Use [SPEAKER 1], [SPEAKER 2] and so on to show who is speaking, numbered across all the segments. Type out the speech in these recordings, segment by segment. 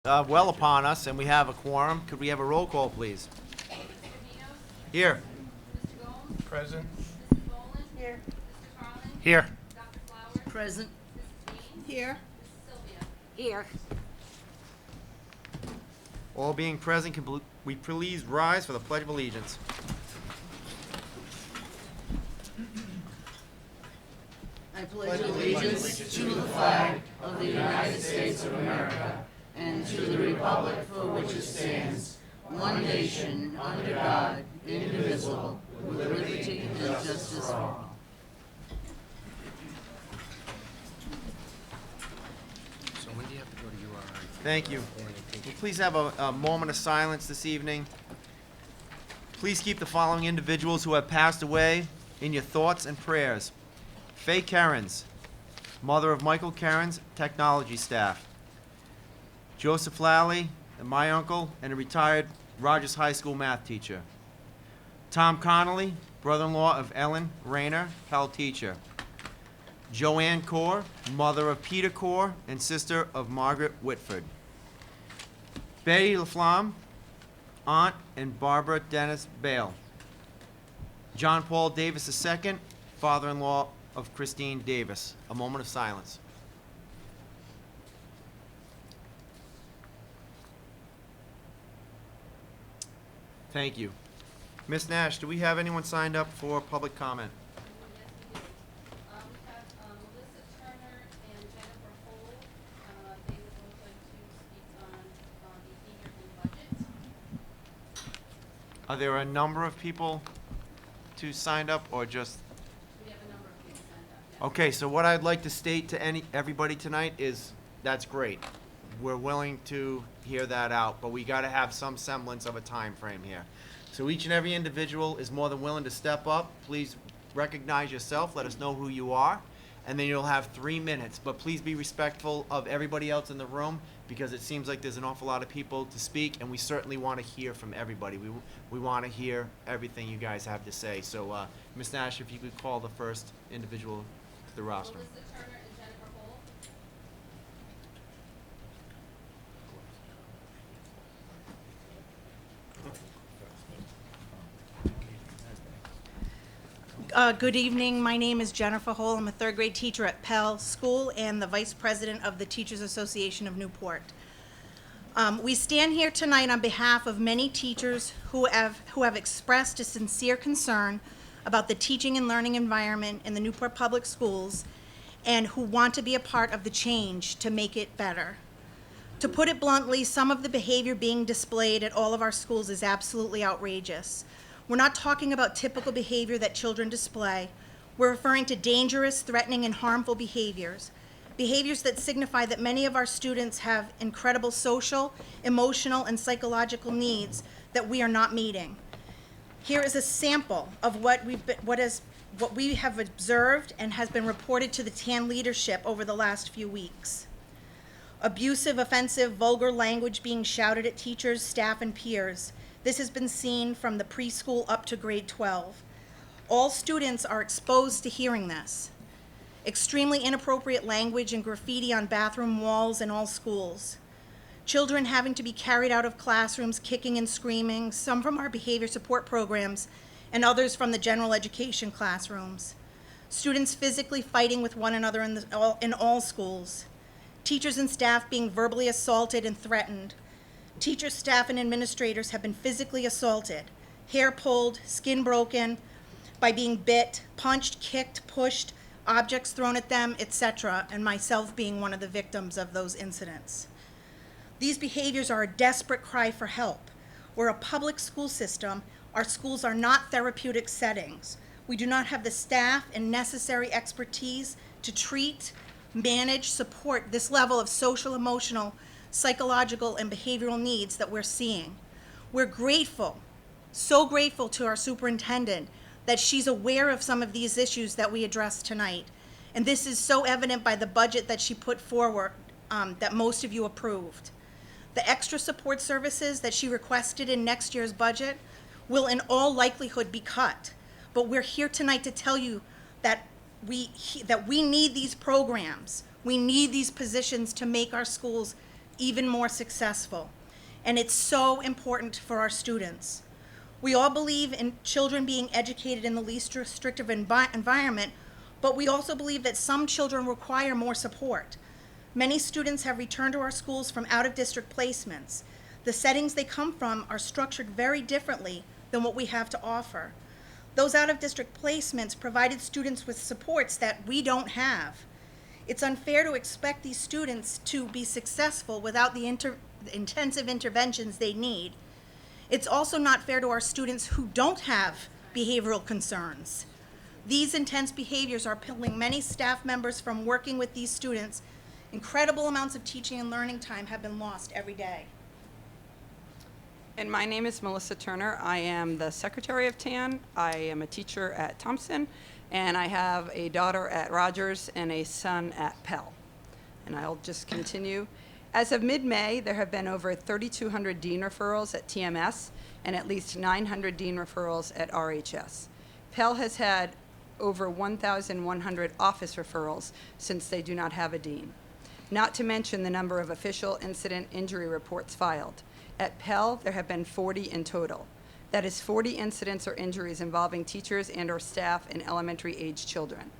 [SPEAKER 1] Well upon us, and we have a quorum. Could we have a roll call, please? Here.
[SPEAKER 2] Present.
[SPEAKER 3] Here.
[SPEAKER 2] Here.
[SPEAKER 3] Present. Here.
[SPEAKER 4] Here.
[SPEAKER 1] All being present, can we please rise for the Pledge of Allegiance?
[SPEAKER 3] I pledge allegiance to the flag of the United States of America and to the republic for which it stands, one nation, under God, indivisible, with liberty and justice for all.
[SPEAKER 2] So when do you have to go to URI?
[SPEAKER 1] Thank you. We'll please have a moment of silence this evening. Please keep the following individuals who have passed away in your thoughts and prayers. Faye Cairns, mother of Michael Cairns, technology staff. Joseph Lally, and my uncle, and a retired Rogers High School math teacher. Tom Connolly, brother-in-law of Ellen Rayner, Pell teacher. Joanne Corr, mother of Peter Corr and sister of Margaret Whitford. Betty LaFlamme, aunt and Barbara Dennis Bale. John Paul Davis II, father-in-law of Christine Davis. A moment of silence. Thank you. Ms. Nash, do we have anyone signed up for public comment?
[SPEAKER 5] Yes, we do. We have Melissa Turner and Jennifer Hole. They would both like to speak on behavior and budget.
[SPEAKER 1] Are there a number of people to sign up, or just?
[SPEAKER 5] We have a number of people signed up, yes.
[SPEAKER 1] Okay, so what I'd like to state to everybody tonight is, that's great. We're willing to hear that out, but we gotta have some semblance of a time frame here. So each and every individual is more than willing to step up. Please recognize yourself, let us know who you are, and then you'll have 3 minutes. But please be respectful of everybody else in the room, because it seems like there's an awful lot of people to speak, and we certainly wanna hear from everybody. We wanna hear everything you guys have to say. So, Ms. Nash, if you could call the first individual to the roster.
[SPEAKER 5] Melissa Turner and Jennifer Hole.
[SPEAKER 4] Good evening. My name is Jennifer Hole. I'm a third grade teacher at Pell School and the vice president of the Teachers Association of Newport. We stand here tonight on behalf of many teachers who have expressed a sincere concern about the teaching and learning environment in the Newport Public Schools and who want to be a part of the change to make it better. To put it bluntly, some of the behavior being displayed at all of our schools is absolutely outrageous. We're not talking about typical behavior that children display. We're referring to dangerous, threatening, and harmful behaviors. Behaviors that signify that many of our students have incredible social, emotional, and psychological needs that we are not meeting. Here is a sample of what we have observed and has been reported to the TAN leadership over the last few weeks. Abusive, offensive, vulgar language being shouted at teachers, staff, and peers. This has been seen from the preschool up to grade 12. All students are exposed to hearing this. Extremely inappropriate language and graffiti on bathroom walls in all schools. Children having to be carried out of classrooms, kicking and screaming, some from our behavior support programs, and others from the general education classrooms. Students physically fighting with one another in all schools. Teachers and staff being verbally assaulted and threatened. Teachers, staff, and administrators have been physically assaulted, hair pulled, skin broken, by being bit, punched, kicked, pushed, objects thrown at them, etc., and myself being one of the victims of those incidents. These behaviors are a desperate cry for help. We're a public school system. Our schools are not therapeutic settings. We do not have the staff and necessary expertise to treat, manage, support this level of social, emotional, psychological, and behavioral needs that we're seeing. We're grateful, so grateful to our superintendent that she's aware of some of these issues that we addressed tonight. And this is so evident by the budget that she put forward that most of you approved. The extra support services that she requested in next year's budget will in all likelihood be cut. But we're here tonight to tell you that we need these programs. We need these positions to make our schools even more successful. And it's so important for our students. We all believe in children being educated in the least restrictive environment, but we also believe that some children require more support. Many students have returned to our schools from out-of-district placements. The settings they come from are structured very differently than what we have to offer. Those out-of-district placements provided students with supports that we don't have. It's unfair to expect these students to be successful without the intensive interventions they need. It's also not fair to our students who don't have behavioral concerns. These intense behaviors are pulling many staff members from working with these students. Incredible amounts of teaching and learning time have been lost every day.
[SPEAKER 6] And my name is Melissa Turner. I am the secretary of TAN. I am a teacher at Thompson, and I have a daughter at Rogers and a son at Pell. And I'll just continue. As of mid-May, there have been over 3,200 dean referrals at TMS and at least 900 dean referrals at RHS. Pell has had over 1,100 office referrals since they do not have a dean, not to mention the number of official incident injury reports filed. At Pell, there have been 40 in total. That is 40 incidents or injuries involving teachers and/or staff and elementary-age children.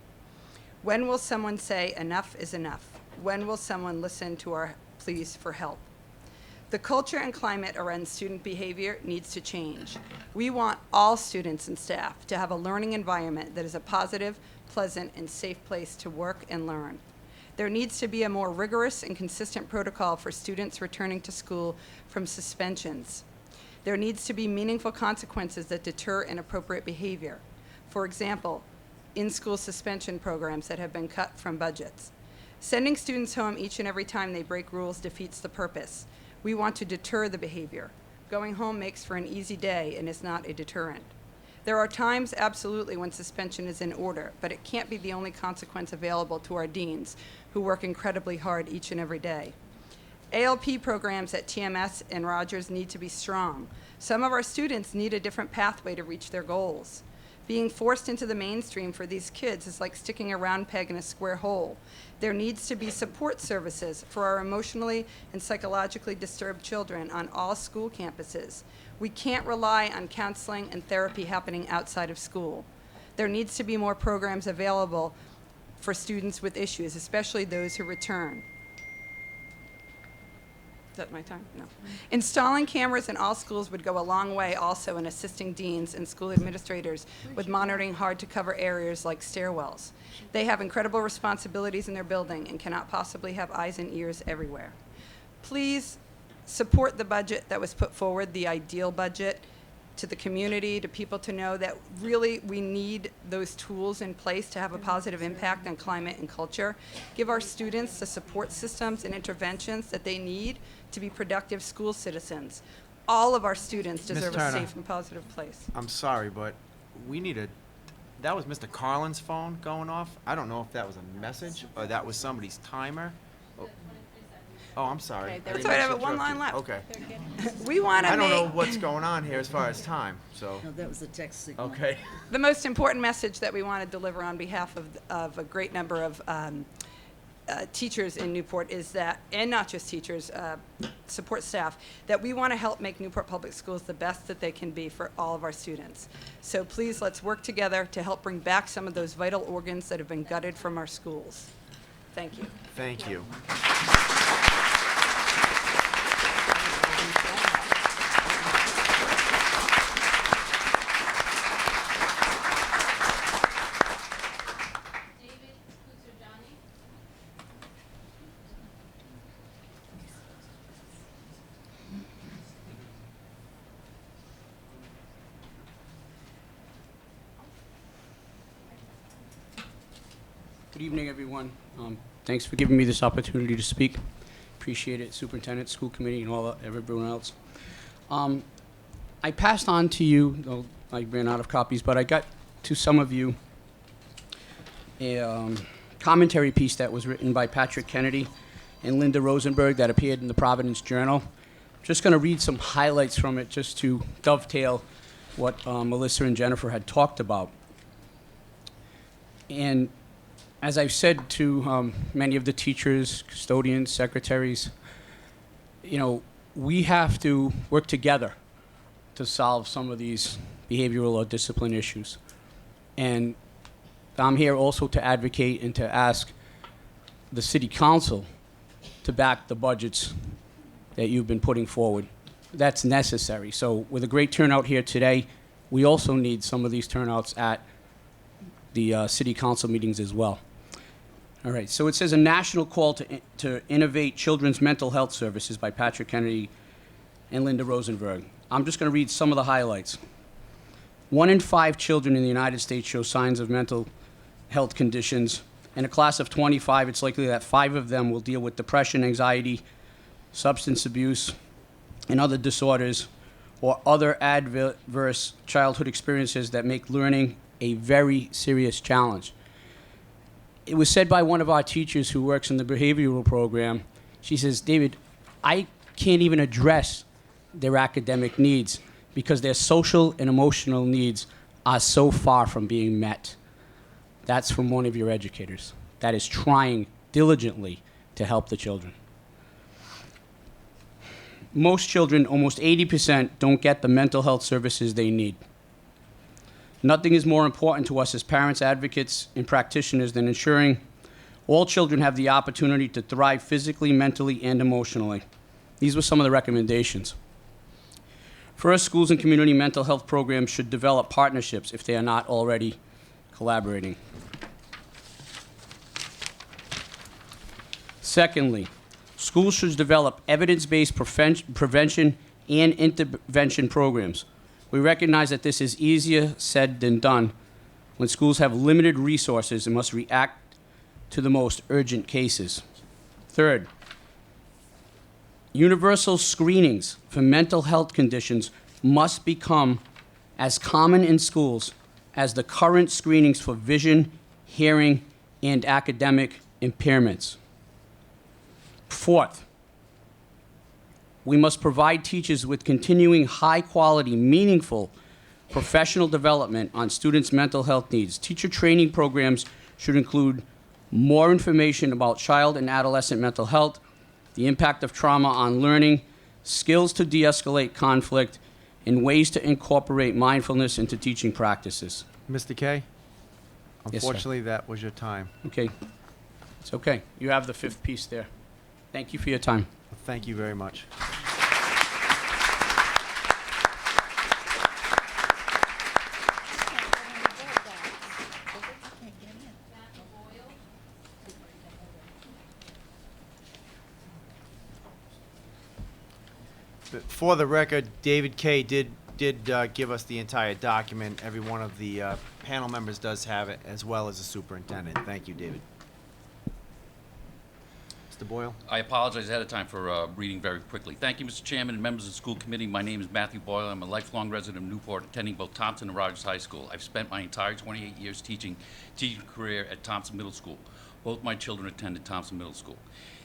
[SPEAKER 6] When will someone say enough is enough? When will someone listen to our pleas for help? The culture and climate around student behavior needs to change. We want all students and staff to have a learning environment that is a positive, pleasant, and safe place to work and learn. There needs to be a more rigorous and consistent protocol for students returning to school from suspensions. There needs to be meaningful consequences that deter inappropriate behavior. For example, in-school suspension programs that have been cut from budgets. Sending students home each and every time they break rules defeats the purpose. We want to deter the behavior. Going home makes for an easy day and is not a deterrent. There are times, absolutely, when suspension is in order, but it can't be the only consequence available to our deans, who work incredibly hard each and every day. ALP programs at TMS and Rogers need to be strong. Some of our students need a different pathway to reach their goals. Being forced into the mainstream for these kids is like sticking a round peg in a square hole. There needs to be support services for our emotionally and psychologically disturbed children on all school campuses. We can't rely on counseling and therapy happening outside of school. There needs to be more programs available for students with issues, especially those who return. Is that my time? No. Installing cameras in all schools would go a long way also in assisting deans and school administrators with monitoring hard-to-cover areas like stairwells. They have incredible responsibilities in their building and cannot possibly have eyes and ears everywhere. Please support the budget that was put forward, the ideal budget, to the community, to people to know that really we need those tools in place to have a positive impact on climate and culture. Give our students the support systems and interventions that they need to be productive school citizens. All of our students deserve a
[SPEAKER 1] Turner.
[SPEAKER 6] safe and positive place.
[SPEAKER 1] I'm sorry, but we need that was Mr. Carlin's phone going off. I don't know if that was a message or that was somebody's timer. Oh, I'm sorry.
[SPEAKER 6] Okay,
[SPEAKER 1] I
[SPEAKER 6] that's
[SPEAKER 1] didn't
[SPEAKER 6] all right, I
[SPEAKER 1] mean
[SPEAKER 6] have
[SPEAKER 1] to
[SPEAKER 6] one line
[SPEAKER 1] interrupt
[SPEAKER 6] left.
[SPEAKER 1] you. Okay.
[SPEAKER 6] We want to
[SPEAKER 1] I don't know
[SPEAKER 6] make
[SPEAKER 1] what's going on here as far as time, so,
[SPEAKER 3] No, that was the text signal.
[SPEAKER 1] okay.
[SPEAKER 6] the most important message that we want to deliver on behalf of a great number of teachers in Newport is that, and not just teachers, support staff, that we want to help make Newport Public Schools the best that they can be for all of our students. So please, let's work together to help bring back some of those vital organs that have been gutted from our schools. Thank you.
[SPEAKER 1] Thank you.
[SPEAKER 5] David Kutsarjani.
[SPEAKER 7] Good evening, everyone. Thanks for giving me this opportunity to speak. Appreciate it, Superintendent, School Committee, and everyone else. I passed on to you, though I ran out of copies, but I got to some of you a commentary piece that was written by Patrick Kennedy and Linda Rosenberg that appeared in the Providence Journal. Just going to read some highlights from it just to dovetail what Melissa and Jennifer had talked about. And as I've said to many of the teachers, custodians, secretaries, you know, we have to work together to solve some of these behavioral or discipline issues. And I'm here also to advocate and to ask the city council to back the budgets that you've been putting forward. That's necessary. So with a great turnout here today, we also need some of these turnouts at the city council meetings as well. All right, so it says a national call to innovate children's mental health services by Patrick Kennedy and Linda Rosenberg. I'm just going to read some of the highlights. 1 in 5 children in the United States show signs of mental health conditions. In a class of 25, it's likely that 5 of them will deal with depression, anxiety, substance abuse, and other disorders, or other adverse childhood experiences that make learning a very serious challenge. It was said by one of our teachers who works in the behavioral program. She says, David, I can't even address their academic needs because their social and emotional needs are so far from being met. That's from one of your educators that is trying diligently to help the children. Most children, almost 80%, don't get the mental health services they need. Nothing is more important to us as parents, advocates, and practitioners than ensuring all children have the opportunity to thrive physically, mentally, and emotionally. These were some of the recommendations. First, schools and community mental health programs should develop partnerships if they are not already collaborating. Secondly, schools should develop evidence-based prevention and intervention programs. We recognize that this is easier said than done when schools have limited resources and must react to the most urgent cases. Third, universal screenings for mental health conditions must become as common in schools as the current screenings for vision, hearing, and academic impairments. Fourth, we must provide teachers with continuing high-quality, meaningful professional development on students' mental health needs. Teacher training programs should include more information about child and adolescent mental health, the impact of trauma on learning, skills to de-escalate conflict, and ways to incorporate mindfulness into teaching practices.
[SPEAKER 1] Mr. Kay?
[SPEAKER 7] Yes, sir.
[SPEAKER 1] Unfortunately, that was your time.
[SPEAKER 7] Okay. It's okay. You have the 5th piece there. Thank you for your time.
[SPEAKER 1] Thank you very much. For the record, David Kay did give us the entire document. Every one of the panel members does have it, as well as the superintendent. Thank you, David. Mr. Boyle?
[SPEAKER 8] I apologize ahead of time for reading very quickly. Thank you, Mr. Chairman and members of the school committee. My name is Matthew Boyle. I'm a lifelong resident of Newport, attending both Thompson and Rogers High School. I've spent my entire 28 years teaching career at Thompson Middle School. Both my children attended Thompson Middle School.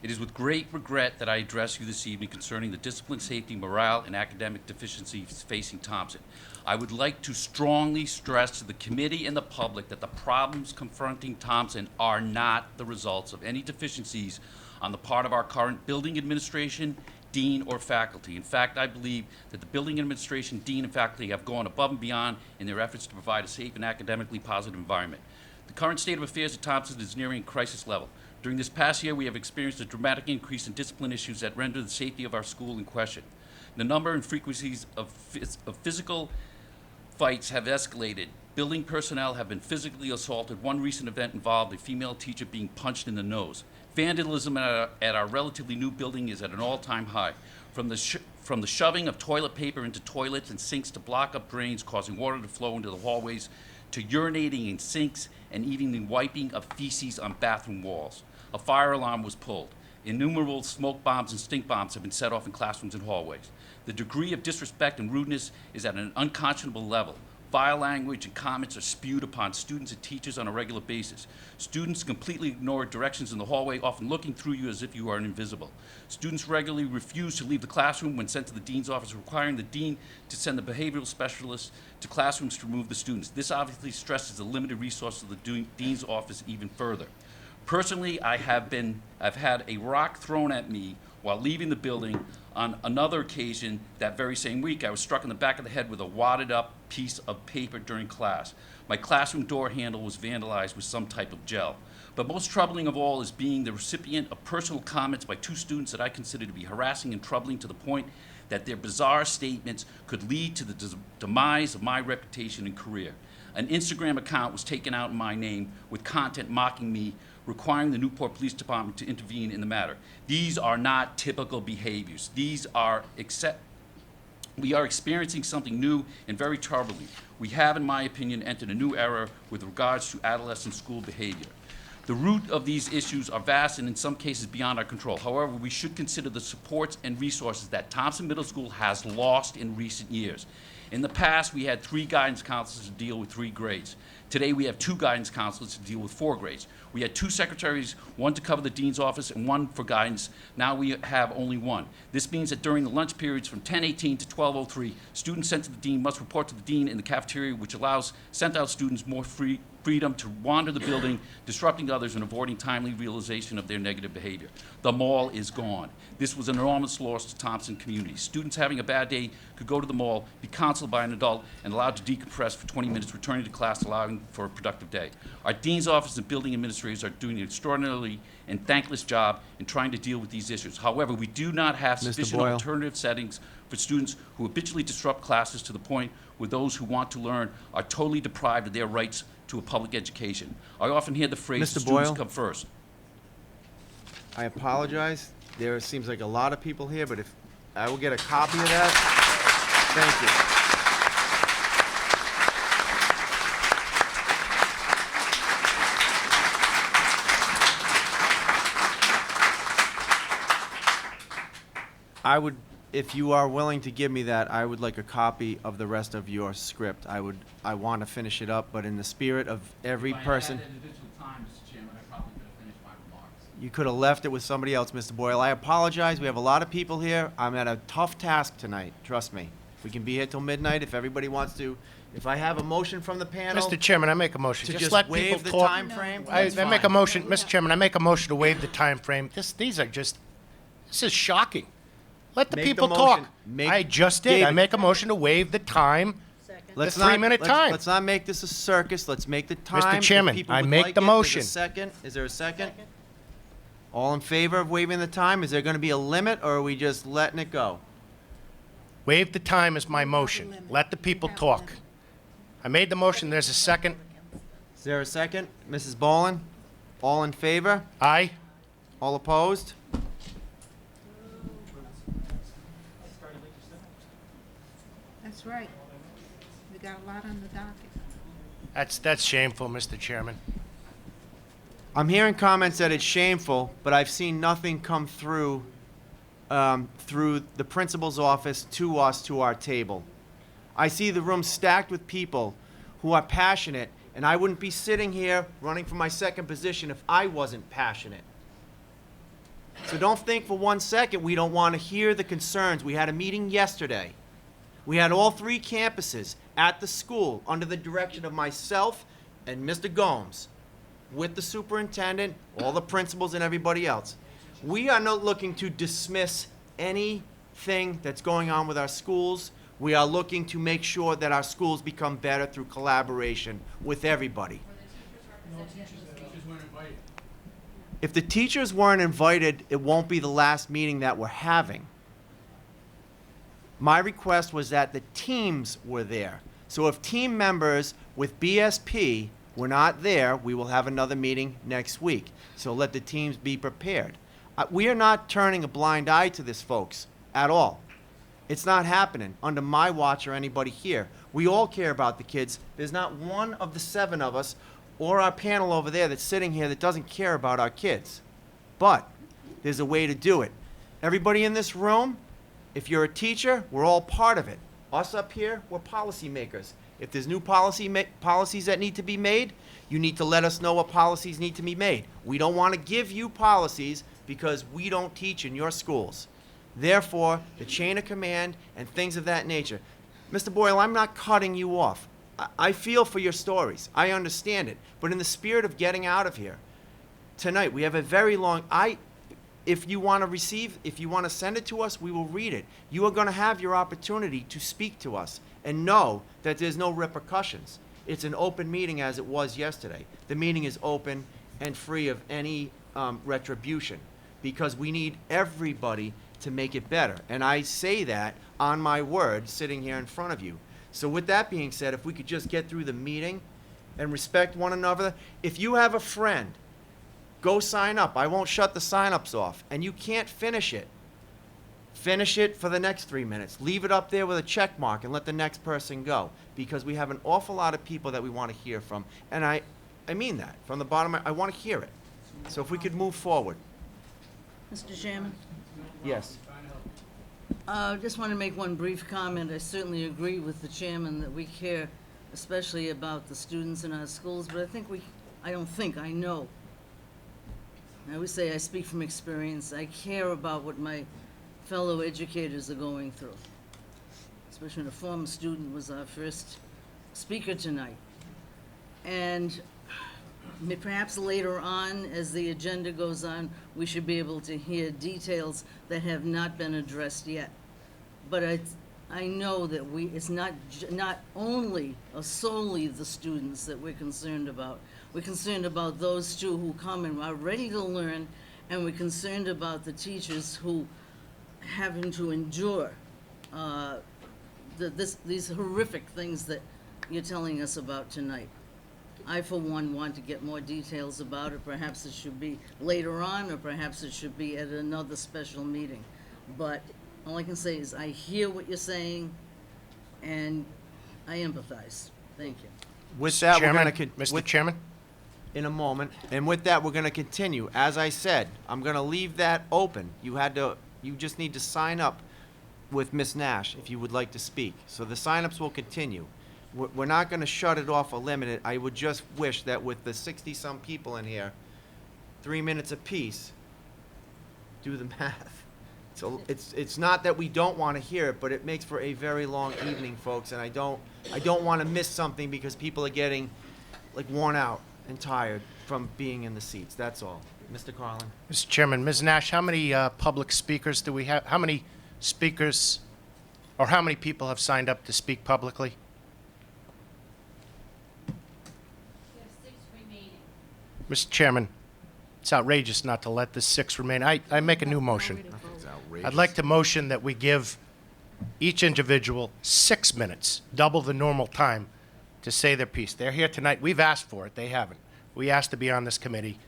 [SPEAKER 8] It is with great regret that I address you this evening concerning the discipline, safety, morale, and academic deficiencies facing Thompson. I would like to strongly stress to the committee and the public that the problems confronting Thompson are not the results of any deficiencies on the part of our current building administration, dean, or faculty. In fact, I believe that the building administration, dean, and faculty have gone above and beyond in their efforts to provide a safe and academically positive environment. The current state of affairs at Thompson is nearing crisis level. During this past year, we have experienced a dramatic increase in discipline issues that render the safety of our school in question. The number and frequencies of physical fights have escalated. Building personnel have been physically assaulted. One recent event involved a female teacher being punched in the nose. Vandalism at our relatively new building is at an all-time high. From the shoving of toilet paper into toilets and sinks to block up drains, causing water to flow into the hallways, to urinating in sinks and even the wiping of feces on bathroom walls. A fire alarm was pulled. Innumerable smoke bombs and stink bombs have been set off in classrooms and hallways. The degree of disrespect and rudeness is at an unconscionable level. Vile language and comments are spewed upon students and teachers on a regular basis. Students completely ignore directions in the hallway, often looking through you as if you are invisible. Students regularly refuse to leave the classroom when sent to the dean's office, requiring the dean to send the behavioral specialist to classrooms to remove the students. This obviously stresses the limited resources of the dean's office even further. Personally, I've had a rock thrown at me while leaving the building. On another occasion, that very same week, I was struck in the back of the head with a wadded up piece of paper during class. My classroom door handle was vandalized with some type of gel. But most troubling of all is being the recipient of personal comments by 2 students that I consider to be harassing and troubling to the point that their bizarre statements could lead to the demise of my reputation and career. An Instagram account was taken out in my name with content mocking me, requiring the Newport Police Department to intervene in the matter. These are not typical behaviors. We are experiencing something new and very troubling. We have, in my opinion, entered a new era with regards to adolescent school behavior. The root of these issues are vast and in some cases beyond our control. However, we should consider the supports and resources that Thompson Middle School has lost in recent years. In the past, we had 3 guidance counselors to deal with 3 grades. Today, we have 2 guidance counselors to deal with 4 grades. We had 2 secretaries, one to cover the dean's office and one for guidance. Now we have only 1. This means that during the lunch periods from 10:18 to 12:03, students sent to the dean must report to the dean in the cafeteria, which allows sent-out students more freedom to wander the building, disrupting others and avoiding timely realization of their negative behavior. The mall is gone. This was an enormous loss to Thompson Community. Students having a bad day could go to the mall, be counseled by an adult, and allowed to decompress for 20 minutes, returning to class, allowing for a productive day. Our dean's office and building administrators are doing an extraordinarily and thankless job in trying to deal with these issues. However, we do not have sufficient
[SPEAKER 1] Boyle.
[SPEAKER 8] alternative settings for students who habitually disrupt classes to the point where those who want to learn are totally deprived of their rights to a public education. I often hear the phrase,
[SPEAKER 1] Mr.
[SPEAKER 8] "The students
[SPEAKER 1] Boyle?
[SPEAKER 8] come first."
[SPEAKER 1] I apologize. There seems like a lot of people here, but if I will get a copy of that. Thank you. I would, if you are willing to give me that, I would like a copy of the rest of your script. I want to finish it up, but in the spirit of every person. You could have left it with somebody else, Mr. Boyle. I apologize. We have a lot of people here. I'm at a tough task tonight. Trust me. We can be here till midnight if everybody wants to. If I have a motion from the panel
[SPEAKER 2] Mr. Chairman, I make a motion.
[SPEAKER 1] to
[SPEAKER 2] Just
[SPEAKER 1] just
[SPEAKER 2] let people
[SPEAKER 1] waive the
[SPEAKER 2] talk.
[SPEAKER 1] time frame,
[SPEAKER 2] I
[SPEAKER 1] that's
[SPEAKER 2] make a
[SPEAKER 1] fine.
[SPEAKER 2] motion, Mr. Chairman, I make a motion to waive the time frame. This is shocking. Let the
[SPEAKER 1] Make the
[SPEAKER 2] people
[SPEAKER 1] motion.
[SPEAKER 2] talk.
[SPEAKER 1] Make-
[SPEAKER 2] I just did. I
[SPEAKER 1] David.
[SPEAKER 2] make a motion to waive the time.
[SPEAKER 1] Let's
[SPEAKER 2] the
[SPEAKER 1] not-
[SPEAKER 2] 3-minute
[SPEAKER 1] let's-
[SPEAKER 2] time.
[SPEAKER 1] Let's not make this a circus. Let's make the time. If
[SPEAKER 2] Chairman,
[SPEAKER 1] people
[SPEAKER 2] I
[SPEAKER 1] would
[SPEAKER 2] make
[SPEAKER 1] like
[SPEAKER 2] the
[SPEAKER 1] it,
[SPEAKER 2] motion.
[SPEAKER 1] There's a second. Is there a second? All in favor of waiving the time? Is there going to be a limit, or are we just letting it go?
[SPEAKER 2] Waive the time is my motion. Let the people talk. I made the motion. There's a second.
[SPEAKER 1] Is there a second? Mrs. Boland? All in favor?
[SPEAKER 2] Aye.
[SPEAKER 1] All opposed?
[SPEAKER 9] That's right. We got a lot on the docket.
[SPEAKER 2] That's shameful, Mr. Chairman.
[SPEAKER 1] I'm hearing comments that it's shameful, but I've seen nothing come through through the principal's office to us, to our table. I see the room stacked with people who are passionate, and I wouldn't be sitting here running for my second position if I wasn't passionate. So don't think for 1 second we don't want to hear the concerns. We had a meeting yesterday. We had all 3 campuses at the school under the direction of myself and Mr. Gomes, with the superintendent, all the principals, and everybody else. We are not looking to dismiss anything that's going on with our schools. We are looking to make sure that our schools become better through collaboration with everybody. If the teachers weren't invited, it won't be the last meeting that we're having. My request was that the teams were there. So if team members with BSP were not there, we will have another meeting next week. So let the teams be prepared. We are not turning a blind eye to this, folks, at all. It's not happening under my watch or anybody here. We all care about the kids. There's not one of the 7 of us or our panel over there that's sitting here that doesn't care about our kids. But there's a way to do it. Everybody in this room, if you're a teacher, we're all part of it. Us up here, we're policymakers. If there's new policies that need to be made, you need to let us know what policies need to be made. We don't want to give you policies because we don't teach in your schools. Therefore, the chain of command and things of that nature. Mr. Boyle, I'm not cutting you off. I feel for your stories. I understand it. But in the spirit of getting out of here, tonight we have a very long, if you want to send it to us, we will read it. You are going to have your opportunity to speak to us and know that there's no repercussions. It's an open meeting as it was yesterday. The meeting is open and free of any retribution, because we need everybody to make it better. And I say that on my word, sitting here in front of you. So with that being said, if we could just get through the meeting and respect one another. If you have a friend, go sign up. I won't shut the sign-ups off. And you can't finish it for the next 3 minutes. Leave it up there with a check mark and let the next person go, because we have an awful lot of people that we want to hear from. And I mean that. From the bottom, I want to hear it. So if we could move forward.
[SPEAKER 3] Mr. Chairman,
[SPEAKER 1] Yes.
[SPEAKER 3] just want to make one brief comment. I certainly agree with the chairman that we care especially about the students in our schools, but I know. I always say I speak from experience. I care about what my fellow educators are going through, especially when a former student was our first speaker tonight. And perhaps later on, as the agenda goes on, we should be able to hear details that have not been addressed yet. But I know that it's not only or solely the students that we're concerned about. We're concerned about those too who come and are ready to learn, and we're concerned about the teachers who having to endure these horrific things that you're telling us about tonight. I, for one, want to get more details about it. Perhaps it should be later on, or perhaps it should be at another special meeting. But all I can say is I hear what you're saying, and I empathize. Thank you.
[SPEAKER 1] With that, we're going
[SPEAKER 2] Chairman,
[SPEAKER 1] to...
[SPEAKER 2] Mr. Chairman?
[SPEAKER 1] In a moment. And with that, we're going to continue. As I said, I'm going to leave that open. You just need to sign up with Ms. Nash if you would like to speak. So the sign-ups will continue. We're not going to shut it off or limit it. I would just wish that with the 60-some people in here, 3 minutes apiece, do the math. So it's not that we don't want to hear it, but it makes for a very long evening, folks, and I don't want to miss something because people are getting like worn out and tired from being in the seats. That's all. Mr. Carlin.
[SPEAKER 2] Mr. Chairman, Ms. Nash, how many public speakers do we have? How many speakers or how many people have signed up to speak publicly?
[SPEAKER 5] We have 6 remaining.
[SPEAKER 2] Mr. Chairman, it's outrageous not to let the 6 remain. I make a new motion.
[SPEAKER 1] It's outrageous.
[SPEAKER 2] I'd like to motion that we give each individual 6 minutes, double the normal time, to say their piece. They're here tonight. We've asked for it. They haven't. We asked to be on this committee.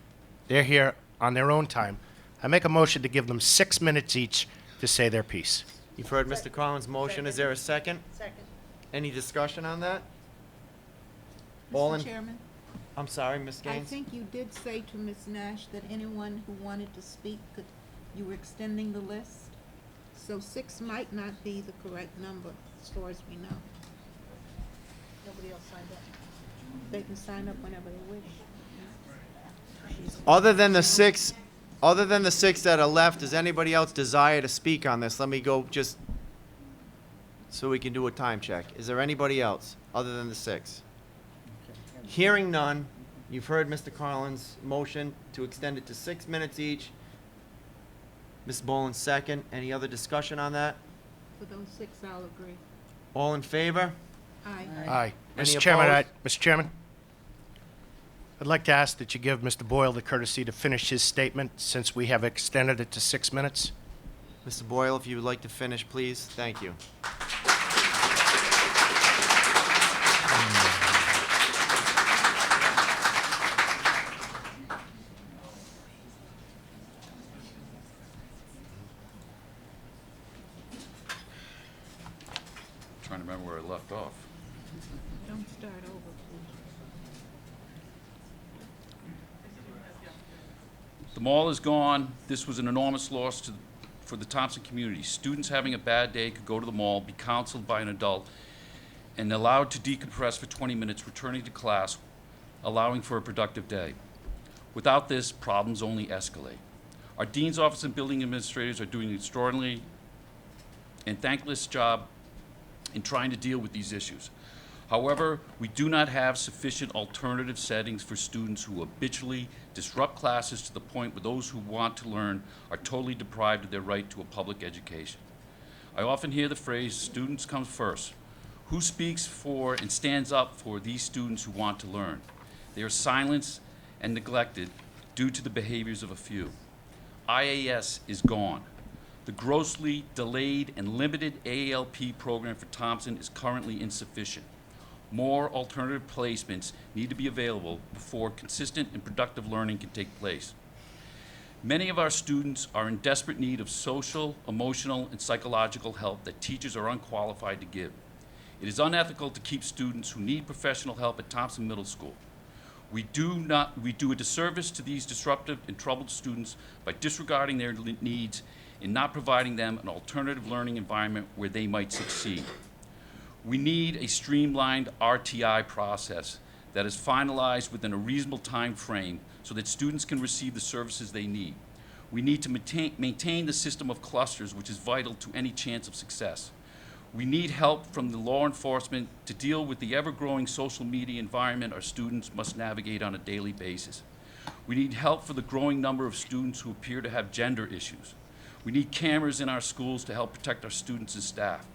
[SPEAKER 2] They're here on their own time. I make a motion to give them 6 minutes each to say their piece.
[SPEAKER 1] You've heard Mr. Collins' motion. Is there a second?
[SPEAKER 3] Second.
[SPEAKER 1] Any discussion on that? All in-
[SPEAKER 9] Mr. Chairman,
[SPEAKER 1] I'm sorry, Ms.
[SPEAKER 9] I
[SPEAKER 1] Gaines?
[SPEAKER 9] think you did say to Ms. Nash that anyone who wanted to speak you were extending the list. So 6 might not be the correct number, as far as we know. Nobody else signed up. They can sign up whenever they wish.
[SPEAKER 1] Other than the six that are left, does anybody else desire to speak on this? Let me go just so we can do a time check. Is there anybody else other than the 6? Hearing none, you've heard Mr. Collins' motion to extend it to 6 minutes each. Ms. Boland, second. Any other discussion on that?
[SPEAKER 9] For those 6, I'll agree.
[SPEAKER 1] All in favor?
[SPEAKER 9] Aye.
[SPEAKER 2] Aye.
[SPEAKER 1] Any
[SPEAKER 2] Mr. Chairman,
[SPEAKER 1] opposed?
[SPEAKER 2] Mr. Chairman, I'd like to ask that you give Mr. Boyle the courtesy to finish his statement since we have extended it to 6 minutes.
[SPEAKER 1] Mr. Boyle, if you would like to finish, please. Thank you.
[SPEAKER 8] Trying to remember where I left off.
[SPEAKER 9] Don't start over, please.
[SPEAKER 8] The mall is gone. This was an enormous loss for the Thompson community. Students having a bad day could go to the mall, be counseled by an adult, and allowed to decompress for 20 minutes, returning to class, allowing for a productive day. Without this, problems only escalate. Our dean's office and building administrators are doing an extraordinary and thankless job in trying to deal with these issues. However, we do not have sufficient alternative settings for students who habitually disrupt classes to the point where those who want to learn are totally deprived of their right to a public education. I often hear the phrase, students come first. Who speaks for and stands up for these students who want to learn? They are silenced and neglected due to the behaviors of a few. IAS is gone. The grossly delayed and limited AALP program for Thompson is currently insufficient. More alternative placements need to be available before consistent and productive learning can take place. Many of our students are in desperate need of social, emotional, and psychological help that teachers are unqualified to give. It is unethical to keep students who need professional help at Thompson Middle School. We do a disservice to these disruptive and troubled students by disregarding their needs and not providing them an alternative learning environment where they might succeed. We need a streamlined RTI process that is finalized within a reasonable time frame so that students can receive the services they need. We need to maintain the system of clusters, which is vital to any chance of success. We need help from the law enforcement to deal with the ever-growing social media environment our students must navigate on a daily basis. We need help for the growing number of students who appear to have gender issues. We need cameras in our schools to help protect our students and staff.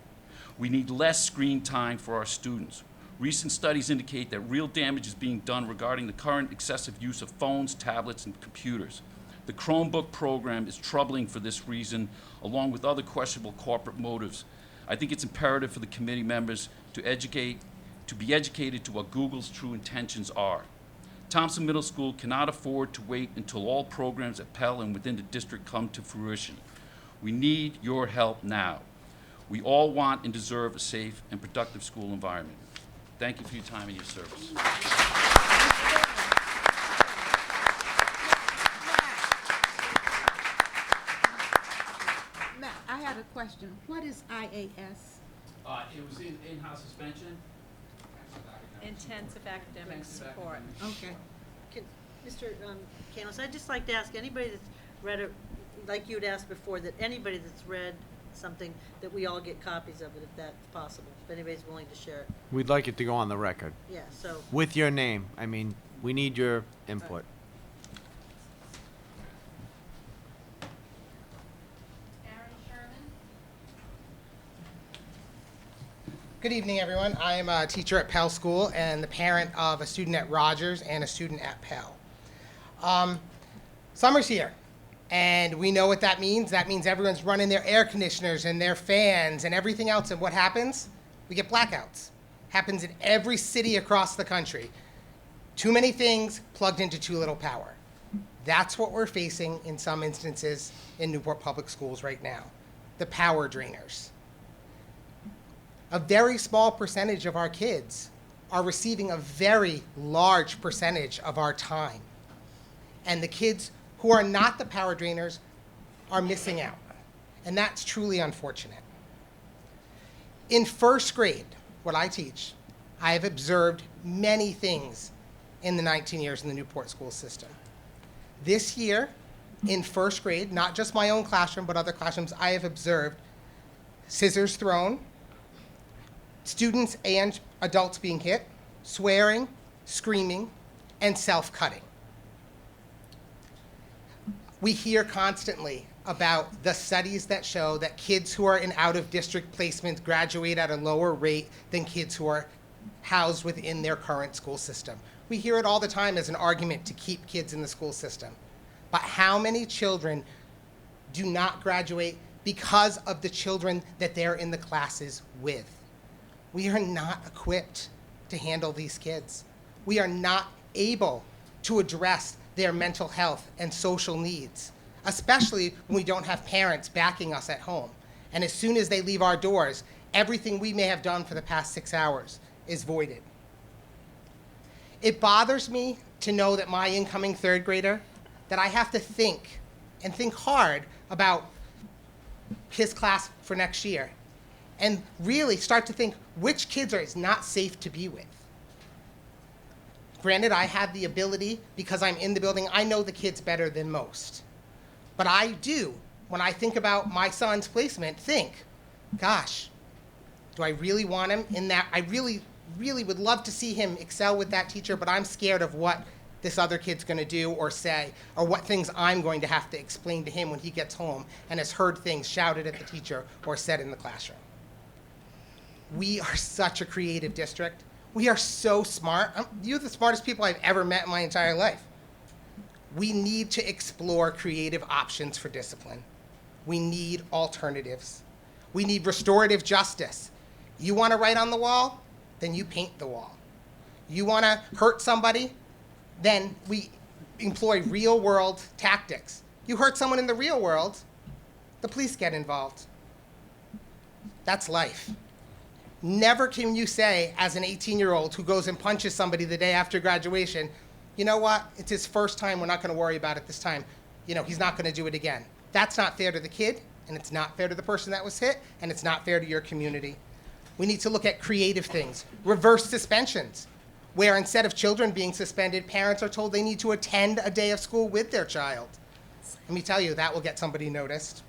[SPEAKER 8] We need less screen time for our students. Recent studies indicate that real damage is being done regarding the current excessive use of phones, tablets, and computers. The Chromebook program is troubling for this reason, along with other questionable corporate motives. I think it's imperative for the committee members to be educated to what Google's true intentions are. Thompson Middle School cannot afford to wait until all programs at Pell and within the district come to fruition. We need your help now. We all want and deserve a safe and productive school environment. Thank you for your time and your service.
[SPEAKER 9] Matt, I had a question. What is IAS?
[SPEAKER 8] It was in-house suspension.
[SPEAKER 10] Intensive academic support.
[SPEAKER 9] Okay.
[SPEAKER 10] Mr. Canos, I'd just like to ask anybody that's read it, like you'd asked before, that anybody that's read something, that we all get copies of it, if that's possible, if anybody's willing to share it.
[SPEAKER 1] We'd like it to go on the record.
[SPEAKER 10] Yeah, so,
[SPEAKER 1] With your name. I mean, we need your input.
[SPEAKER 5] Aaron Sherman?
[SPEAKER 11] Good evening, everyone. I am a teacher at Pell School and the parent of a student at Rogers and a student at Pell. Summer's here, and we know what that means. That means everyone's running their air conditioners and their fans and everything else, and what happens? We get blackouts. Happens in every city across the country. Too many things plugged into too little power. That's what we're facing in some instances in Newport Public Schools right now. The power drainers. A very small percentage of our kids are receiving a very large percentage of our time. And the kids who are not the power drainers are missing out. And that's truly unfortunate. In first grade, what I teach, I have observed many things in the 19 years in the Newport school system. This year, in first grade, not just my own classroom, but other classrooms, I have observed scissors thrown, students and adults being hit, swearing, screaming, and self-cutting. We hear constantly about the studies that show that kids who are in out-of-district placements graduate at a lower rate than kids who are housed within their current school system. We hear it all the time as an argument to keep kids in the school system. But how many children do not graduate because of the children that they're in the classes with? We are not equipped to handle these kids. We are not able to address their mental health and social needs, especially when we don't have parents backing us at home. And as soon as they leave our doors, everything we may have done for the past 6 hours is voided. It bothers me to know that my incoming third grader, that I have to think and think hard about his class for next year and really start to think which kids are it's not safe to be with. Granted, I have the ability, because I'm in the building, I know the kids better than most. But I do, when I think about my son's placement, think, gosh, do I really want him in that? I really really would love to see him excel with that teacher, but I'm scared of what this other kid's going to do or say, or what things I'm going to have to explain to him when he gets home and has heard things shouted at the teacher or said in the classroom. We are such a creative district. We are so smart. You're the smartest people I've ever met in my entire life. We need to explore creative options for discipline. We need alternatives. We need restorative justice. You want to write on the wall? Then you paint the wall. You want to hurt somebody? Then we employ real-world tactics. You hurt someone in the real world, the police get involved. That's life. Never can you say, as an 18-year-old who goes and punches somebody the day after graduation, you know what, it's his first time, we're not going to worry about it this time. You know, he's not going to do it again. That's not fair to the kid, and it's not fair to the person that was hit, and it's not fair to your community. We need to look at creative things, reverse suspensions, where instead of children being suspended, parents are told they need to attend a day of school with their child. Let me tell you, that will get somebody noticed.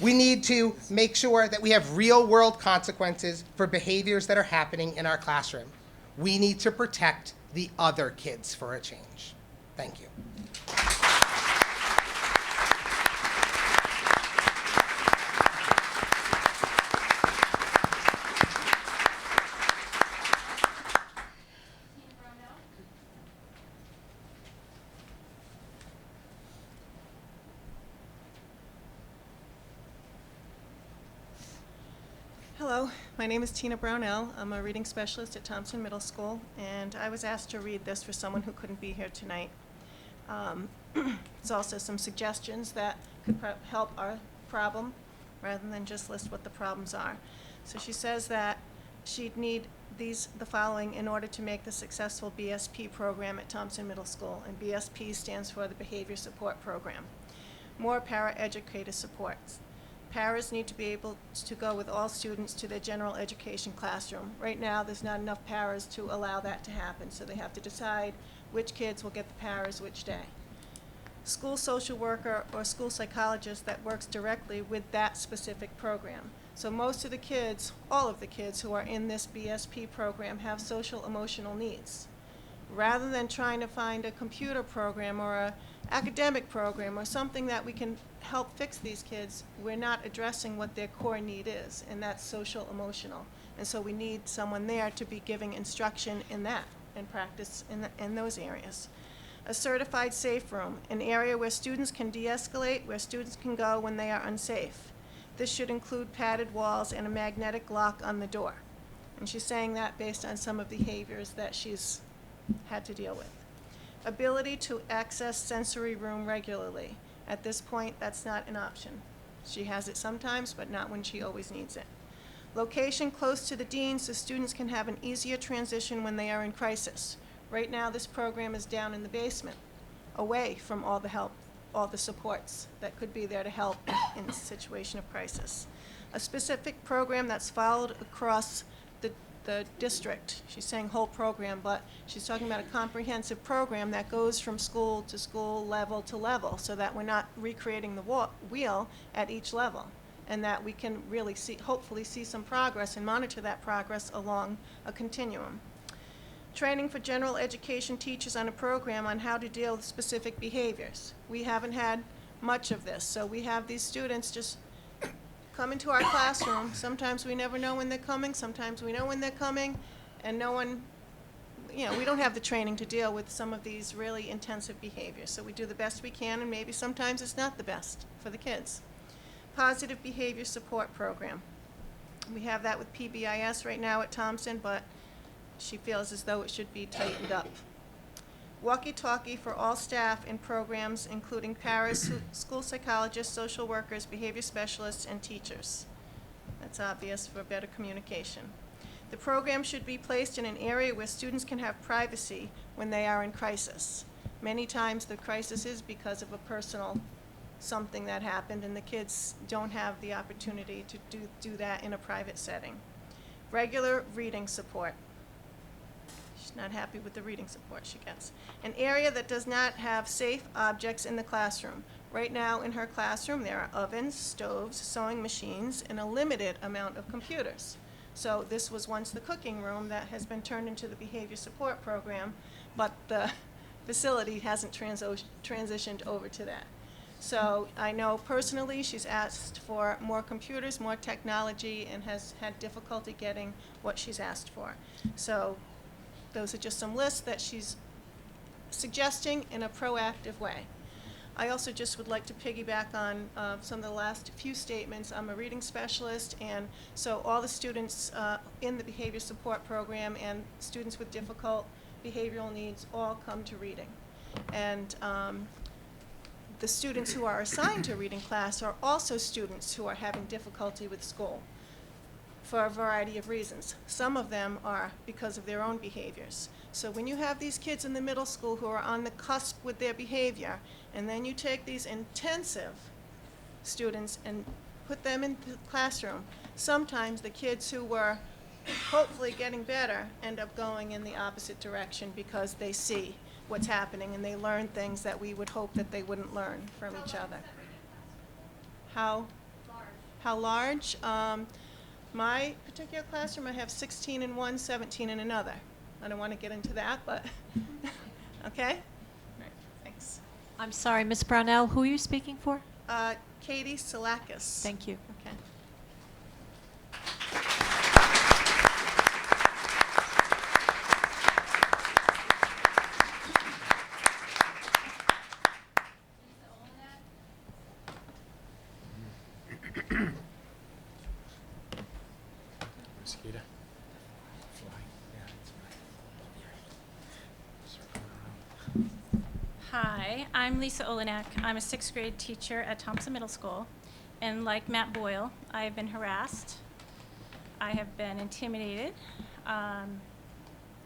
[SPEAKER 11] We need to make sure that we have real-world consequences for behaviors that are happening in our classroom. We need to protect the other kids for a change. Thank you.
[SPEAKER 12] Hello, my name is Tina Brownell. I'm a reading specialist at Thompson Middle School, and I was asked to read this for someone who couldn't be here tonight. It's also some suggestions that could help our problem, rather than just list what the problems are. So she says that she'd need the following in order to make the successful BSP program at Thompson Middle School, and BSP stands for the Behavior Support Program. More para-educator supports. Paras need to be able to go with all students to their general education classroom. Right now, there's not enough paras to allow that to happen, so they have to decide which kids will get the paras which day. School social worker or school psychologist that works directly with that specific program. So most of the kids, all of the kids who are in this BSP program have social emotional needs. Rather than trying to find a computer program or a academic program or something that we can help fix these kids, we're not addressing what their core need is, and that's social emotional. And so we need someone there to be giving instruction in that and practice in those areas. A certified safe room, an area where students can de-escalate, where students can go when they are unsafe. This should include padded walls and a magnetic lock on the door. And she's saying that based on some of the behaviors that she's had to deal with. Ability to access sensory room regularly. At this point, that's not an option. She has it sometimes, but not when she always needs it. Location close to the dean so students can have an easier transition when they are in crisis. Right now, this program is down in the basement, away from all the help, all the supports that could be there to help in a situation of crisis. A specific program that's followed across the district. She's saying whole program, but she's talking about a comprehensive program that goes from school to school, level to level, so that we're not recreating the wheel at each level, and that we can really hopefully see some progress and monitor that progress along a continuum. Training for general education teachers on a program on how to deal with specific behaviors. We haven't had much of this, so we have these students just come into our classroom. Sometimes we never know when they're coming, sometimes we know when they're coming, and no one, we don't have the training to deal with some of these really intensive behaviors. So we do the best we can, and maybe sometimes it's not the best for the kids. Positive behavior support program. We have that with PBIS right now at Thompson, but she feels as though it should be tightened up. Walkie-talkie for all staff in programs including paras, school psychologists, social workers, behavior specialists, and teachers. That's obvious for better communication. The program should be placed in an area where students can have privacy when they are in crisis. Many times the crisis is because of a personal something that happened, and the kids don't have the opportunity to do that in a private setting. Regular reading support. She's not happy with the reading support she gets. An area that does not have safe objects in the classroom. Right now in her classroom there are ovens, stoves, sewing machines, and a limited amount of computers. So this was once the cooking room that has been turned into the behavior support program, but the facility hasn't transitioned over to that. So I know personally she's asked for more computers, more technology, and has had difficulty getting what she's asked for. So those are just some lists that she's suggesting in a proactive way. I also just would like to piggyback on some of the last few statements. I'm a reading specialist, and so all the students in the behavior support program and students with difficult behavioral needs all come to reading. And the students who are assigned to reading class are also students who are having difficulty with school for a variety of reasons. Some of them are because of their own behaviors. So when you have these kids in the middle school who are on the cusp with their behavior, and then you take these intensive students and put them in the classroom, sometimes the kids who were hopefully getting better end up going in the opposite direction because they see what's happening and they learn things that we would hope that they wouldn't learn from each other. How large? My particular classroom, I have 16 in one, 17 in another. I don't want to get into that, but okay? All right, thanks.
[SPEAKER 13] I'm sorry, Ms. Brownell, who are you speaking for?
[SPEAKER 12] Katie Salakis.
[SPEAKER 13] Thank you.
[SPEAKER 12] Okay.
[SPEAKER 2] Mosquito.
[SPEAKER 14] Hi, I'm Lisa Olenek. I'm a 6th grade teacher at Thompson Middle School. And like Matt Boyle, I have been harassed. I have been intimidated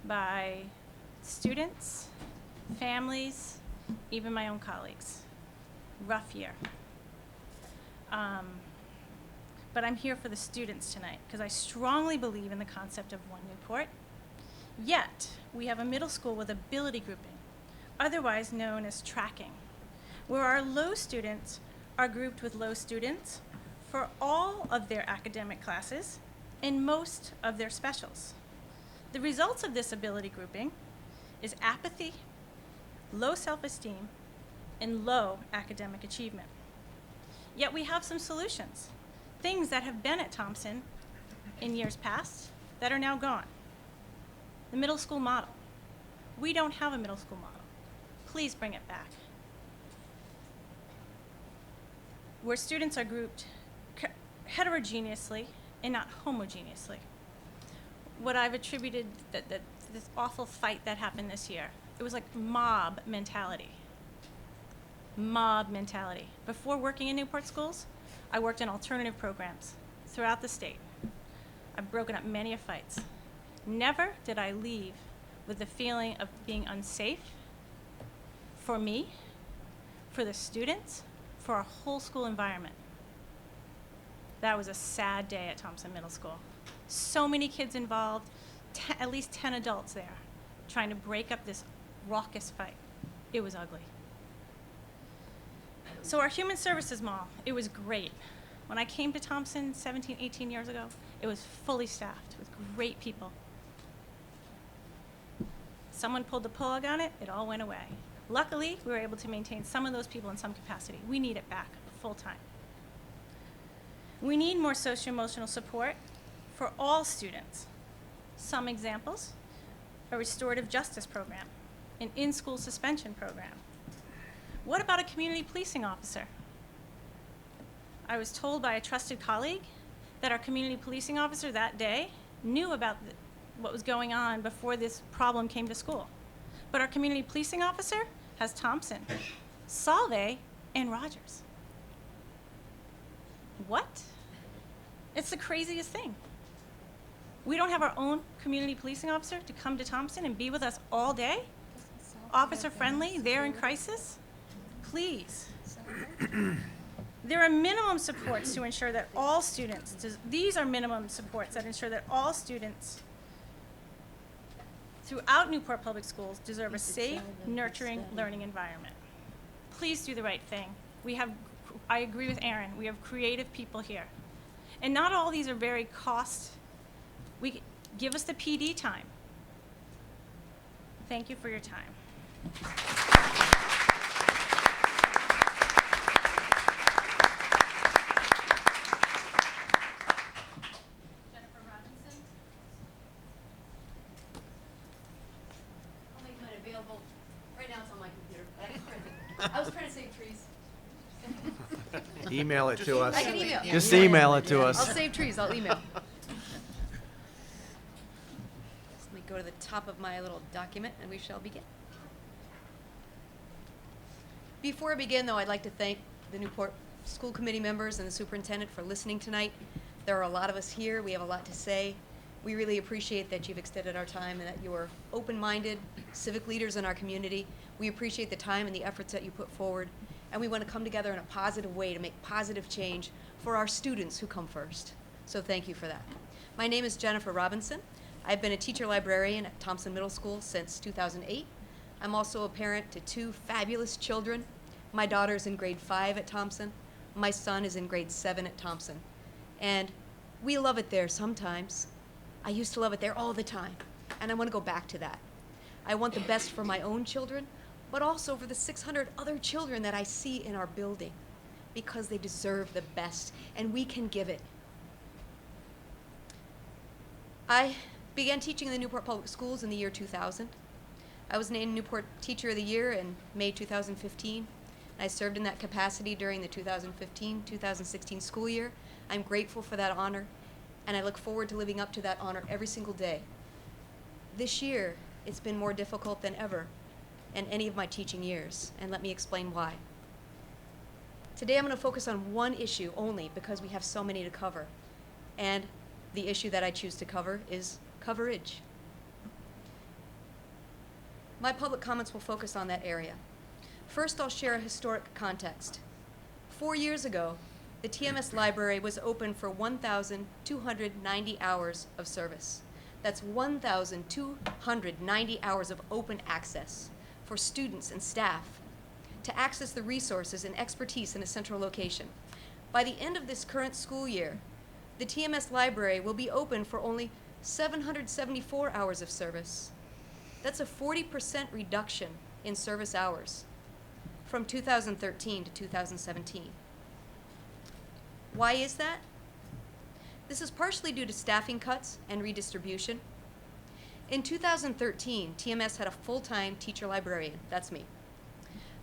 [SPEAKER 14] by students, families, even my own colleagues. Rough year. But I'm here for the students tonight because I strongly believe in the concept of one Newport. Yet, we have a middle school with ability grouping, otherwise known as tracking, where our low students are grouped with low students for all of their academic classes and most of their specials. The results of this ability grouping is apathy, low self-esteem, and low academic achievement. Yet we have some solutions, things that have been at Thomson in years past that are now gone. The middle school model. We don't have a middle school model. Please bring it back. Where students are grouped heterogeneously and not homogeneously. What I've attributed this awful fight that happened this year, it was like mob mentality. Mob mentality. Before working in Newport schools, I worked in alternative programs throughout the state. I've broken up many of fights. Never did I leave with the feeling of being unsafe for me, for the students, for our whole school environment. That was a sad day at Thompson Middle School. So many kids involved, at least 10 adults there, trying to break up this raucous fight. It was ugly. So our human services mall, it was great. When I came to Thompson 17, 18 years ago, it was fully staffed with great people. Someone pulled the plug on it, it all went away. Luckily, we were able to maintain some of those people in some capacity. We need it back full time. We need more socio-emotional support for all students. Some examples, a restorative justice program, an in-school suspension program. What about a community policing officer? I was told by a trusted colleague that our community policing officer that day knew about what was going on before this problem came to school. But our community policing officer has Thompson, Solvay, and Rogers. What? It's the craziest thing. We don't have our own community policing officer to come to Thompson and be with us all day? Officer friendly, there in crisis? Please. There are minimum supports to ensure that all students, these are minimum supports that ensure that all students throughout Newport Public Schools deserve a safe, nurturing learning environment. Please do the right thing. I agree with Aaron, we have creative people here. And not all these are very cost Give us the PD time. Thank you for your time.
[SPEAKER 5] Jennifer Robinson. I'll make mine available. Right now it's on my computer. I was trying to save trees.
[SPEAKER 1] Email it to us.
[SPEAKER 5] I can email.
[SPEAKER 1] Just email it to
[SPEAKER 5] I'll
[SPEAKER 1] us.
[SPEAKER 5] save trees, I'll email. Let me go to the top of my little document and we shall begin. Before I begin, though, I'd like to thank the Newport School Committee members and the superintendent for listening tonight. There are a lot of us here. We have a lot to say. We really appreciate that you've extended our time and that you are open-minded civic leaders in our community. We appreciate the time and the efforts that you put forward. And we want to come together in a positive way to make positive change for our students who come first. So thank you for that. My name is Jennifer Robinson. I've been a teacher librarian at Thompson Middle School since 2008. I'm also a parent to 2 fabulous children. My daughter's in grade 5 at Thompson. My son is in grade 7 at Thompson. And we love it there sometimes. I used to love it there all the time. And I want to go back to that. I want the best for my own children, but also for the 600 other children that I see in our building, because they deserve the best, and we can give it. I began teaching in the Newport Public Schools in the year 2000. I was named Newport Teacher of the Year in May 2015. I served in that capacity during the 2015-2016 school year. I'm grateful for that honor, and I look forward to living up to that honor every single day. This year, it's been more difficult than ever in any of my teaching years, and let me explain why. Today I'm going to focus on one issue only because we have so many to cover, and the issue that I choose to cover is coverage. My public comments will focus on that area. First, I'll share a historic context. 4 years ago, the TMS library was open for 1,290 hours of service. That's 1,290 hours of open access for students and staff to access the resources and expertise in a central location. By the end of this current school year, the TMS library will be open for only 774 hours of service. That's a 40% reduction in service hours from 2013 to 2017. Why is that? This is partially due to staffing cuts and redistribution. In 2013, TMS had a full-time teacher librarian, that's me,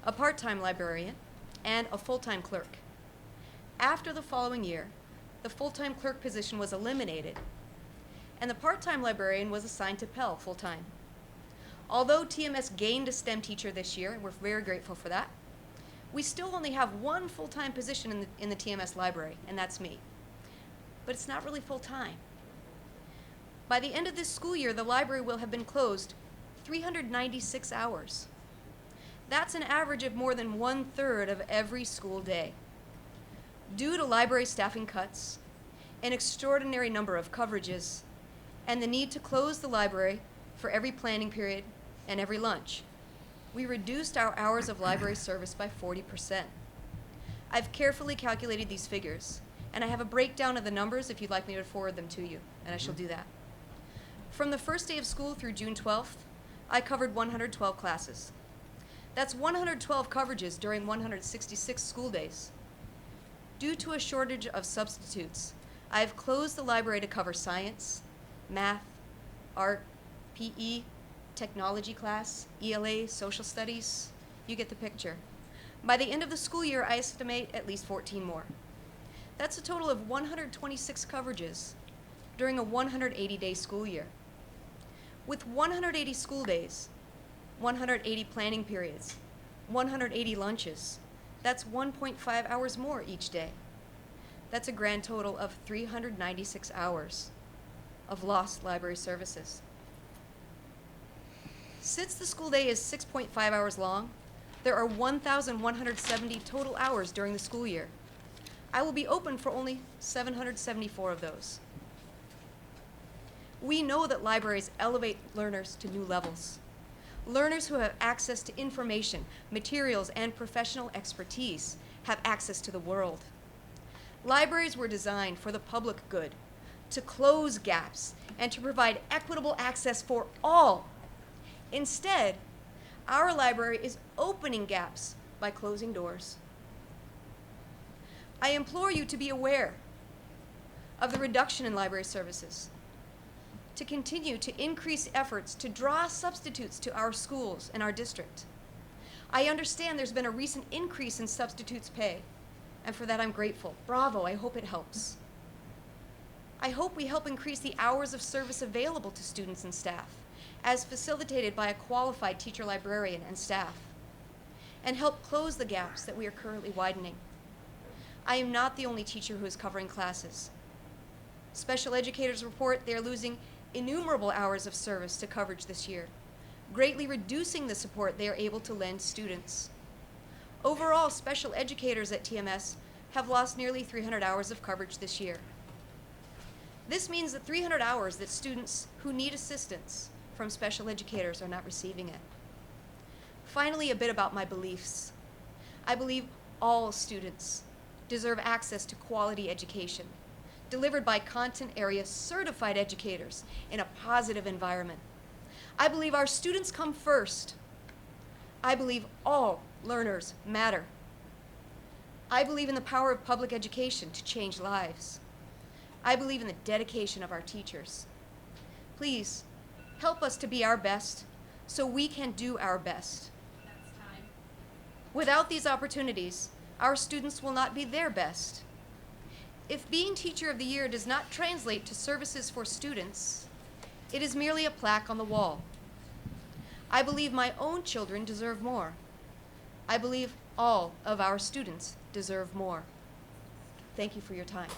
[SPEAKER 5] a part-time librarian, and a full-time clerk. After the following year, the full-time clerk position was eliminated, and the part-time librarian was assigned to Pell full-time. Although TMS gained a STEM teacher this year, and we're very grateful for that, we still only have one full-time position in the TMS library, and that's me. But it's not really full-time. By the end of this school year, the library will have been closed 396 hours. That's an average of more than 1/3 of every school day. Due to library staffing cuts, an extraordinary number of coverages, and the need to close the library for every planning period and every lunch, we reduced our hours of library service by 40%. I've carefully calculated these figures, and I have a breakdown of the numbers if you'd like me to forward them to you, and I shall do that. From the first day of school through June 12th, I covered 112 classes. That's 112 coverages during 166 school days. Due to a shortage of substitutes, I have closed the library to cover science, math, art, PE, technology class, ELA, social studies. You get the picture. By the end of the school year, I estimate at least 14 more. That's a total of 126 coverages during a 180-day school year. With 180 school days, 180 planning periods, 180 lunches, that's 1.5 hours more each day. That's a grand total of 396 hours of lost library services. Since the school day is 6.5 hours long, there are 1,170 total hours during the school year. I will be open for only 774 of those. We know that libraries elevate learners to new levels. Learners who have access to information, materials, and professional expertise have access to the world. Libraries were designed for the public good, to close gaps and to provide equitable access for all. Instead, our library is opening gaps by closing doors. I implore you to be aware of the reduction in library services, to continue to increase efforts to draw substitutes to our schools and our district. I understand there's been a recent increase in substitutes' pay, and for that I'm grateful. Bravo, I hope it helps. I hope we help increase the hours of service available to students and staff, as facilitated by a qualified teacher librarian and staff, and help close the gaps that we are currently widening. I am not the only teacher who is covering classes. Special educators report they are losing innumerable hours of service to coverage this year, greatly reducing the support they are able to lend students. Overall, special educators at TMS have lost nearly 300 hours of coverage this year. This means that 300 hours that students who need assistance from special educators are not receiving it. Finally, a bit about my beliefs. I believe all students deserve access to quality education, delivered by content area certified educators in a positive environment. I believe our students come first. I believe all learners matter. I believe in the power of public education to change lives. I believe in the dedication of our teachers. Please, help us to be our best so we can do our best. Without these opportunities, our students will not be their best. If being Teacher of the Year does not translate to services for students, it is merely a plaque on the wall. I believe my own children deserve more. I believe all of our students deserve more. Thank you for your time.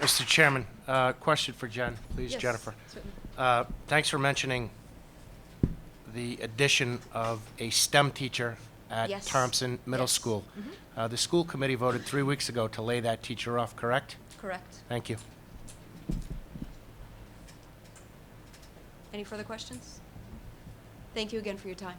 [SPEAKER 2] Mr. Chairman, question for Jen, please,
[SPEAKER 5] Yes,
[SPEAKER 2] Jennifer.
[SPEAKER 5] certainly.
[SPEAKER 2] Thanks for mentioning the addition of a STEM teacher at
[SPEAKER 5] Yes.
[SPEAKER 2] Thompson Middle
[SPEAKER 5] Yes.
[SPEAKER 2] School.
[SPEAKER 5] Mhm.
[SPEAKER 2] The school committee voted 3 weeks ago to lay that teacher off, correct?
[SPEAKER 5] Correct.
[SPEAKER 2] Thank you.
[SPEAKER 5] Any further questions? Thank you again for your time.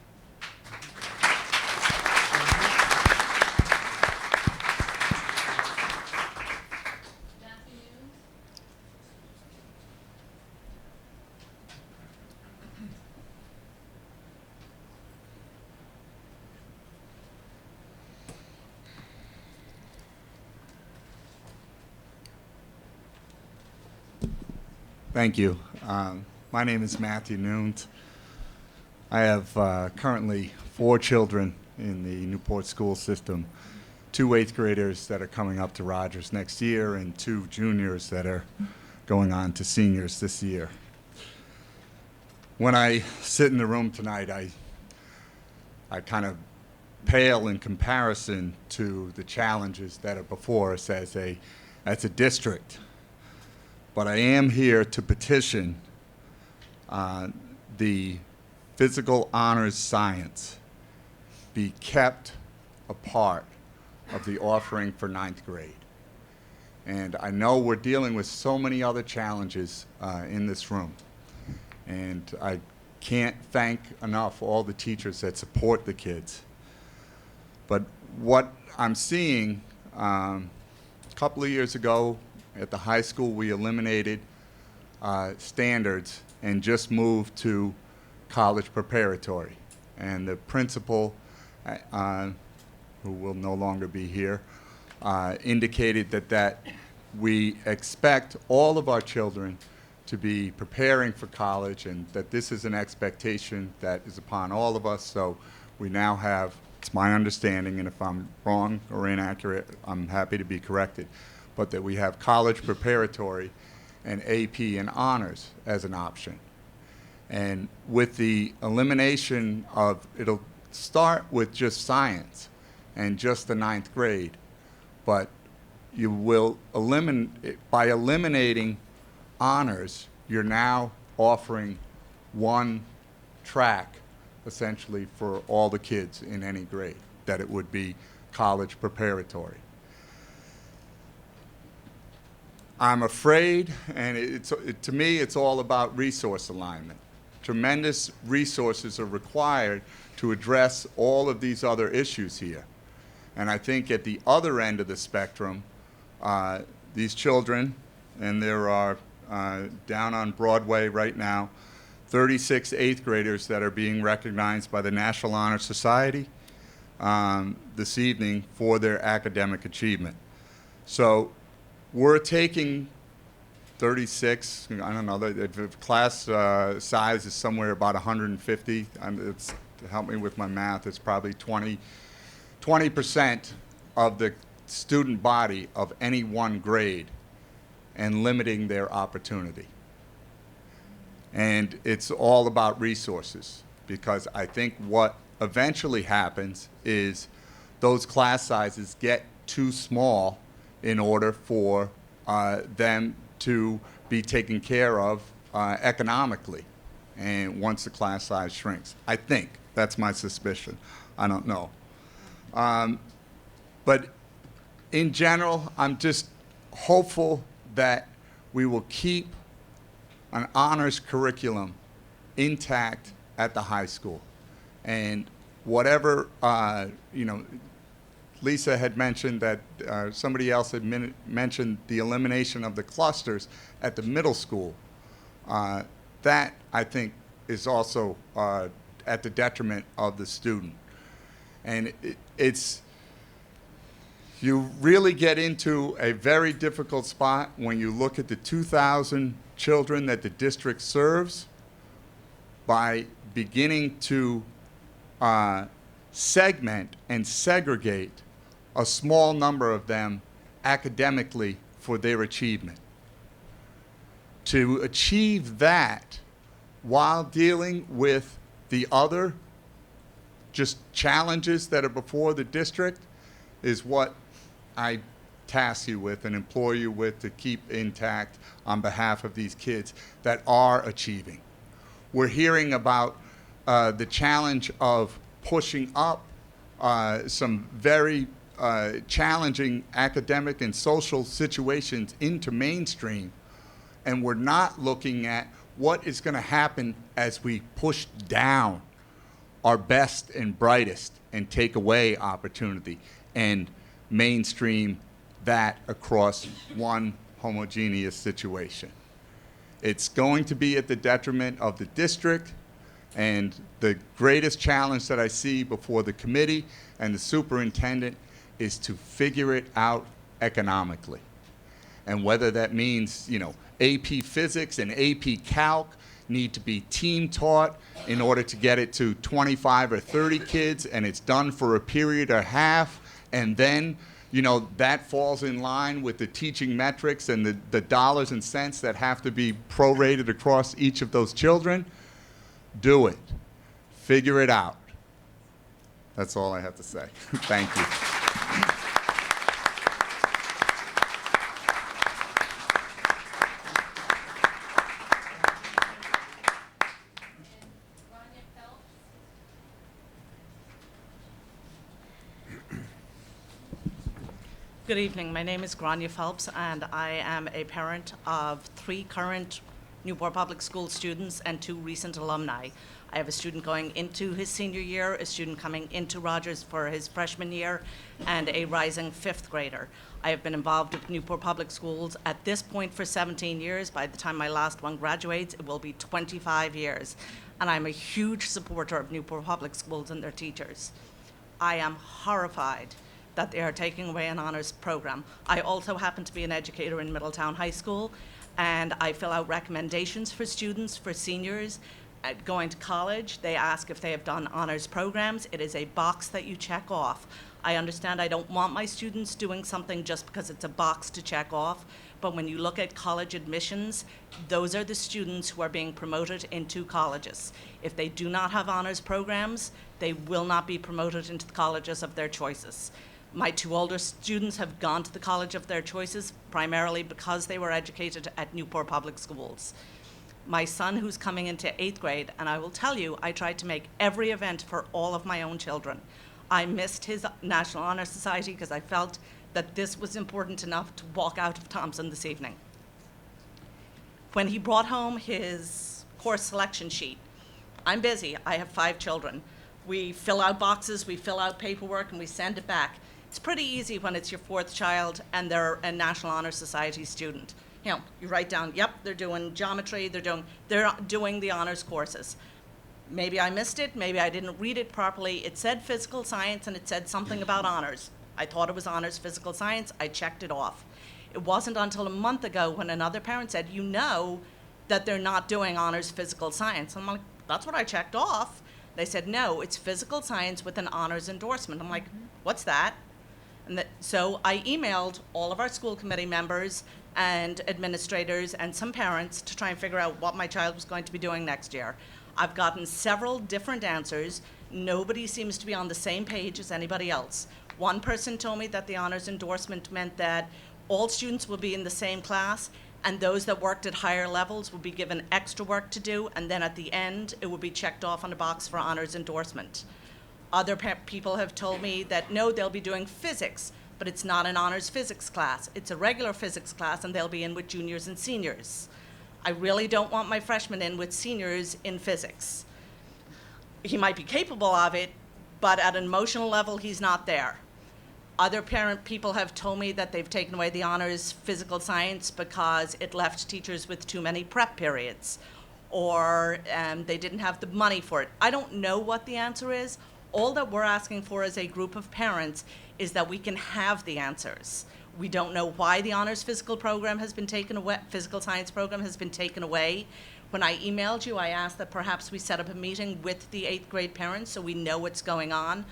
[SPEAKER 15] Thank you. My name is Matthew Nunes. I have currently 4 children in the Newport school system, 2 8th graders that are coming up to Rogers next year and 2 juniors that are going on to seniors this year. When I sit in the room tonight, I kind of pale in comparison to the challenges that are before us as a district. But I am here to petition the physical honors science be kept a part of the offering for 9th grade. And I know we're dealing with so many other challenges in this room. And I can't thank enough all the teachers that support the kids. But what I'm seeing, a couple of years ago, at the high school, we eliminated standards and just moved to college preparatory. And the principal, who will no longer be here, indicated that we expect all of our children to be preparing for college and that this is an expectation that is upon all of us. So we now have, it's my understanding, and if I'm wrong or inaccurate, I'm happy to be corrected, but that we have college preparatory and AP and honors as an option. And with the elimination of, it'll start with just science and just the 9th grade, but you will eliminate, by eliminating honors, you're now offering one track essentially for all the kids in any grade, that it would be college preparatory. I'm afraid, and to me, it's all about resource alignment. Tremendous resources are required to address all of these other issues here. And I think at the other end of the spectrum, these children, and there are down on Broadway right now, 36 eighth graders that are being recognized by the National Honor Society this evening for their academic achievement. So we're taking 36, I don't know, the class size is somewhere about 150. It's, help me with my math, it's probably 20% of the student body of any one grade and limiting their opportunity. And it's all about resources, because I think what eventually happens is those class sizes get too small in order for them to be taken care of economically, and once the class size shrinks. I think, that's my suspicion. I don't know. But in general, I'm just hopeful that we will keep an honors curriculum intact at the high school. And whatever, you know, Lisa had mentioned that, somebody else had mentioned the elimination of the clusters at the middle school. That, I think, is also at the detriment of the student. And you really get into a very difficult spot when you look at the 2,000 children that the district serves by beginning to segment and segregate a small number of them academically for their achievement. To achieve that while dealing with the other just challenges that are before the district is what I task you with and implore you with to keep intact on behalf of these kids that are achieving. We're hearing about the challenge of pushing up some very challenging academic and social situations into mainstream, and we're not looking at what is going to happen as we push down our best and brightest and take away opportunity and mainstream that across one homogeneous situation. It's going to be at the detriment of the district, and the greatest challenge that I see before the committee and the superintendent is to figure it out economically. And whether that means, you know, AP Physics and AP Calc need to be team taught in order to get it to 25 or 30 kids, and it's done for a period or half, and then, you know, that falls in line with the teaching metrics and the dollars and cents that have to be prorated across each of those children. Do it. Figure it out. That's all I have to say. Thank you.
[SPEAKER 16] Good evening. My name is Grania Phelps, and I am a parent of 3 current Newport Public School students and 2 recent alumni. I have a student going into his senior year, a student coming into Rogers for his freshman year, and a rising 5th grader. I have been involved with Newport Public Schools at this point for 17 years. By the time my last one graduates, it will be 25 years. And I'm a huge supporter of Newport Public Schools and their teachers. I am horrified that they are taking away an honors program. I also happen to be an educator in Middletown High School, and I fill out recommendations for students, for seniors going to college. They ask if they have done honors programs. It is a box that you check off. I understand I don't want my students doing something just because it's a box to check off, but when you look at college admissions, those are the students who are being promoted into colleges. If they do not have honors programs, they will not be promoted into the colleges of their choices. My 2 older students have gone to the college of their choices primarily because they were educated at Newport Public Schools. My son, who's coming into 8th grade, and I will tell you, I tried to make every event for all of my own children. I missed his National Honor Society because I felt that this was important enough to walk out of Thomson this evening. When he brought home his course selection sheet, I'm busy, I have 5 children. We fill out boxes, we fill out paperwork, and we send it back. It's pretty easy when it's your fourth child and they're a National Honor Society student. You know, you write down, yep, they're doing geometry, they're doing the honors courses. Maybe I missed it, maybe I didn't read it properly. It said physical science and it said something about honors. I thought it was honors physical science, I checked it off. It wasn't until a month ago when another parent said, you know that they're not doing honors physical science. I'm like, that's what I checked off. They said, no, it's physical science with an honors endorsement. I'm like, what's that? And so I emailed all of our school committee members and administrators and some parents to try and figure out what my child was going to be doing next year. I've gotten several different answers. Nobody seems to be on the same page as anybody else. One person told me that the honors endorsement meant that all students will be in the same class, and those that worked at higher levels would be given extra work to do, and then at the end, it would be checked off on a box for honors endorsement. Other people have told me that no, they'll be doing physics, but it's not an honors physics class. It's a regular physics class, and they'll be in with juniors and seniors. I really don't want my freshman in with seniors in physics. He might be capable of it, but at an emotional level, he's not there. Other people have told me that they've taken away the honors physical science because it left teachers with too many prep periods, or they didn't have the money for it. I don't know what the answer is. All that we're asking for as a group of parents is that we can have the answers. We don't know why the honors physical program has been taken away, physical science program has been taken away. When I emailed you, I asked that perhaps we set up a meeting with the 8th grade parents so we know what's going on.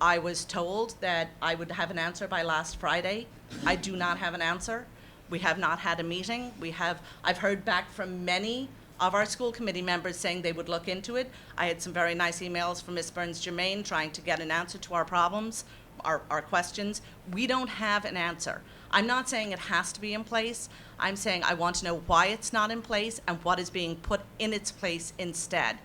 [SPEAKER 16] I was told that I would have an answer by last Friday. I do not have an answer. We have not had a meeting. I've heard back from many of our school committee members saying they would look into it. I had some very nice emails from Ms. Burns-Germain trying to get an answer to our problems, our questions. We don't have an answer. I'm not saying it has to be in place. I'm saying I want to know why it's not in place and what is being put in its place instead.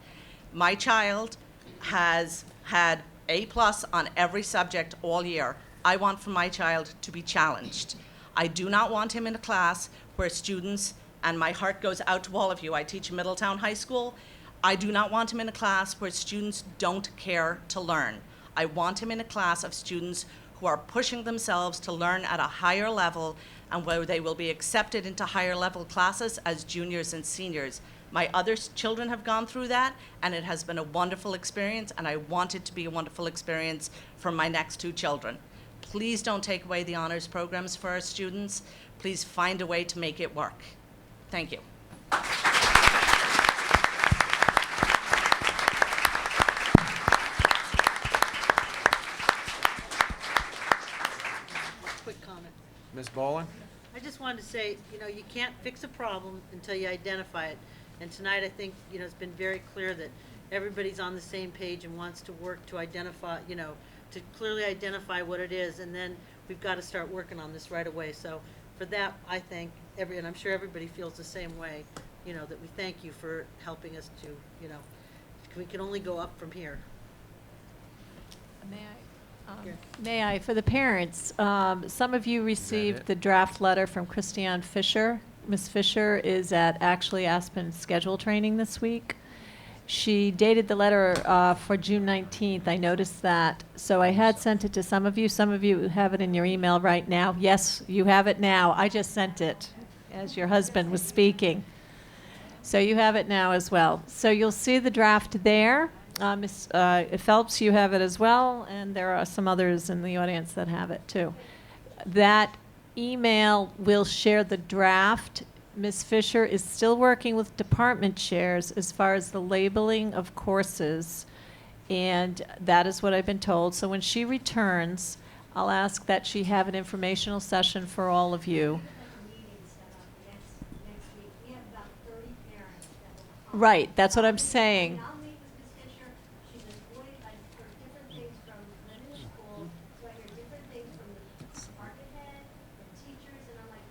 [SPEAKER 16] My child has had A+ on every subject all year. I want for my child to be challenged. I do not want him in a class where students, and my heart goes out to all of you, I teach in Middletown High School, I do not want him in a class where students don't care to learn. I want him in a class of students who are pushing themselves to learn at a higher level and where they will be accepted into higher level classes as juniors and seniors. My other children have gone through that, and it has been a wonderful experience, and I want it to be a wonderful experience for my next 2 children. Please don't take away the honors programs for our students. Please find a way to make it work. Thank you.
[SPEAKER 10] Quick comment.
[SPEAKER 1] Ms. Boland?
[SPEAKER 10] I just wanted to say, you can't fix a problem until you identify it. And tonight, I think, it's been very clear that everybody's on the same page and wants to work to identify, to clearly identify what it is. And then we've got to start working on this right away. So for that, I thank and I'm sure everybody feels the same way, that we thank you for helping us to, we can only go up from here.
[SPEAKER 13] May I, for the parents, some of you received the draft letter from Christiane Fisher. Ms. Fisher is at actually Aspen schedule training this week. She dated the letter for June 19th. I noticed that. So I had sent it to some of you. Some of you have it in your email right now. Yes, you have it now. I just sent it as your husband was speaking. So you have it now as well. So you'll see the draft there. Ms. Phelps, you have it as well, and there are some others in the audience that have it too. That email will share the draft. Ms. Fisher is still working with department chairs as far as the labeling of courses, and that is what I've been told. So when she returns, I'll ask that she have an informational session for all of you. Right, that's what I'm saying.
[SPEAKER 17] I'll meet with Ms. Fisher. She's employed. I've heard different things from the new school. So I hear different things from the department head, from teachers, and I'm like,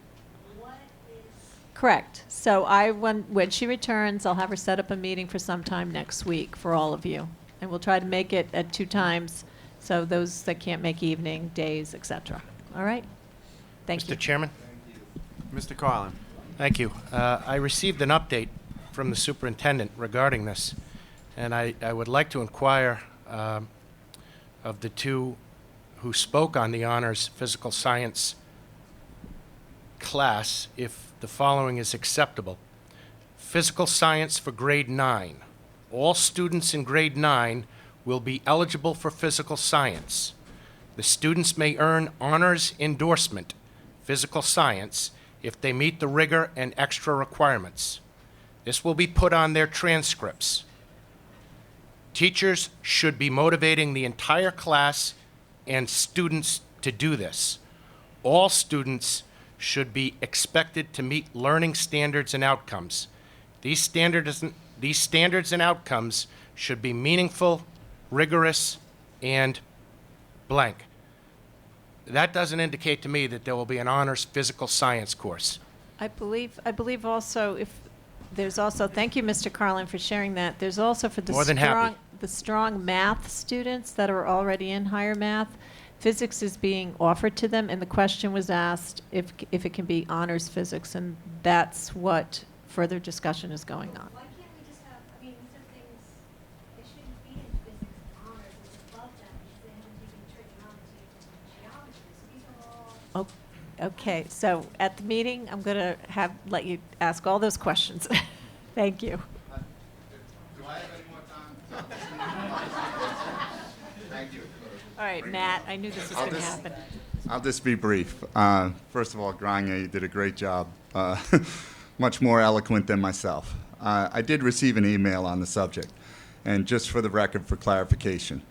[SPEAKER 17] what is...
[SPEAKER 13] Correct. So when she returns, I'll have her set up a meeting for sometime next week for all of you. And we'll try to make it at 2 times, so those that can't make evening, days, etc. All right? Thank you.
[SPEAKER 2] Mr. Chairman?
[SPEAKER 1] Mr. Carlin?
[SPEAKER 2] Thank you. I received an update from the superintendent regarding this, and I would like to inquire of the two who spoke on the honors physical science class if the following is acceptable. Physical science for grade 9. All students in grade 9 will be eligible for physical science. The students may earn honors endorsement, physical science, if they meet the rigor and extra requirements. This will be put on their transcripts. Teachers should be motivating the entire class and students to do this. All students should be expected to meet learning standards and outcomes. These standards and outcomes should be meaningful, rigorous, and blank. That doesn't indicate to me that there will be an honors physical science course.
[SPEAKER 13] I believe also if there's also, thank you, Mr. Carlin, for sharing that. There's also for the
[SPEAKER 2] More than happy.
[SPEAKER 13] strong math students that are already in higher math, physics is being offered to them, and the question was asked if it can be honors physics, and that's what further discussion is going on.
[SPEAKER 17] Why can't we just have, I mean, these are things, they shouldn't be in physics honors, it's above that, because they haven't taken trigonometry and geometry, so these are all.
[SPEAKER 13] Okay, so at the meeting, I'm going to let you ask all those questions. Thank you.
[SPEAKER 15] Do I have any more time? Thank you.
[SPEAKER 13] All right, Matt, I knew this was going to happen.
[SPEAKER 15] I'll just be brief. First of all, Grania, you did a great job. Much more eloquent than myself. I did receive an email on the subject, and just for the record, for clarification.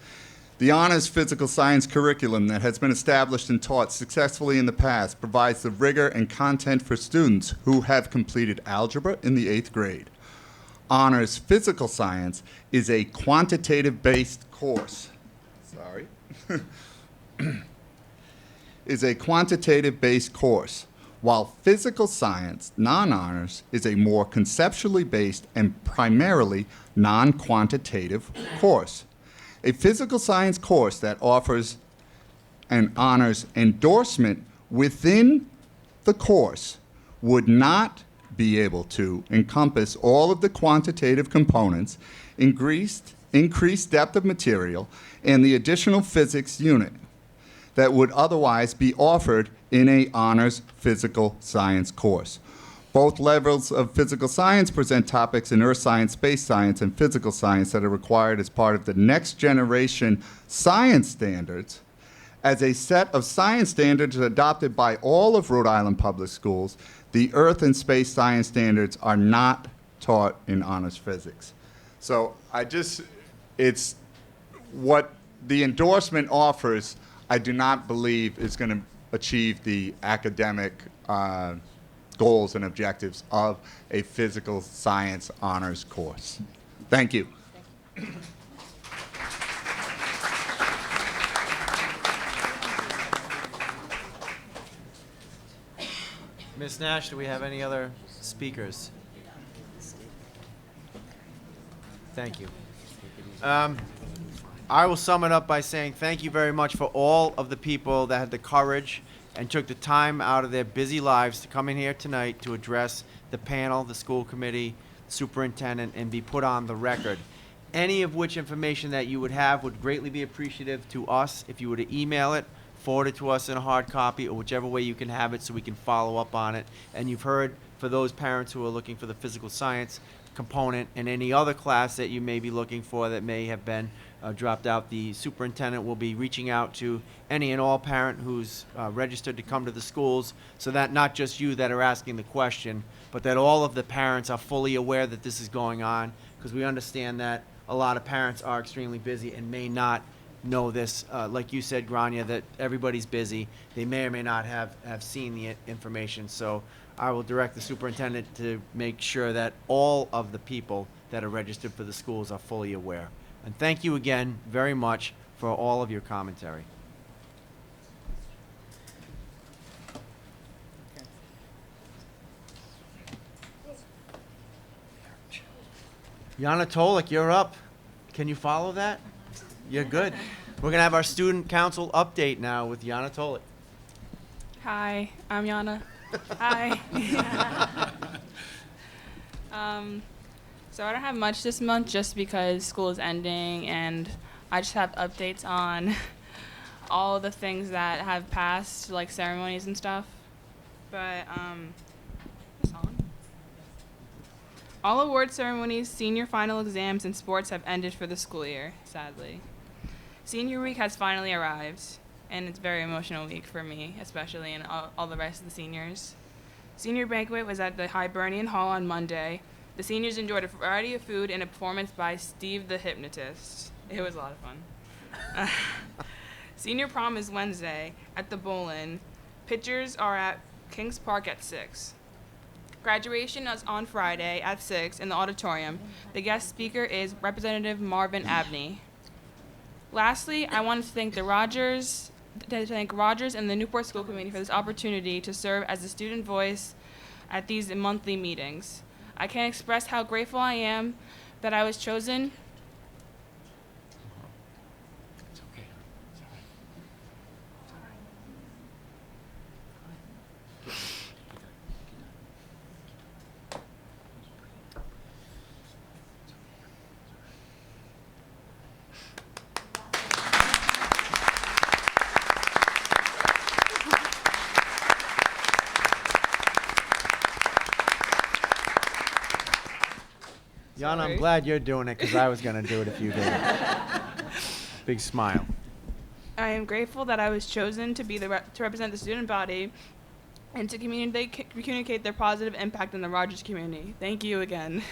[SPEAKER 15] The honors physical science curriculum that has been established and taught successfully in the past provides the rigor and content for students who have completed algebra in the 8th grade. Honors physical science is a quantitative-based course. Sorry. Is a quantitative-based course, while physical science, non-honors, is a more conceptually based and primarily non-quantitative course. A physical science course that offers an honors endorsement within the course would not be able to encompass all of the quantitative components, increased depth of material, and the additional physics unit that would otherwise be offered in a honors physical science course. Both levels of physical science present topics in earth science, space science, and physical science that are required as part of the next generation science standards. As a set of science standards adopted by all of Rhode Island public schools, the earth and space science standards are not taught in honors physics. So it's what the endorsement offers, I do not believe is going to achieve the academic goals and objectives of a physical science honors course. Thank you.
[SPEAKER 1] Ms. Nash, do we have any other speakers? Thank you. I will sum it up by saying thank you very much for all of the people that had the courage and took the time out of their busy lives to come in here tonight to address the panel, the school committee, superintendent, and be put on the record. Any of which information that you would have would greatly be appreciative to us if you were to email it, forward it to us in a hard copy, or whichever way you can have it so we can follow up on it. And you've heard, for those parents who are looking for the physical science component and any other class that you may be looking for that may have been dropped out, the superintendent will be reaching out to any and all parent who's registered to come to the schools, so that not just you that are asking the question, but that all of the parents are fully aware that this is going on, because we understand that a lot of parents are extremely busy and may not know this. Like you said, Grania, that everybody's busy. They may or may not have seen the information. So I will direct the superintendent to make sure that all of the people that are registered for the schools are fully aware. And thank you again very much for all of your commentary. Yana Tolik, you're up. Can you follow that? You're good. We're going to have our student council update now with Yana Tolik.
[SPEAKER 18] Hi, I'm Yana. Hi. So I don't have much this month just because school is ending and I just have updates on all the things that have passed, like ceremonies and stuff. But, this on? All award ceremonies, senior final exams, and sports have ended for the school year, sadly. Senior week has finally arrived, and it's a very emotional week for me, especially, and all the rest of the seniors. Senior banquet was at the Hibernian Hall on Monday. The seniors enjoyed a variety of food and a performance by Steve the Hypnotist. It was a lot of fun. Senior prom is Wednesday at the Boyle. Pictures are at Kings Park at 6. Graduation is on Friday at 6 in the auditorium. The guest speaker is Representative Marvin Abney. Lastly, I want to thank Rogers and the Newport School Committee for this opportunity to serve as a student voice at these monthly meetings. I can't express how grateful I am that I was chosen.
[SPEAKER 2] It's okay. It's all right. It's all right.
[SPEAKER 1] Yana, I'm glad you're doing it because I was going to do it if you did. Big smile.
[SPEAKER 18] I am grateful that I was chosen to be to represent the student body and to communicate their positive impact on the Rogers community. Thank you again.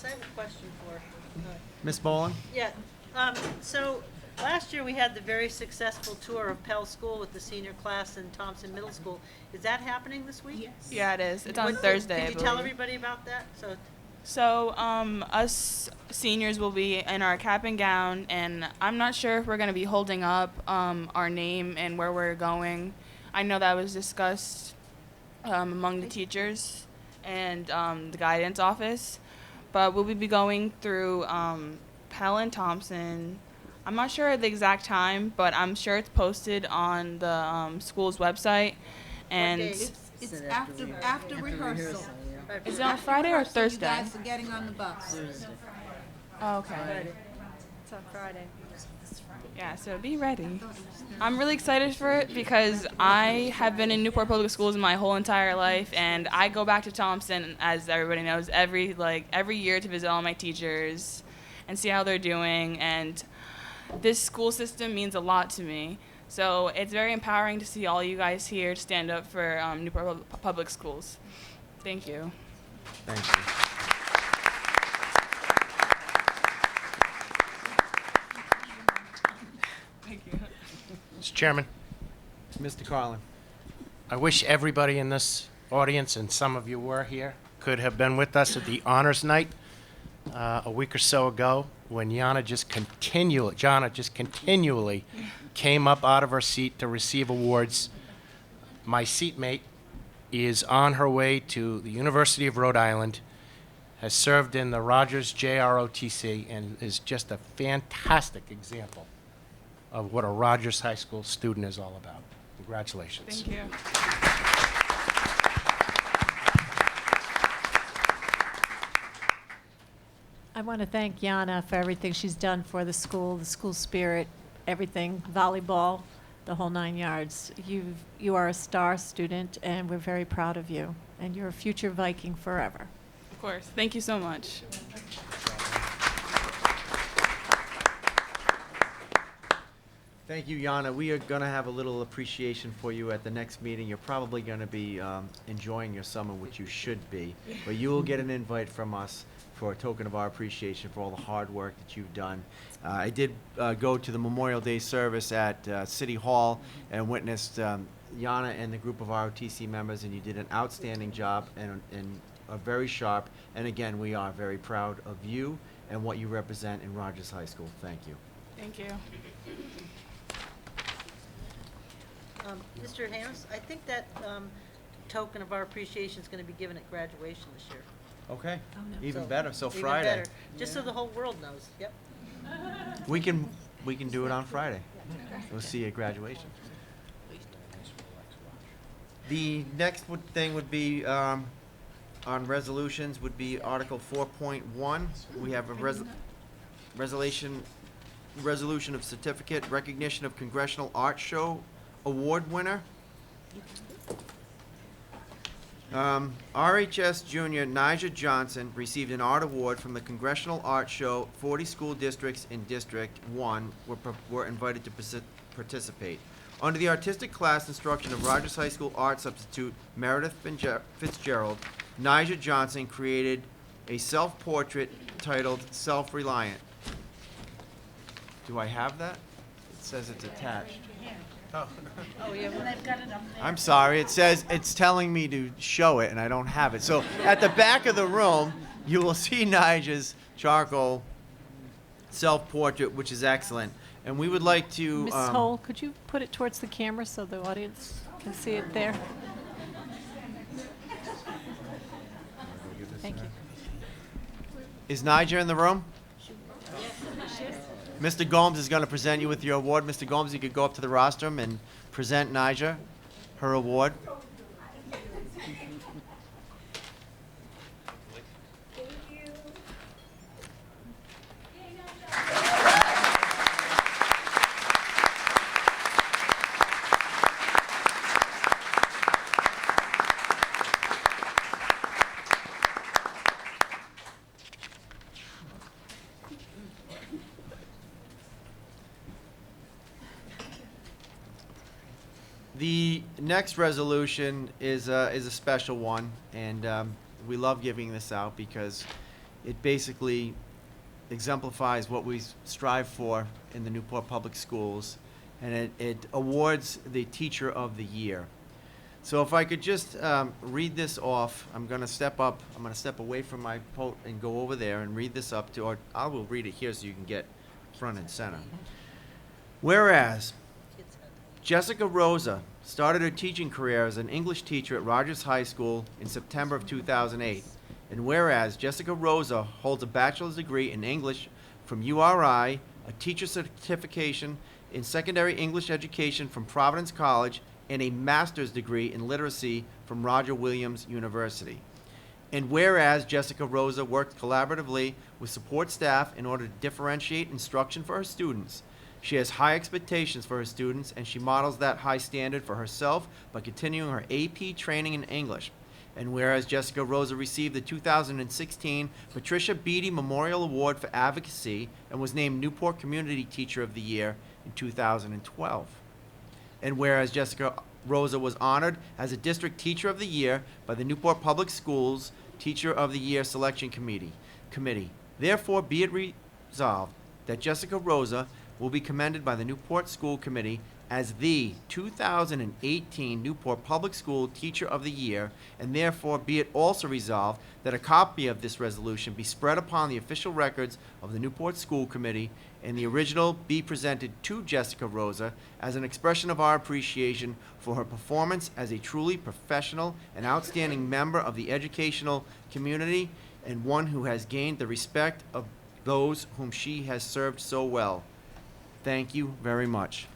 [SPEAKER 10] I have a question for
[SPEAKER 1] Ms. Boland?
[SPEAKER 10] Yeah, so last year we had the very successful tour of Pell School with the senior class in Thompson Middle School. Is that happening this week? Yes.
[SPEAKER 18] Yeah, it is. It's on Thursday.
[SPEAKER 10] Can you tell everybody about that?
[SPEAKER 18] So, us seniors will be in our cap and gown, and I'm not sure if we're going to be holding up our name and where we're going. I know that was discussed among the teachers and the guidance office, but we'll be going through Pell and Thompson. I'm not sure the exact time, but I'm sure it's posted on the school's website. And
[SPEAKER 9] It's after rehearsal.
[SPEAKER 18] Is it on Friday or Thursday?
[SPEAKER 9] You guys are getting on the bus.
[SPEAKER 18] Oh, okay.
[SPEAKER 14] It's on Friday.
[SPEAKER 18] Yeah, so be ready. I'm really excited for it because I have been in Newport Public Schools my whole entire life, and I go back to Thompson, as everybody knows, every year to visit all my teachers and see how they're doing. And this school system means a lot to me. So it's very empowering to see all you guys here stand up for Newport Public Schools. Thank you.
[SPEAKER 1] Thank you.
[SPEAKER 18] Thank you.
[SPEAKER 2] Mr. Chairman.
[SPEAKER 1] Mr. Carlin.
[SPEAKER 2] I wish everybody in this audience, and some of you were here, could have been with us at the honors night a week or so ago when Jana just continually came up out of her seat to receive awards. My seatmate is on her way to the University of Rhode Island, has served in the Rogers JROTC, and is just a fantastic example of what a Rogers High School student is all about. Congratulations.
[SPEAKER 18] Thank you.
[SPEAKER 13] I want to thank Jana for everything she's done for the school spirit, everything, volleyball, the whole 9 yards. You are a star student, and we're very proud of you. And you're a future Viking forever.
[SPEAKER 18] Of course. Thank you so much.
[SPEAKER 1] Thank you, Jana. We are going to have a little appreciation for you at the next meeting. You're probably going to be enjoying your summer, which you should be. But you will get an invite from us for a token of our appreciation for all the hard work that you've done. I did go to the Memorial Day service at City Hall and witnessed Jana and the group of ROTC members, and you did an outstanding job and are very sharp. And again, we are very proud of you and what you represent in Rogers High School. Thank you.
[SPEAKER 18] Thank you.
[SPEAKER 10] Mr. Harris, I think that token of our appreciation is gonna be given at graduation this year.
[SPEAKER 1] Okay, even
[SPEAKER 10] So,
[SPEAKER 1] better, so
[SPEAKER 10] even
[SPEAKER 1] Friday.
[SPEAKER 10] better. Just so the whole world knows, yep.
[SPEAKER 1] We can do it on Friday. We'll see you at graduation. The next thing would be, on resolutions, would be Article 4.1. We have a resolution of certificate recognition of Congressional Art Show Award winner. RHS junior Nigel Johnson received an art award from the Congressional Art Show. 40 school districts in District 1 were invited to participate. Under the artistic class instruction of Rogers High School art substitute Meredith Fitzgerald, Nigel Johnson created a self-portrait titled Self-Reliant. Do I have that? It says it's attached.
[SPEAKER 10] Oh, yeah, well, they've got it up there.
[SPEAKER 1] I'm sorry, it says, it's telling me to show it, and I don't have it. So at the back of the room, you will see Nigel's charcoal self-portrait, which is excellent. And we would like to...
[SPEAKER 13] Ms. Hull, could you put it towards the camera so the audience can see it there? Thank you.
[SPEAKER 1] Is Nigel in the room? Mr. Gomes is going to present you with your award. Mr. Gomes, you could go up to the rostrum and present Nigel her award. The next resolution is a special one, and we love giving this out because it basically exemplifies what we strive for in the Newport Public Schools, and it awards the Teacher of the Year. So if I could just read this off, I'm going to step up, I'm going to step away from my pult and go over there and read this up to, or I will read it here so you can get front and center. Whereas Jessica Rosa started her teaching career as an English teacher at Rogers High School in September of 2008. And whereas Jessica Rosa holds a bachelor's degree in English from URI, a teacher certification in secondary English education from Providence College, and a master's degree in literacy from Roger Williams University. And whereas Jessica Rosa worked collaboratively with support staff in order to differentiate instruction for her students, she has high expectations for her students, and she models that high standard for herself by continuing her AP training in English. And whereas Jessica Rosa received the 2016 Patricia Beatty Memorial Award for Advocacy and was named Newport Community Teacher of the Year in 2012. And whereas Jessica Rosa was honored as a District Teacher of the Year by the Newport Public Schools Teacher of the Year Selection Committee. Therefore, be it resolved that Jessica Rosa will be commended by the Newport School Committee as the 2018 Newport Public School Teacher of the Year, and therefore be it also resolved that a copy of this resolution be spread upon the official records of the Newport School Committee, and the original be presented to Jessica Rosa as an expression of our appreciation for her performance as a truly professional and outstanding member of the educational community, and one who has gained the respect of those whom she has served so well. Thank you very much.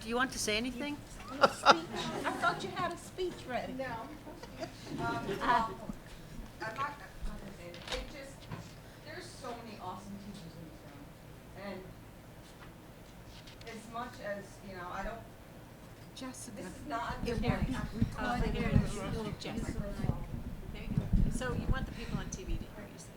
[SPEAKER 10] Do you want to say anything?
[SPEAKER 9] I thought you had a speech ready. No.
[SPEAKER 6] I'm not gonna say it. It just, there's so many awesome teachers in this room. And as much as, you know, I don't,
[SPEAKER 9] Jessica.
[SPEAKER 6] this is not.
[SPEAKER 9] It
[SPEAKER 6] Here.
[SPEAKER 9] won't be recorded.
[SPEAKER 13] Here it is. Little Jessica. There you go. So you want the people on TV to hear you say.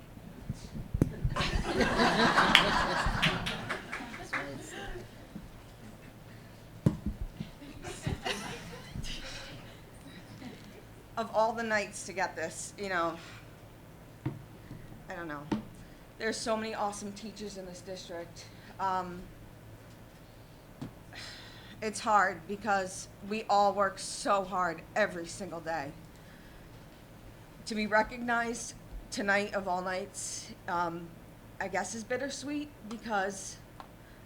[SPEAKER 6] Of all the nights to get this, you know,
[SPEAKER 19] don't know. There's so many awesome teachers in this district. It's hard because we all work so hard every single day. To be recognized tonight of all nights, I guess is bittersweet because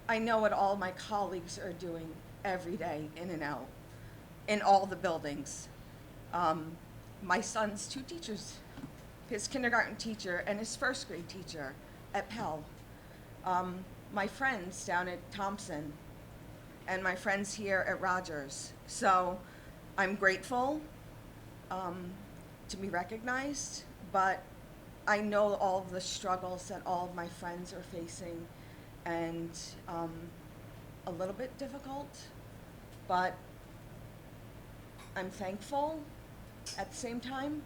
[SPEAKER 19] I know what all my colleagues are doing every day in and out in all the buildings. My son's 2 teachers, his kindergarten teacher and his first grade teacher at Pell. My friends down at Thompson and my friends here at Rogers. So I'm grateful to be recognized, but I know all of the struggles that all of my friends are facing, and a little bit difficult, but I'm thankful at the same time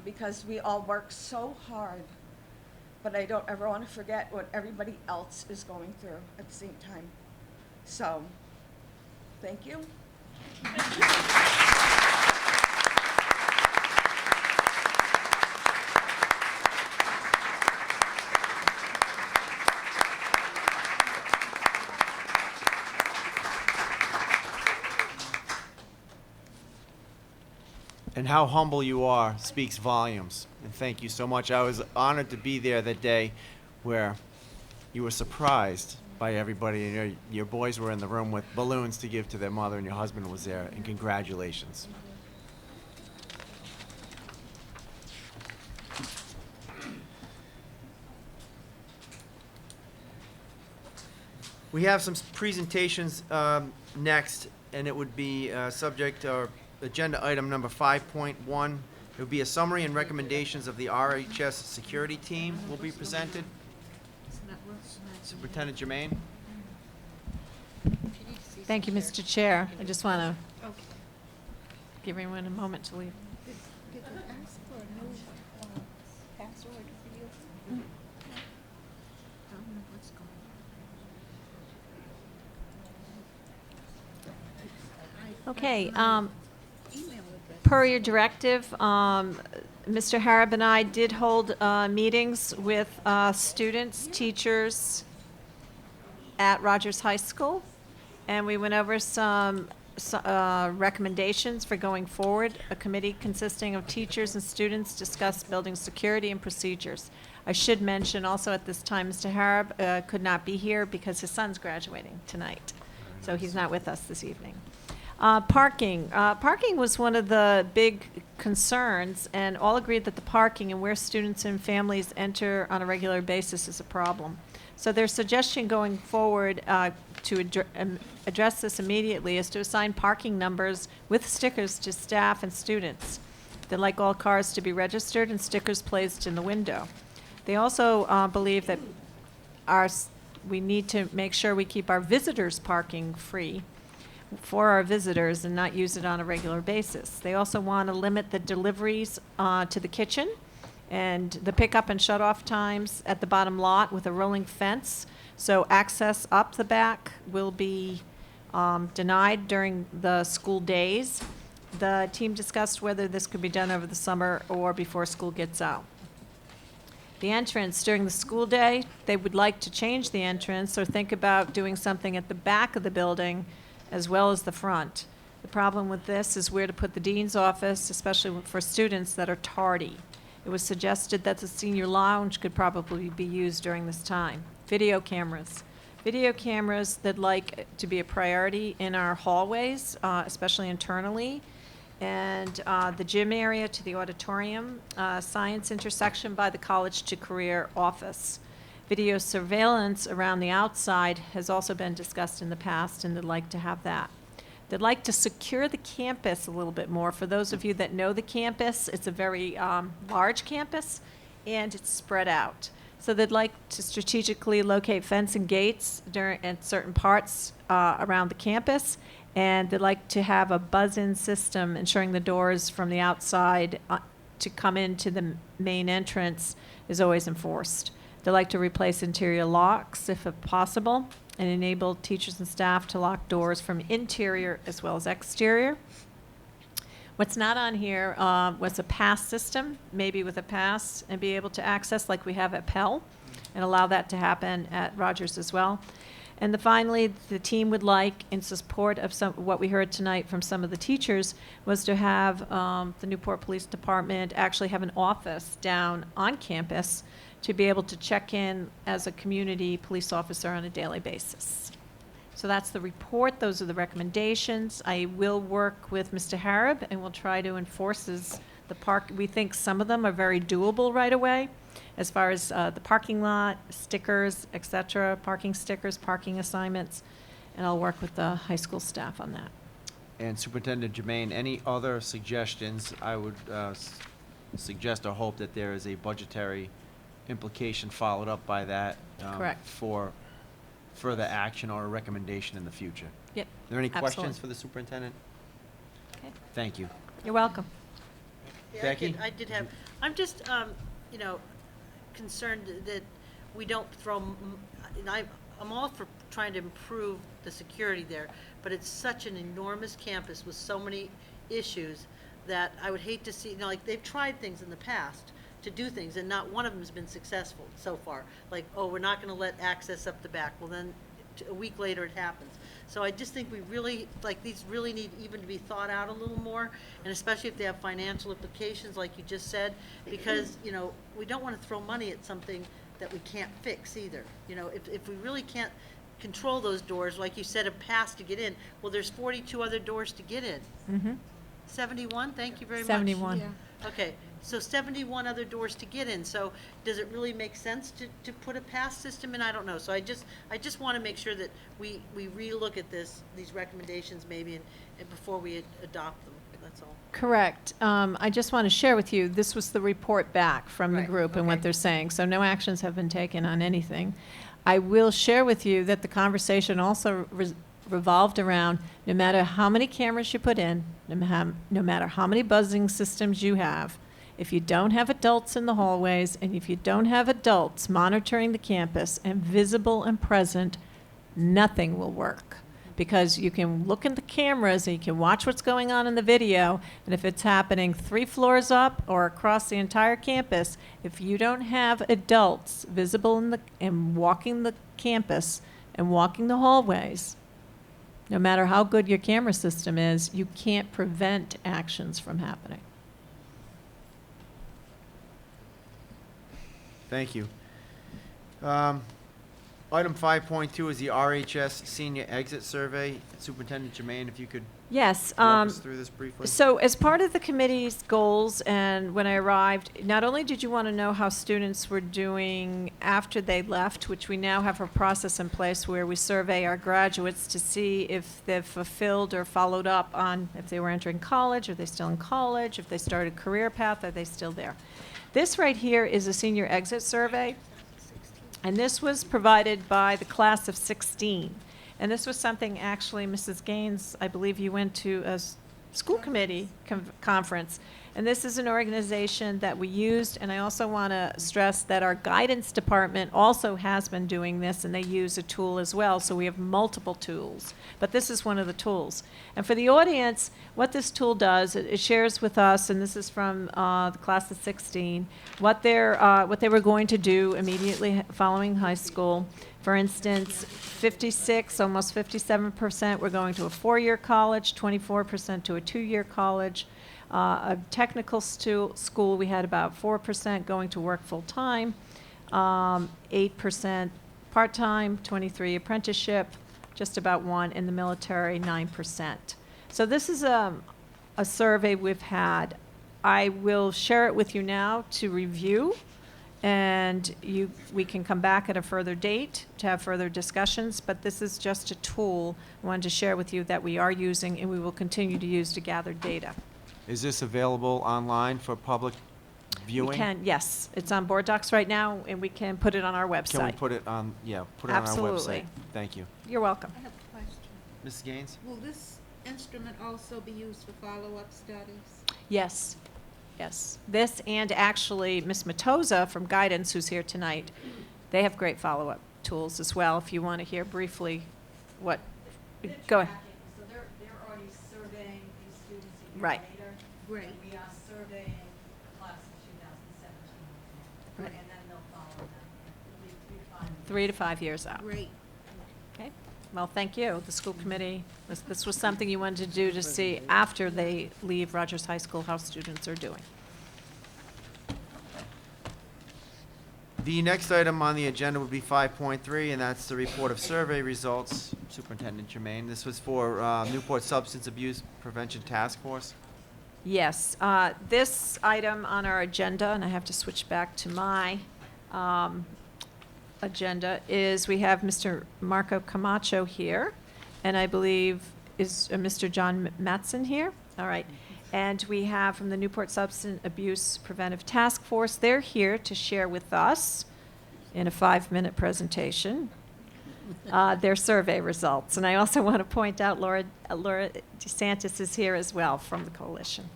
[SPEAKER 19] because we all work so hard, but I don't ever want to forget what everybody else is going through at the same time. So, thank you.
[SPEAKER 1] And how humble you are speaks volumes. And thank you so much. I was honored to be there that day where you were surprised by everybody, and your boys were in the room with balloons to give to their mother, and your husband was there, and congratulations. We have some presentations next, and it would be subject or agenda item number 5.1. It would be a summary and recommendations of the RHS security team will be presented. Superintendent Germain.
[SPEAKER 13] Thank you, Mr. Chair. I just want to give everyone a moment to leave.
[SPEAKER 9] Did you ask for a new password for you? I don't know what's going on.
[SPEAKER 13] Okay. Per your directive, Mr. Harab and I did hold meetings with students, teachers at Rogers High School, and we went over some recommendations for going forward. A committee consisting of teachers and students discussed building security and procedures. I should mention also at this time, Mr. Harab could not be here because his son's graduating tonight, so he's not with us this evening. Parking. Parking was one of the big concerns, and all agreed that the parking and where students and families enter on a regular basis is a problem. So their suggestion going forward to address this immediately is to assign parking numbers with stickers to staff and students. They'd like all cars to be registered and stickers placed in the window. They also believe that we need to make sure we keep our visitors' parking free for our visitors and not use it on a regular basis. They also want to limit the deliveries to the kitchen and the pickup and shut-off times at the bottom lot with a rolling fence. So access up the back will be denied during the school days. The team discussed whether this could be done over the summer or before school gets out. The entrance during the school day, they would like to change the entrance or think about doing something at the back of the building as well as the front. The problem with this is where to put the dean's office, especially for students that are tardy. It was suggested that the senior lounge could probably be used during this time. Video cameras. Video cameras that like to be a priority in our hallways, especially internally, and the gym area to the auditorium, science intersection by the college to career office. Video surveillance around the outside has also been discussed in the past, and they'd like to have that. They'd like to secure the campus a little bit more. For those of you that know the campus, it's a very large campus, and it's spread out. So they'd like to strategically locate fence and gates at certain parts around the campus, and they'd like to have a buzz-in system ensuring the doors from the outside to come into the main entrance is always enforced. They'd like to replace interior locks if possible and enable teachers and staff to lock doors from interior as well as exterior. What's not on here was a pass system, maybe with a pass and be able to access like we have at Pell, and allow that to happen at Rogers as well. And finally, the team would like, in support of what we heard tonight from some of the teachers, was to have the Newport Police Department actually have an office down on campus to be able to check in as a community police officer on a daily basis. So that's the report. Those are the recommendations. I will work with Mr. Harab, and we'll try to enforce the park. We think some of them are very doable right away, as far as the parking lot, stickers, et cetera, parking stickers, parking assignments, and I'll work with the high school staff on that.
[SPEAKER 1] And Superintendent Jermaine, any other suggestions? I would suggest or hope that there is a budgetary implication followed up by that.
[SPEAKER 13] Correct.
[SPEAKER 1] For further action or a recommendation in the future.
[SPEAKER 13] Yep.
[SPEAKER 1] Are there any
[SPEAKER 13] absolutely.
[SPEAKER 1] questions for the superintendent?
[SPEAKER 13] Okay.
[SPEAKER 1] Thank you.
[SPEAKER 13] You're welcome.
[SPEAKER 10] Yeah,
[SPEAKER 1] Becky?
[SPEAKER 10] I did have, I'm just, you know, concerned that we don't throw, and I'm all for trying to improve the security there, but it's such an enormous campus with so many issues that I would hate to see, you know, like, they've tried things in the past to do things, and not one of them has been successful so far. Like, oh, we're not gonna let access up the back. Well, then, a week later, it happens. So I just think we really, like, these really need even to be thought out a little more, and especially if they have financial implications, like you just said, because, you know, we don't wanna throw money at something that we can't fix either. You know, if we really can't control those doors, like you said, a pass to get in, well, there's 42 other doors to get in.
[SPEAKER 13] Mm-hmm.
[SPEAKER 10] 71, thank you very much.
[SPEAKER 13] 71.
[SPEAKER 10] Yeah. Okay, so 71 other doors to get in, so does it really make sense to put a pass system in? I don't know, so I just want to make sure that we relook at these recommendations maybe, and before we adopt them, that's all.
[SPEAKER 13] Correct. I just want to share with you, this was the report back from the
[SPEAKER 10] Right,
[SPEAKER 13] group and what
[SPEAKER 10] okay.
[SPEAKER 13] they're saying, so no actions have been taken on anything. I will share with you that the conversation also revolved around, no matter how many cameras you put in, no matter how many buzzing systems you have, if you don't have adults in the hallways, and if you don't have adults monitoring the campus and visible and present, nothing will work. Because you can look at the cameras and you can watch what's going on in the video, and if it's happening 3 floors up or across the entire campus, if you don't have adults visible and walking the campus and walking the hallways, no matter how good your camera system is, you can't prevent actions from happening.
[SPEAKER 1] Thank you. Item 5.2 is the RHS Senior Exit Survey. Superintendent Jermaine, if you could
[SPEAKER 13] Yes.
[SPEAKER 1] walk us through this briefly.
[SPEAKER 13] So as part of the committee's goals, and when I arrived, not only did you want to know how students were doing after they left, which we now have a process in place where we survey our graduates to see if they've fulfilled or followed up on if they were entering college, are they still in college, if they started a career path, are they still there. This right here is a senior exit survey, and this was provided by the class of 16. And this was something, actually, Mrs. Gaines, I believe you went to a school committee conference. And this is an organization that we used, and I also want to stress that our guidance department also has been doing this, and they use a tool as well, so we have multiple tools. But this is one of the tools. And for the audience, what this tool does, it shares with us, and this is from the class of 16, what they were going to do immediately following high school. For instance, 56, almost 57% were going to a 4-year college, 24% to a 2-year college. A technical school, we had about 4% going to work full-time, 8% part-time, 23 apprenticeship, just about 1 in the military, 9%. So this is a survey we've had. I will share it with you now to review, and we can come back at a further date to have further discussions, but this is just a tool I wanted to share with you that we are using and we will continue to use to gather data.
[SPEAKER 1] Is this available online for public viewing?
[SPEAKER 13] We can, yes. It's on Board Docs right now, and we can put it on our website.
[SPEAKER 1] Can we put it on, put it on our website?
[SPEAKER 13] Absolutely.
[SPEAKER 1] Thank you.
[SPEAKER 13] You're welcome.
[SPEAKER 9] I have a question.
[SPEAKER 1] Mrs. Gaines?
[SPEAKER 9] Will this instrument also be used for follow-up studies?
[SPEAKER 13] Yes, yes. This and actually Ms. Matoza from Guidance, who's here tonight, they have great follow-up tools as well, if you want to hear briefly what, go ahead.
[SPEAKER 20] So they're already surveying these students a year
[SPEAKER 13] Right.
[SPEAKER 20] later?
[SPEAKER 9] Great.
[SPEAKER 17] We are surveying the class of 2017.
[SPEAKER 13] Right.
[SPEAKER 17] And then they'll follow them. It'll be 3 to 5 years.
[SPEAKER 13] 3 to 5 years out.
[SPEAKER 9] Great.
[SPEAKER 13] Okay, well, thank you. The school committee, this was something you wanted to do to see after they leave Rogers High School how students are doing.
[SPEAKER 1] The next item on the agenda would be 5.3, and that's the report of survey results. Superintendent Germain, this was for Newport Substance Abuse Prevention Task Force.
[SPEAKER 13] Yes, this item on our agenda, and I have to switch back to my agenda, is we have Mr. Marco Camacho here, and I believe is Mr. John Mattson here? All right. And we have from the Newport Substance Abuse Preventive Task Force, they're here to share with us in a 5-minute presentation their survey results. And I also want to point out Laura DeSantis is here as well from the coalition,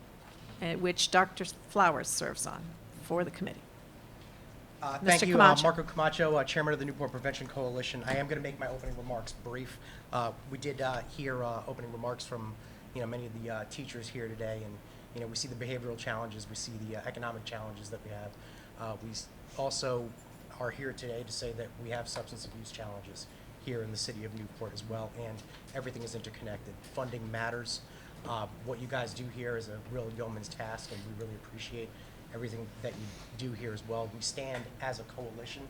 [SPEAKER 13] which Dr. Flowers serves on for the committee.
[SPEAKER 20] Thank
[SPEAKER 13] Mr.
[SPEAKER 20] you,
[SPEAKER 13] Camacho.
[SPEAKER 20] Marco Camacho, Chairman of the Newport Prevention Coalition. I am going to make my opening remarks brief. We did hear opening remarks from many of the teachers here today, and we see the behavioral challenges, we see the economic challenges that we have. We also are here today to say that we have substance abuse challenges here in the city of Newport as well, and everything is interconnected. Funding matters. What you guys do here is a real yeoman's task, and we really appreciate everything that you do here as well. We stand as a coalition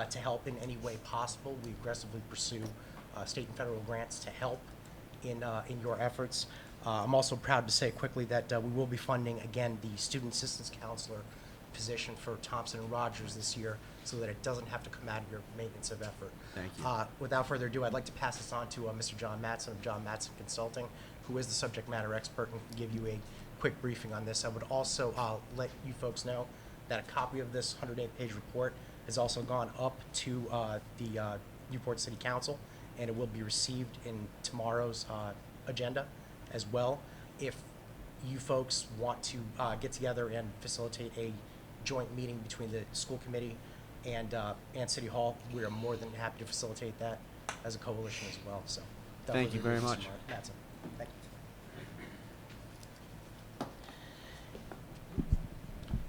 [SPEAKER 20] to help in any way possible. We aggressively pursue state and federal grants to help in your efforts. I'm also proud to say quickly that we will be funding, again, the student assistance counselor position for Thompson and Rogers this year so that it doesn't have to come out of your maintenance of effort.
[SPEAKER 1] Thank you.
[SPEAKER 20] Without further ado, I'd like to pass this on to Mr. John Mattson of John Mattson Consulting, who is the subject matter expert and can give you a quick briefing on this. I would also let you folks know that a copy of this 108-page report has also gone up to the Newport City Council, and it will be received in tomorrow's agenda as well. If you folks want to get together and facilitate a joint meeting between the school committee and City Hall, we are more than happy to facilitate that as a coalition as well. So,
[SPEAKER 1] Thank you very much.
[SPEAKER 20] That's it. Thank you.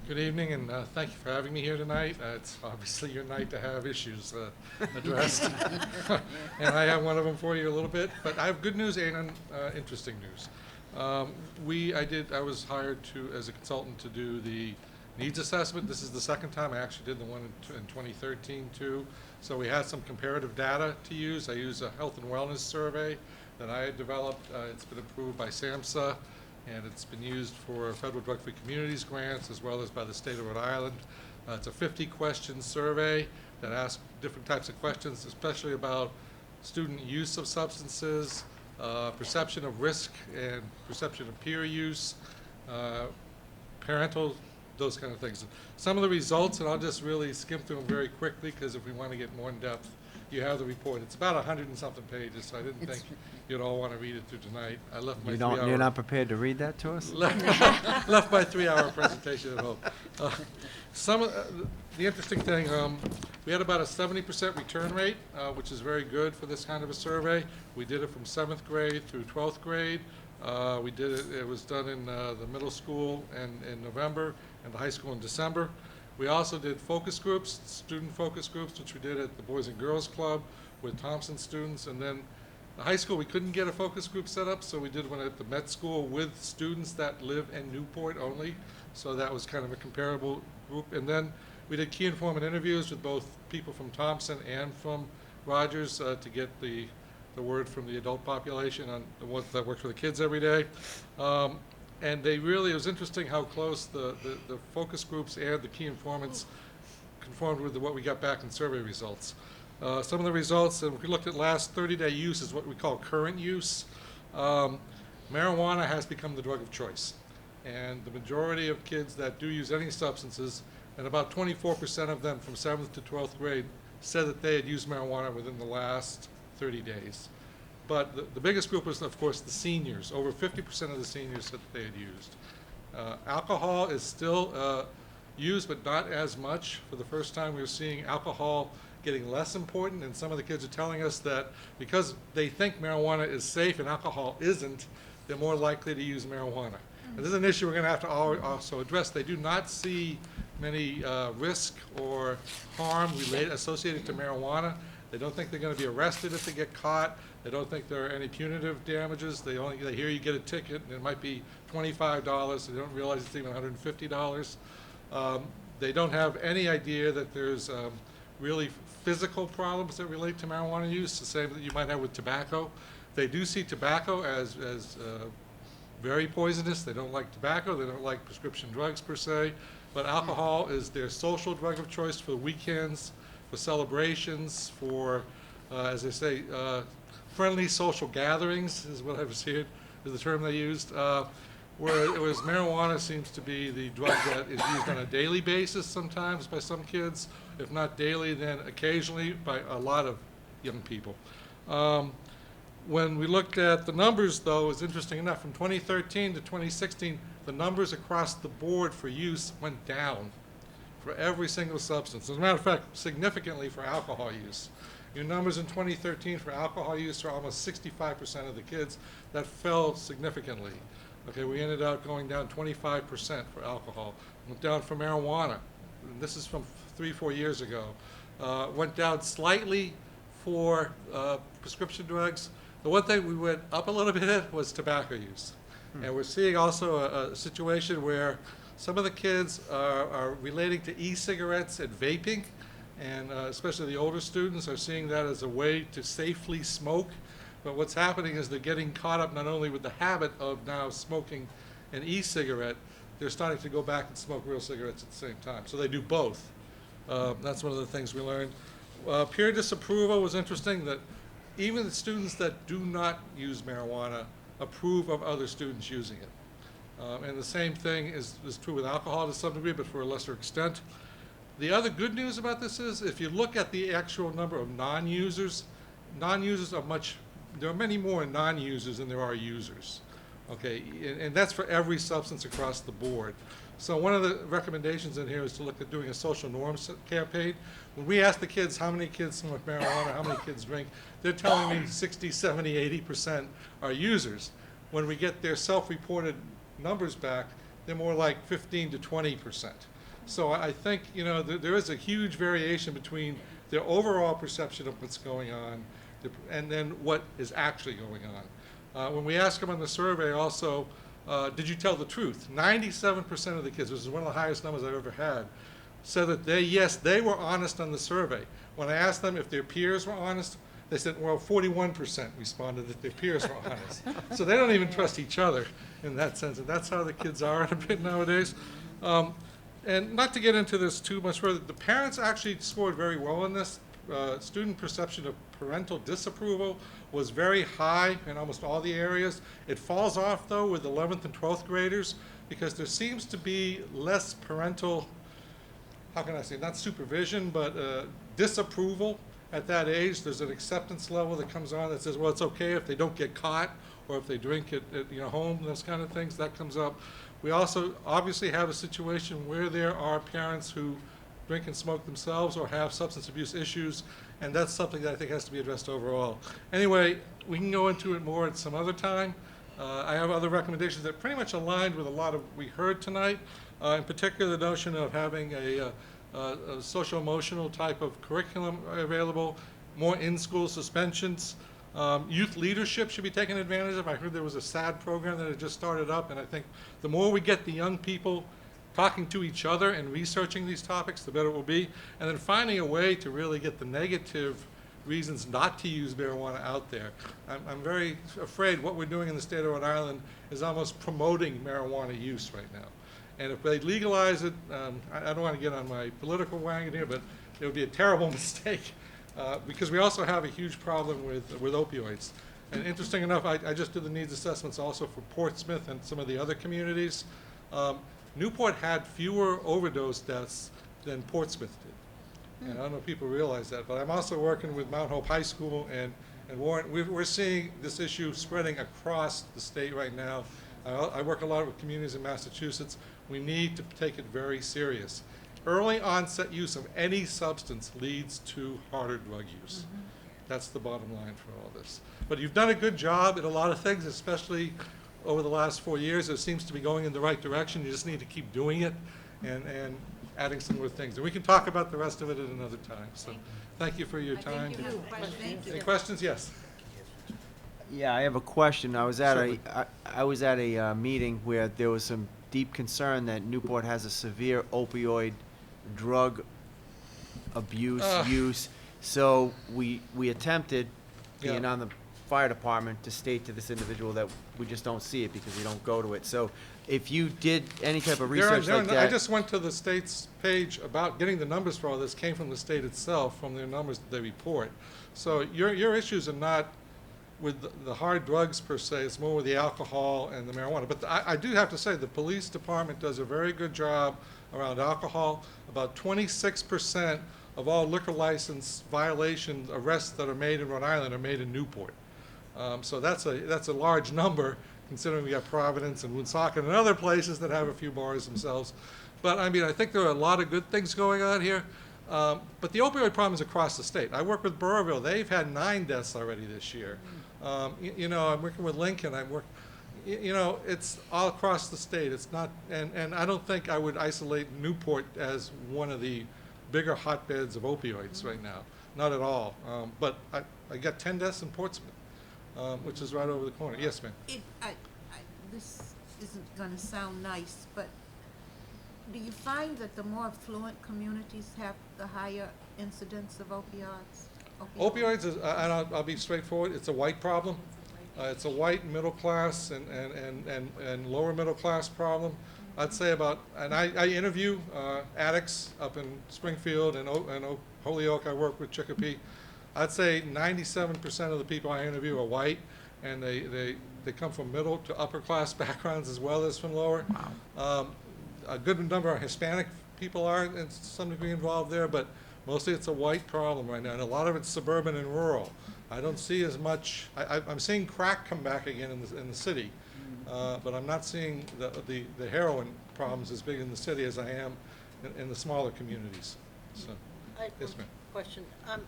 [SPEAKER 21] Good evening, and thank you for having me here tonight. It's obviously your night to have issues addressed, and I have one of them for you a little bit. But I have good news and interesting news. I was hired as a consultant to do the needs assessment. This is the second time. I actually did the one in 2013 too. So we had some comparative data to use. I used a health and wellness survey that I had developed. It's been approved by SAMHSA, and it's been used for federal drug-free communities grants as well as by the state of Rhode Island. It's a 50-question survey that asks different types of questions, especially about student use of substances, perception of risk and perception of peer use, parental, those kind of things. Some of the results, and I'll just really skim through them very quickly because if we want to get more in depth, you have the report. It's about 100 and something pages, so I didn't think you'd all want to read it through tonight. I left my
[SPEAKER 1] You're not prepared to read that to us?
[SPEAKER 21] left my 3-hour presentation at home. Some of the interesting thing, we had about a 70% return rate, which is very good for this kind of a survey. We did it from 7th grade through 12th grade. It was done in the middle school in November and the high school in December. We also did focus groups, student focus groups, which we did at the Boys and Girls Club with Thompson students. And then the high school, we couldn't get a focus group set up, so we did one at the Met School with students that live in Newport only. So that was kind of a comparable group. And then we did key informant interviews with both people from Thompson and from Rogers to get the word from the adult population on the ones that work for the kids every day. And it was interesting how close the focus groups and the key informants conformed with what we got back in survey results. Some of the results, and we looked at last 30-day use, is what we call current use. Marijuana has become the drug of choice. And the majority of kids that do use any substances, and about 24% of them from 7th to 12th grade, said that they had used marijuana within the last 30 days. But the biggest group was, of course, the seniors. Over 50% of the seniors said that they had used. Alcohol is still used, but not as much. For the first time, we were seeing alcohol getting less important, and some of the kids are telling us that because they think marijuana is safe and alcohol isn't, they're more likely to use marijuana. And this is an issue we're going to have to also address. They do not see many risk or harm associated to marijuana. They don't think they're going to be arrested if they get caught. They don't think there are any punitive damages. They hear you get a ticket and it might be $25. They don't realize it's even $150. They don't have any idea that there's really physical problems that relate to marijuana use, the same that you might have with tobacco. They do see tobacco as very poisonous. They don't like tobacco. They don't like prescription drugs per se. But alcohol is their social drug of choice for weekends, for celebrations, for, as they say, friendly social gatherings is what I've seen, is the term they used. Whereas marijuana seems to be the drug that is used on a daily basis sometimes by some kids. If not daily, then occasionally by a lot of young people. When we looked at the numbers, though, it's interesting enough. From 2013 to 2016, the numbers across the board for use went down for every single substance. As a matter of fact, significantly for alcohol use. Your numbers in 2013 for alcohol use are almost 65% of the kids. That fell significantly. Okay, we ended up going down 25% for alcohol. Went down for marijuana. And this is from 3-4 years ago. Went down slightly for prescription drugs. The one thing we went up a little bit in was tobacco use. And we're seeing also a situation where some of the kids are relating to e-cigarettes and vaping, and especially the older students are seeing that as a way to safely smoke. But what's happening is they're getting caught up not only with the habit of now smoking an e-cigarette, they're starting to go back and smoke real cigarettes at the same time. So they do both. That's one of the things we learned. Peer disapproval was interesting, that even the students that do not use marijuana approve of other students using it. And the same thing is true with alcohol to some degree, but for a lesser extent. The other good news about this is, if you look at the actual number of non-users are there are many more non-users than there are users. Okay, and that's for every substance across the board. So one of the recommendations in here is to look at doing a social norms campaign. When we ask the kids how many kids smoke marijuana, how many kids drink, they're telling me 60, 70, 80% are users. When we get their self-reported numbers back, they're more like 15 to 20%. So I think, you know, there is a huge variation between their overall perception of what's going on and then what is actually going on. When we ask them on the survey also, did you tell the truth? 97% of the kids, which is one of the highest numbers I've ever had, said that they were honest on the survey. When I asked them if their peers were honest, they said, well, 41% responded that their peers were honest. So they don't even trust each other in that sense, and that's how the kids are a bit nowadays. And not to get into this too much further, the parents actually scored very well in this. Student perception of parental disapproval was very high in almost all the areas. It falls off, though, with 11th and 12th graders, because there seems to be less parental, how can I say, not supervision, but disapproval at that age. There's an acceptance level that comes on that says, well, it's okay if they don't get caught or if they drink at home, those kind of things. That comes up. We also obviously have a situation where there are parents who drink and smoke themselves or have substance abuse issues, and that's something that I think has to be addressed overall. Anyway, we can go into it more at some other time. I have other recommendations that pretty much aligned with a lot of what we heard tonight, in particular the notion of having a social-emotional type of curriculum available, more in-school suspensions. Youth leadership should be taken advantage of. I heard there was a SAD program that had just started up, and I think the more we get the young people talking to each other and researching these topics, the better it will be. And then finding a way to really get the negative reasons not to use marijuana out there. I'm very afraid what we're doing in the state of Rhode Island is almost promoting marijuana use right now. And if they legalize it, I don't want to get on my political wagon here, but it would be a terrible mistake because we also have a huge problem with opioids. And interesting enough, I just did the needs assessments also for Portsmouth and some of the other communities. Newport had fewer overdose deaths than Portsmouth did. And I don't know if people realize that, but I'm also working with Mount Hope High School and Warren. We're seeing this issue spreading across the state right now. I work a lot with communities in Massachusetts. We need to take it very serious. Early onset use of any substance leads to harder drug use. That's the bottom line for all this. But you've done a good job at a lot of things, especially over the last 4 years. It seems to be going in the right direction. You just need to keep doing it and adding some more things. And we can talk about the rest of it at another time. So thank you for your time. Any questions? Yes.
[SPEAKER 1] Yeah, I have a question. I was at a meeting where there was some deep concern that Newport has a severe opioid drug abuse use. So we attempted, being on the fire department, to state to this individual that we just don't see it because we don't go to it. So if you did any type of research like that.
[SPEAKER 21] I just went to the state's page about getting the numbers for all this, came from the state itself, from their numbers that they report. So your issues are not with the hard drugs per se, it's more with the alcohol and the marijuana. But I do have to say, the police department does a very good job around alcohol. About 26% of all liquor license violation arrests that are made in Rhode Island are made in Newport. So that's a large number, considering we have Providence and Woonsocket and other places that have a few bars themselves. But I mean, I think there are a lot of good things going on here. But the opioid problem is across the state. I work with Burrillville. They've had 9 deaths already this year. You know, I'm working with Lincoln. You know, it's all across the state. It's not, and I don't think I would isolate Newport as one of the bigger hotbeds of opioids right now. Not at all. But I got 10 deaths in Portsmouth, which is right over the corner. Yes, ma'am.
[SPEAKER 9] This isn't gonna sound nice, but do you find that the more affluent communities have the higher incidence of opioids?
[SPEAKER 21] Opioids is, and I'll be straightforward, it's a white problem. It's a white middle class and lower middle class problem. I'd say about, and I interview addicts up in Springfield and Holyoke. I work with Chicopee. I'd say 97% of the people I interview are white, and they come from middle to upper class backgrounds as well as from lower. A good number of Hispanic people are in some degree involved there, but mostly it's a white problem right now, and a lot of it's suburban and rural. I don't see as much. I'm seeing crack come back again in the city, but I'm not seeing the heroin problems as big in the city as I am in the smaller communities. So, yes, ma'am.
[SPEAKER 10] Question.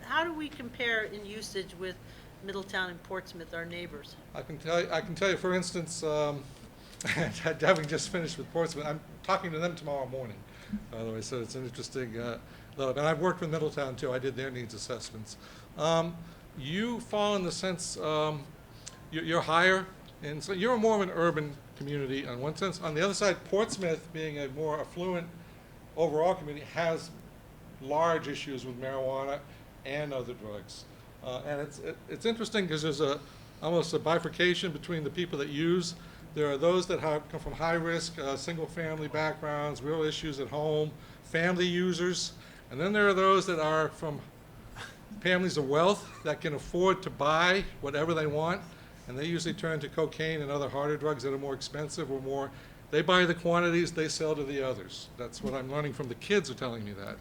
[SPEAKER 10] How do we compare in usage with Middletown and Portsmouth, our neighbors?
[SPEAKER 21] I can tell you, for instance, having just finished with Portsmouth, I'm talking to them tomorrow morning, by the way, so it's an interesting little bit. And I've worked with Middletown too. I did their needs assessments. You fall in the sense you're higher, and so you're more of an urban community in one sense. On the other side, Portsmouth, being a more affluent overall community, has large issues with marijuana and other drugs. And it's interesting because there's almost a bifurcation between the people that use. There are those that come from high-risk, single-family backgrounds, real issues at home, family users, and then there are those that are from families of wealth that can afford to buy whatever they want, and they usually turn to cocaine and other harder drugs that are more expensive or more. They buy the quantities, they sell to the others. That's what I'm learning from the kids are telling me that.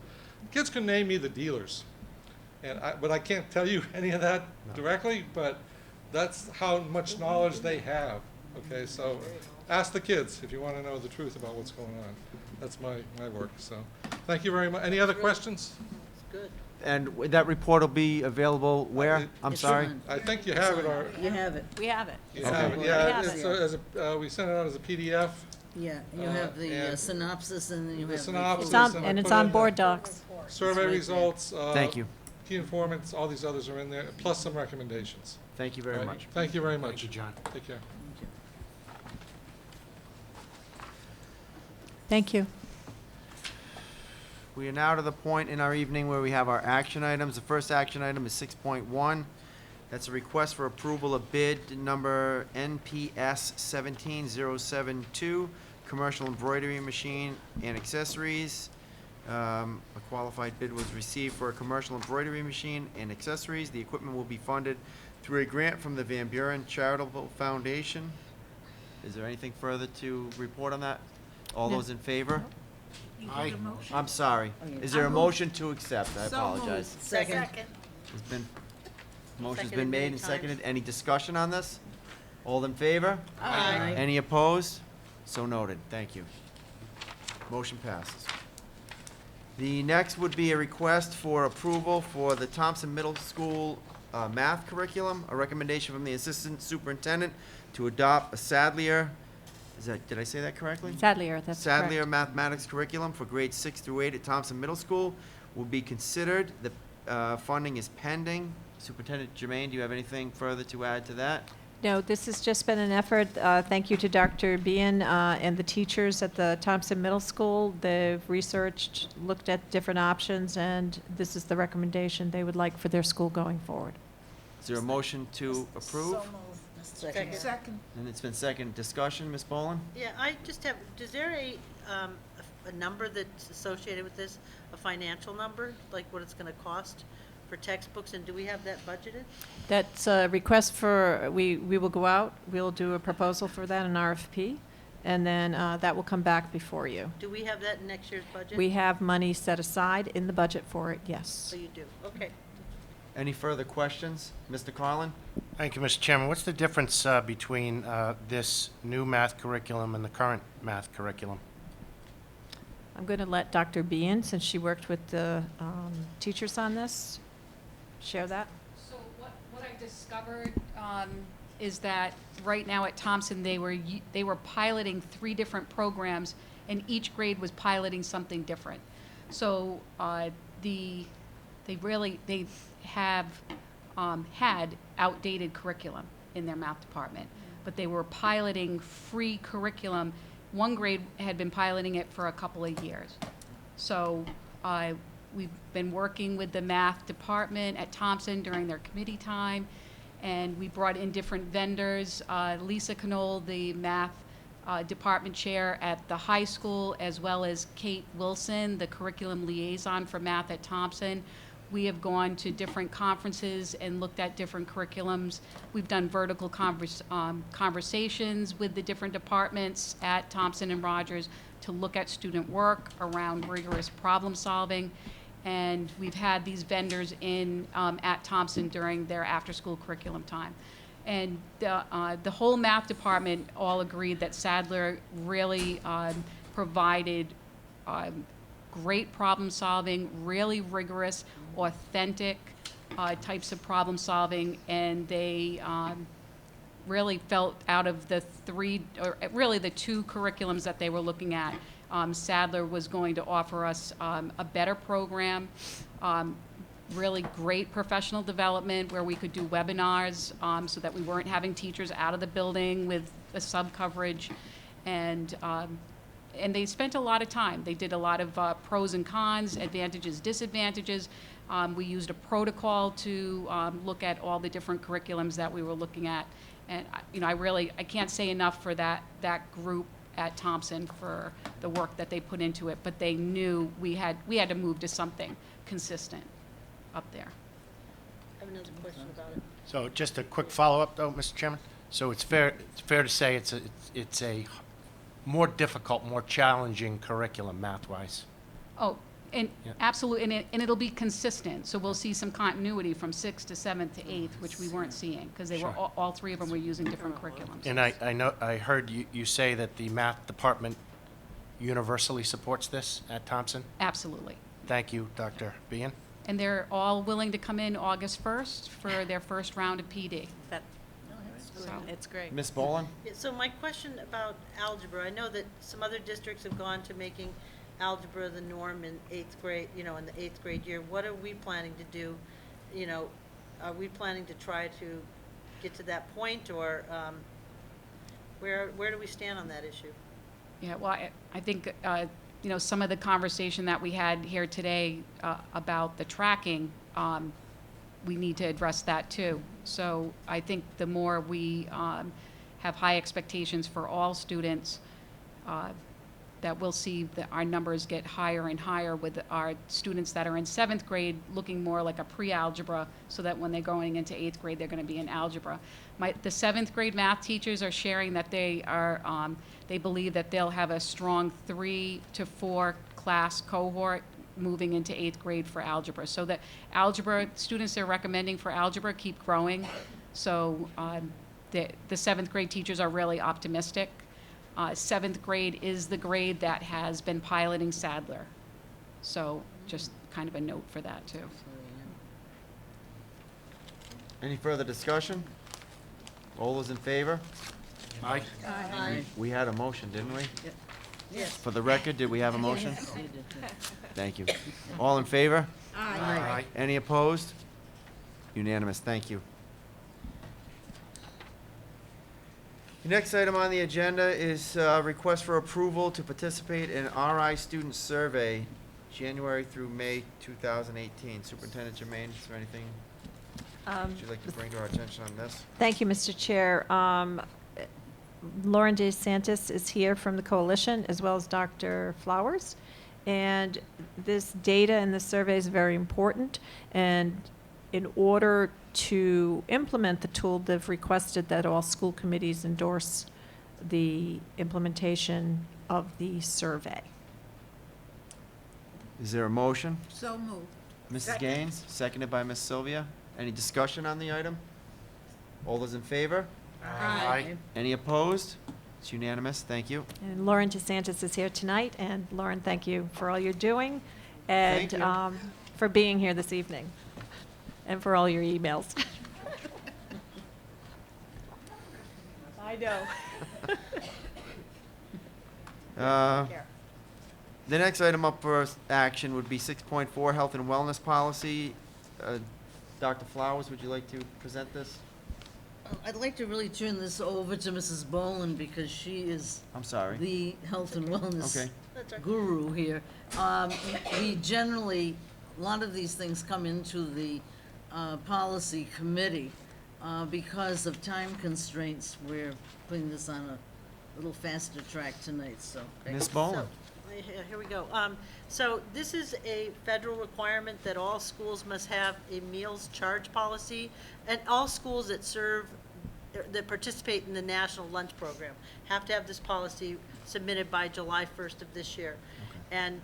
[SPEAKER 21] Kids can name me the dealers, but I can't tell you any of that directly, but that's how much knowledge they have. Okay, so ask the kids if you want to know the truth about what's going on. That's my work, so thank you very much. Any other questions?
[SPEAKER 10] Good.
[SPEAKER 1] And that report will be available where? I'm sorry?
[SPEAKER 21] I think you have it.
[SPEAKER 3] You have it.
[SPEAKER 12] We have it.
[SPEAKER 21] You have it, yeah. We sent it out as a PDF.
[SPEAKER 3] Yeah, you have the synopsis and then you have the
[SPEAKER 21] synopsis.
[SPEAKER 13] It's on board docs.
[SPEAKER 21] Survey results.
[SPEAKER 1] Thank you.
[SPEAKER 21] Key informants, all these others are in there, plus some recommendations.
[SPEAKER 1] Thank you very much.
[SPEAKER 21] Thank you very much.
[SPEAKER 2] Thank you, John.
[SPEAKER 21] Take care.
[SPEAKER 13] Thank you.
[SPEAKER 1] We are now to the point in our evening where we have our action items. The first action item is 6.1. That's a request for approval of bid number NPS 17072, commercial embroidery machine and accessories. A qualified bid was received for a commercial embroidery machine and accessories. The equipment will be funded through a grant from the Van Buren Charitable Foundation. Is there anything further to report on that? All
[SPEAKER 13] No.
[SPEAKER 1] those in favor?
[SPEAKER 9] You did a motion?
[SPEAKER 1] I'm sorry. Is there a motion to accept? I
[SPEAKER 9] So
[SPEAKER 1] apologize.
[SPEAKER 9] moved.
[SPEAKER 3] Second.
[SPEAKER 1] Motion's been made and seconded. Any discussion on this? All in favor?
[SPEAKER 3] Aye.
[SPEAKER 1] Any opposed? So noted. Thank you. Motion passes. The next would be a request for approval for the Thompson Middle School math curriculum. A recommendation from the assistant superintendent to adopt a Sadlier, did I say that correctly?
[SPEAKER 13] Sadlier, that's correct.
[SPEAKER 1] Sadlier mathematics curriculum for grades 6 through 8 at Thompson Middle School will be considered. The funding is pending. Superintendent Jermaine, do you have anything further to add to that?
[SPEAKER 13] No, this has just been an effort. Thank you to Dr. Bien and the teachers at the Thompson Middle School. They've researched, looked at different options, and this is the recommendation they would like for their school going forward.
[SPEAKER 1] Is there a motion to approve?
[SPEAKER 10] Second.
[SPEAKER 1] And it's been second. Discussion, Ms. Boland?
[SPEAKER 10] Yeah, I just have, is there a number that's associated with this, a financial number, like what it's gonna cost for textbooks, and do we have that budgeted?
[SPEAKER 13] That's a request for, we will go out, we'll do a proposal for that, an RFP, and then that will come back before you.
[SPEAKER 10] Do we have that in next year's budget?
[SPEAKER 13] We have money set aside in the budget for it, yes.
[SPEAKER 10] So you do, okay.
[SPEAKER 1] Any further questions? Mr. Carlin?
[SPEAKER 2] Thank you, Mr. Chairman. What's the difference between this new math curriculum and the current math curriculum?
[SPEAKER 13] I'm going to let Dr. Bien, since she worked with the teachers on this, share that.
[SPEAKER 4] So what I discovered is that right now at Thompson, they were piloting 3 different programs, and each grade was piloting something different. So they have had outdated curriculum in their math department, but they were piloting free curriculum. One grade had been piloting it for a couple of years. So we've been working with the math department at Thompson during their committee time, and we brought in different vendors. Lisa Knoll, the math department chair at the high school, as well as Kate Wilson, the curriculum liaison for math at Thompson. We have gone to different conferences and looked at different curriculums. We've done vertical conversations with the different departments at Thompson and Rogers to look at student work around rigorous problem solving. And we've had these vendors in at Thompson during their after-school curriculum time. And the whole math department all agreed that Sadler really provided great problem solving, really rigorous, authentic types of problem solving, and they really felt out of the 3, or really the 2 curriculums that they were looking at, Sadler was going to offer us a better program, really great professional development where we could do webinars so that we weren't having teachers out of the building with the sub-coverage, and they spent a lot of time. They did a lot of pros and cons, advantages, disadvantages. We used a protocol to look at all the different curriculums that we were looking at. And I can't say enough for that group at Thompson for the work that they put into it. But they knew we had to move to something consistent up there.
[SPEAKER 10] I have another question about it.
[SPEAKER 2] So just a quick follow-up, though, Mr. Chairman. So it's fair to say it's a more difficult, more challenging curriculum math-wise.
[SPEAKER 4] Oh, and
[SPEAKER 2] Yeah.
[SPEAKER 4] absolutely, and it'll be consistent. So we'll see some continuity from 6th to 7th to 8th, which we weren't seeing because they were
[SPEAKER 2] Sure.
[SPEAKER 4] all 3 of them were using different curriculums.
[SPEAKER 2] And I heard you say that the math department universally supports this at Thompson?
[SPEAKER 4] Absolutely.
[SPEAKER 2] Thank you, Dr. Bien.
[SPEAKER 4] And they're all willing to come in August 1st for their first round of PD.
[SPEAKER 3] It's great.
[SPEAKER 1] Ms. Boland?
[SPEAKER 10] Yeah, so my question about algebra, I know that some other districts have gone to making algebra the norm in 8th grade, in the 8th grade year. What are we planning to do? Are we planning to try to get to that point, or where do we stand on that issue?
[SPEAKER 4] Yeah, well, I think, some of the conversation that we had here today about the tracking, we need to address that too. So I think the more we have high expectations for all students, that we'll see that our numbers get higher and higher with our students that are in 7th grade looking more like a pre-algebra, so that when they're going into 8th grade, they're going to be in algebra. The 7th grade math teachers are sharing that they believe that they'll have a strong 3 to 4 class cohort moving into 8th grade for algebra. So that algebra, students they're recommending for algebra keep growing. So the 7th grade teachers are really optimistic. 7th grade is the grade that has been piloting Sadler. So just kind of a note for that too.
[SPEAKER 1] Any further discussion? All those in favor?
[SPEAKER 2] Aye.
[SPEAKER 10] Aye.
[SPEAKER 1] We had a motion, didn't we?
[SPEAKER 10] Yes.
[SPEAKER 1] For the record, did we have a motion? Thank you. All in favor?
[SPEAKER 2] Aye.
[SPEAKER 1] Any opposed? Unanimous, thank you. The next item on the agenda is request for approval to participate in RI student survey, January through May 2018. Superintendent Jermaine, is there anything would you like to bring to our attention on this?
[SPEAKER 13] Thank you, Mr. Chair. Lauren DeSantis is here from the coalition, as well as Dr. Flowers. And this data in the survey is very important. And in order to implement the tool, they've requested that all school committees endorse the implementation of the survey.
[SPEAKER 1] Is there a motion?
[SPEAKER 9] So moved.
[SPEAKER 1] Mrs. Gaines, seconded by Ms. Sylvia. Any discussion on the item? All those in favor?
[SPEAKER 2] Aye.
[SPEAKER 1] Any opposed? It's unanimous, thank you.
[SPEAKER 13] And Lauren DeSantis is here tonight. And Lauren, thank you for all you're doing and
[SPEAKER 1] Thank you.
[SPEAKER 13] for being here this evening and for all your emails. I know.
[SPEAKER 1] The next item up for action would be 6.4, Health and Wellness Policy. Dr. Flowers, would you like to present this?
[SPEAKER 3] I'd like to really turn this over to Mrs. Boland because she is
[SPEAKER 1] I'm sorry.
[SPEAKER 3] the health and wellness
[SPEAKER 1] Okay.
[SPEAKER 3] guru here. We generally, a lot of these things come into the policy committee. Because of time constraints, we're putting this on a little faster track tonight, so.
[SPEAKER 1] Ms. Boland?
[SPEAKER 10] Here we go. So this is a federal requirement that all schools must have a meals charge policy, and all schools that that participate in the National Lunch Program have to have this policy submitted by July 1st of this year. And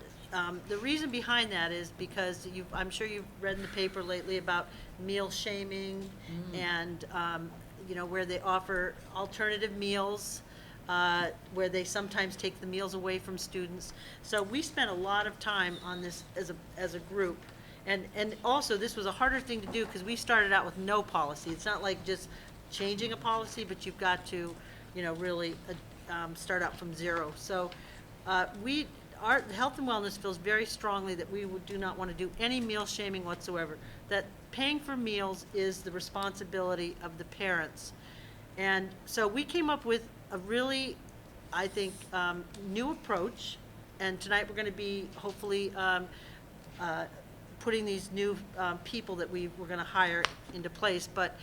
[SPEAKER 10] the reason behind that is because I'm sure you've read in the paper lately about meal shaming and, where they offer alternative meals, where they sometimes take the meals away from students. So we spent a lot of time on this as a group. And also, this was a harder thing to do because we started out with no policy. It's not like just changing a policy, but you've got to, really start out from zero. So our health and wellness feels very strongly that we do not want to do any meal shaming whatsoever, that paying for meals is the responsibility of the parents. And so we came up with a really, I think, new approach, and tonight we're going to be hopefully putting these new people that we're going to hire into place. But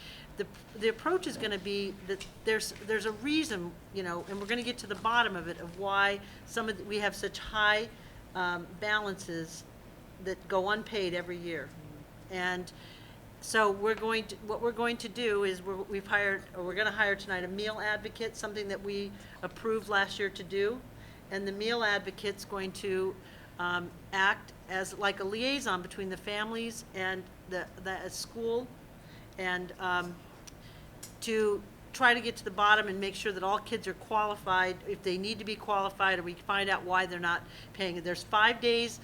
[SPEAKER 10] the approach is going to be that there's a reason, and we're going to get to the bottom of it, of why we have such high balances that go unpaid every year. And so what we're going to do is we're going to hire tonight a meal advocate, something that we approved last year to do. And the meal advocate's going to act as like a liaison between the families and the school, and to try to get to the bottom and make sure that all kids are qualified if they need to be qualified, or we find out why they're not paying. There's 5 days.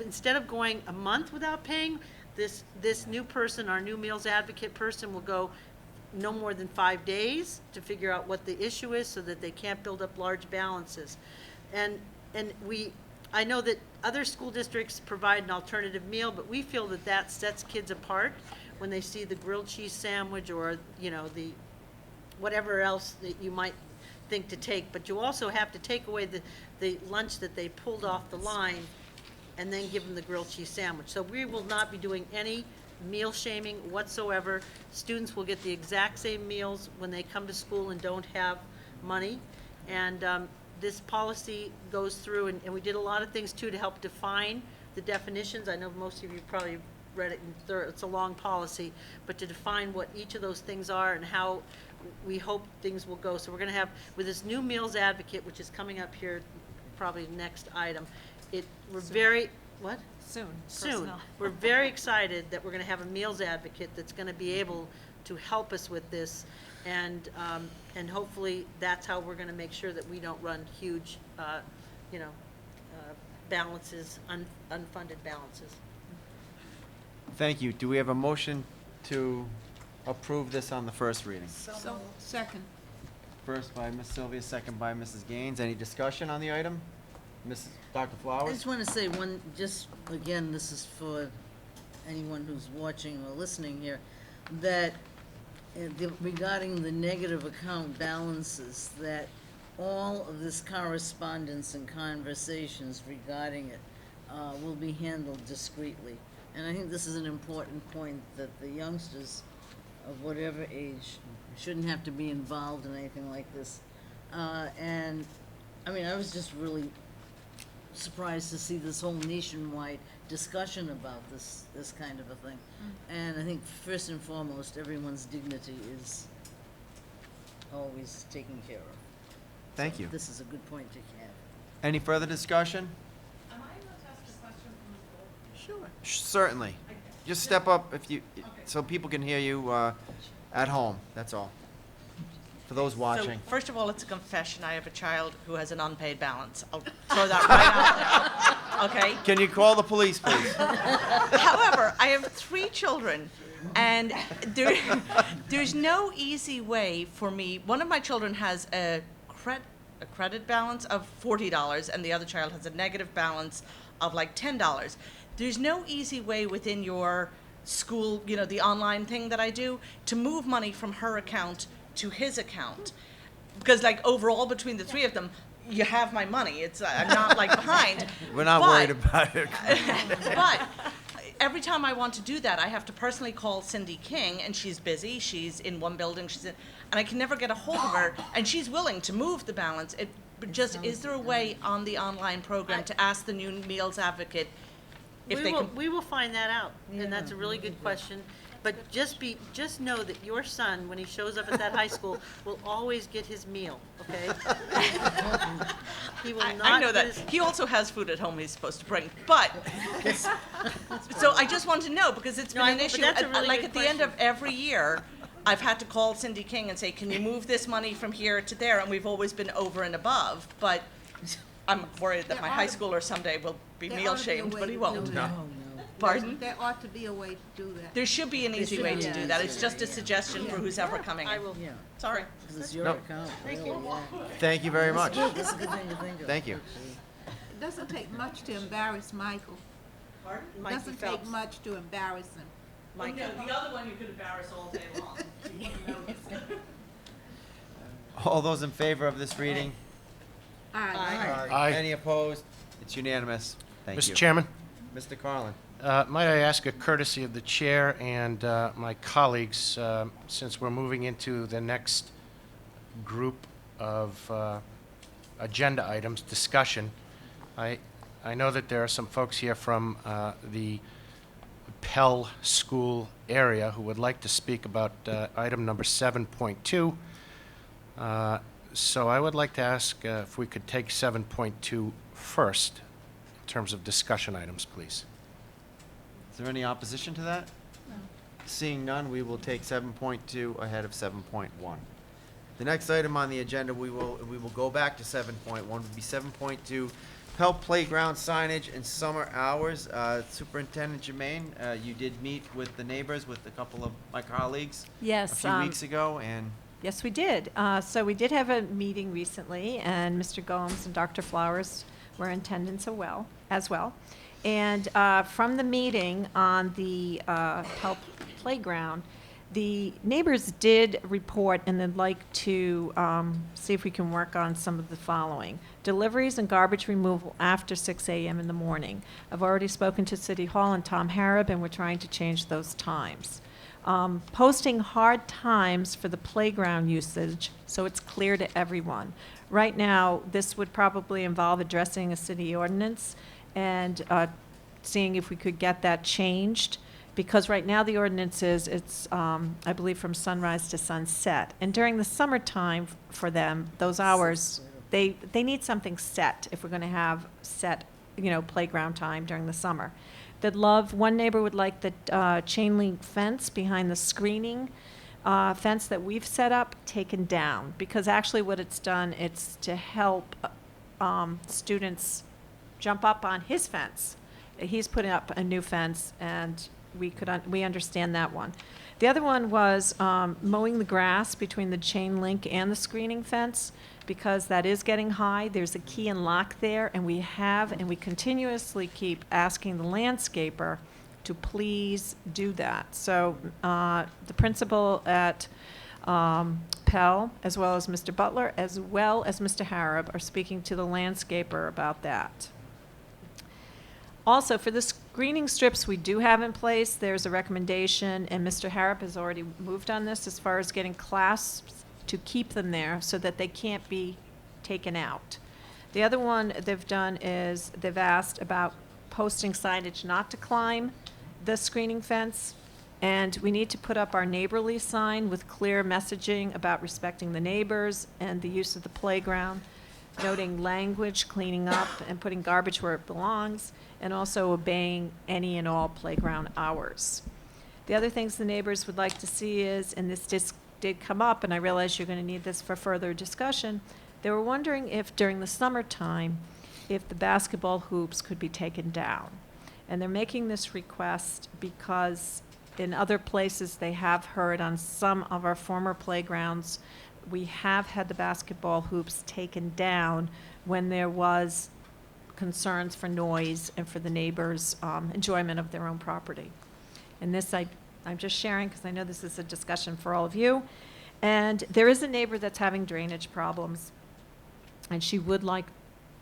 [SPEAKER 10] Instead of going a month without paying, this new person, our new meals advocate person, will go no more than 5 days to figure out what the issue is so that they can't build up large balances. And I know that other school districts provide an alternative meal, but we feel that sets kids apart when they see the grilled cheese sandwich or, the whatever else that you might think to take. But you also have to take away the lunch that they pulled off the line and then give them the grilled cheese sandwich. So we will not be doing any meal shaming whatsoever. Students will get the exact same meals when they come to school and don't have money. And this policy goes through, and we did a lot of things too to help define the definitions. I know most of you probably read it it's a long policy, but to define what each of those things are and how we hope things will go. So we're going to have, with this new meals advocate, which is coming up here, probably next item, we're very, what?
[SPEAKER 13] Soon.
[SPEAKER 10] We're very excited that we're going to have a meals advocate that's going to be able to help us with this, and hopefully that's how we're going to make sure that we don't run huge, balances, unfunded balances.
[SPEAKER 1] Thank you. Do we have a motion to approve this on the first reading?
[SPEAKER 9] So, second.
[SPEAKER 1] First by Ms. Sylvia, second by Mrs. Gaines. Any discussion on the item? Dr.
[SPEAKER 3] I
[SPEAKER 1] Flowers?
[SPEAKER 3] just want to say one, just, again, this is for anyone who's watching or listening here, that regarding the negative account balances, that all of this correspondence and conversations regarding it will be handled discreetly. And I think this is an important point, that the youngsters of whatever age shouldn't have to be involved in anything like this. And, I mean, I was just really surprised to see this whole nationwide discussion about this kind of a thing. And I think first and foremost, everyone's dignity is always taken care of.
[SPEAKER 1] Thank you.
[SPEAKER 3] This is a good point to have.
[SPEAKER 1] Any further discussion?
[SPEAKER 12] Am I able to ask a question from the board?
[SPEAKER 3] Sure.
[SPEAKER 1] Certainly. Just step up if you, so people can hear you at home, that's all. For those watching.
[SPEAKER 16] So, first of all, it's a confession. I have a child who has an unpaid balance. I'll throw that right out there. Okay?
[SPEAKER 1] Can you call the police, please?
[SPEAKER 16] However, I have 3 children, and there's no easy way for me. One of my children has a credit balance of $40, and the other child has a negative balance of like $10. There's no easy way within your school, you know, the online thing that I do, to move money from her account to his account. Because like overall between the 3 of them, you have my money. It's I'm not like behind.
[SPEAKER 1] We're not worried about it.
[SPEAKER 16] But every time I want to do that, I have to personally call Cindy King, and she's busy. She's in one building. And I can never get a hold of her. And she's willing to move the balance. Is there a way on the online program to ask the New Meals Advocate if they can?
[SPEAKER 10] We will find that out, and that's a really good question. But just know that your son, when he shows up at that high school, will always get his meal, okay? He will not.
[SPEAKER 16] I know that. He also has food at home he's supposed to bring. But, so I just want to know, because it's been an issue.
[SPEAKER 10] But that's a really
[SPEAKER 16] like
[SPEAKER 10] good
[SPEAKER 16] at the end of every year, I've had to call Cindy King and say, can you move this money from here to there? And we've always been over and above. But I'm worried that my high schooler someday will be meal shamed, but he won't. Pardon?
[SPEAKER 9] There ought to be a way to do that.
[SPEAKER 16] There should be an easy way to do that. It's just a suggestion for who's ever coming in.
[SPEAKER 10] I will.
[SPEAKER 3] Yeah.
[SPEAKER 16] Sorry.
[SPEAKER 3] Because it's your
[SPEAKER 1] Nope.
[SPEAKER 3] account.
[SPEAKER 10] Thank
[SPEAKER 3] really,
[SPEAKER 10] you.
[SPEAKER 3] yeah.
[SPEAKER 1] Thank you very much.
[SPEAKER 3] That's a good thing to think of.
[SPEAKER 1] Thank you.
[SPEAKER 9] It doesn't take much to embarrass Michael.
[SPEAKER 16] Pardon?
[SPEAKER 9] It doesn't take much to embarrass him.
[SPEAKER 16] No, the other one you could embarrass all day long. You wouldn't notice.
[SPEAKER 1] All those in favor of this reading?
[SPEAKER 9] Aye.
[SPEAKER 2] Aye.
[SPEAKER 1] Any opposed? It's unanimous. Thank you.
[SPEAKER 2] Mr. Chairman,
[SPEAKER 1] Mr. Carlin.
[SPEAKER 2] might I ask a courtesy of the chair and my colleagues, since we're moving into the next group of agenda items, discussion, I know that there are some folks here from the Pell School area who would like to speak about item number 7.2. So I would like to ask if we could take 7.2 first in terms of discussion items, please.
[SPEAKER 1] Is there any opposition to that? No. Seeing none, we will take 7.2 ahead of 7.1. The next item on the agenda, we will go back to 7.1, would be 7.2, Pell Playground signage and summer hours. Superintendent Jermaine, you did meet with the neighbors, with a couple of my colleagues
[SPEAKER 13] Yes.
[SPEAKER 1] a few weeks ago, and
[SPEAKER 13] Yes, we did. So we did have a meeting recently, and Mr. Gomes and Dr. Flowers were in attendance as well. And from the meeting on the Pell Playground, the neighbors did report, and they'd like to see if we can work on some of the following. Deliveries and garbage removal after 6 a.m. in the morning. I've already spoken to City Hall and Tom Harrop, and we're trying to change those times. Posting hard times for the playground usage so it's clear to everyone. Right now, this would probably involve addressing a city ordinance and seeing if we could get that changed, because right now the ordinance is, it's, I believe, from sunrise to sunset. And during the summertime for them, those hours, they need something set if we're going to have set, playground time during the summer. One neighbor would like the chain link fence behind the screening fence that we've set up taken down, because actually what it's done, it's to help students jump up on his fence. He's putting up a new fence, and we understand that one. The other one was mowing the grass between the chain link and the screening fence, because that is getting high. There's a key and lock there, and we continuously keep asking the landscaper to please do that. So the principal at Pell, as well as Mr. Butler, as well as Mr. Harab, are speaking to the landscaper about that. Also, for the screening strips we do have in place, there's a recommendation, and Mr. Harap has already moved on this as far as getting clasps to keep them there so that they can't be taken out. The other one they've done is they've asked about posting signage not to climb the screening fence, and we need to put up our neighborly sign with clear messaging about respecting the neighbors and the use of the playground, noting language, cleaning up, and putting garbage where it belongs, and also obeying any and all playground hours. The other things the neighbors would like to see is, and this did come up, and I realize you're going to need this for further discussion, they were wondering if during the summertime, if the basketball hoops could be taken down. And they're making this request because in other places they have heard on some of our former playgrounds, we have had the basketball hoops taken down when there was concerns for noise and for the neighbors' enjoyment of their own property. And this I'm just sharing because I know this is a discussion for all of you. And there is a neighbor that's having drainage problems, and she would like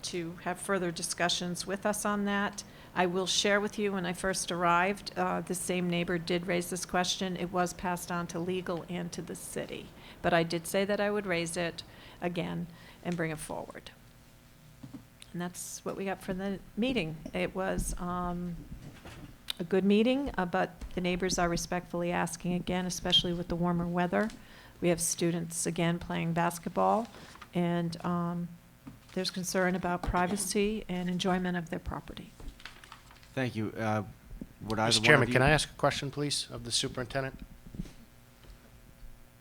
[SPEAKER 13] to have further discussions with us on that. I will share with you, when I first arrived, the same neighbor did raise this question. It was passed on to legal and to the city. But I did say that I would raise it again and bring it forward. And that's what we got for the meeting. It was a good meeting, but the neighbors are respectfully asking again, especially with the warmer weather. We have students again playing basketball, and there's concern about privacy and enjoyment of their property.
[SPEAKER 1] Thank you. Would either
[SPEAKER 2] Mr.
[SPEAKER 1] one of
[SPEAKER 2] Chairman,
[SPEAKER 1] you-
[SPEAKER 2] can I ask a question, please, of the superintendent?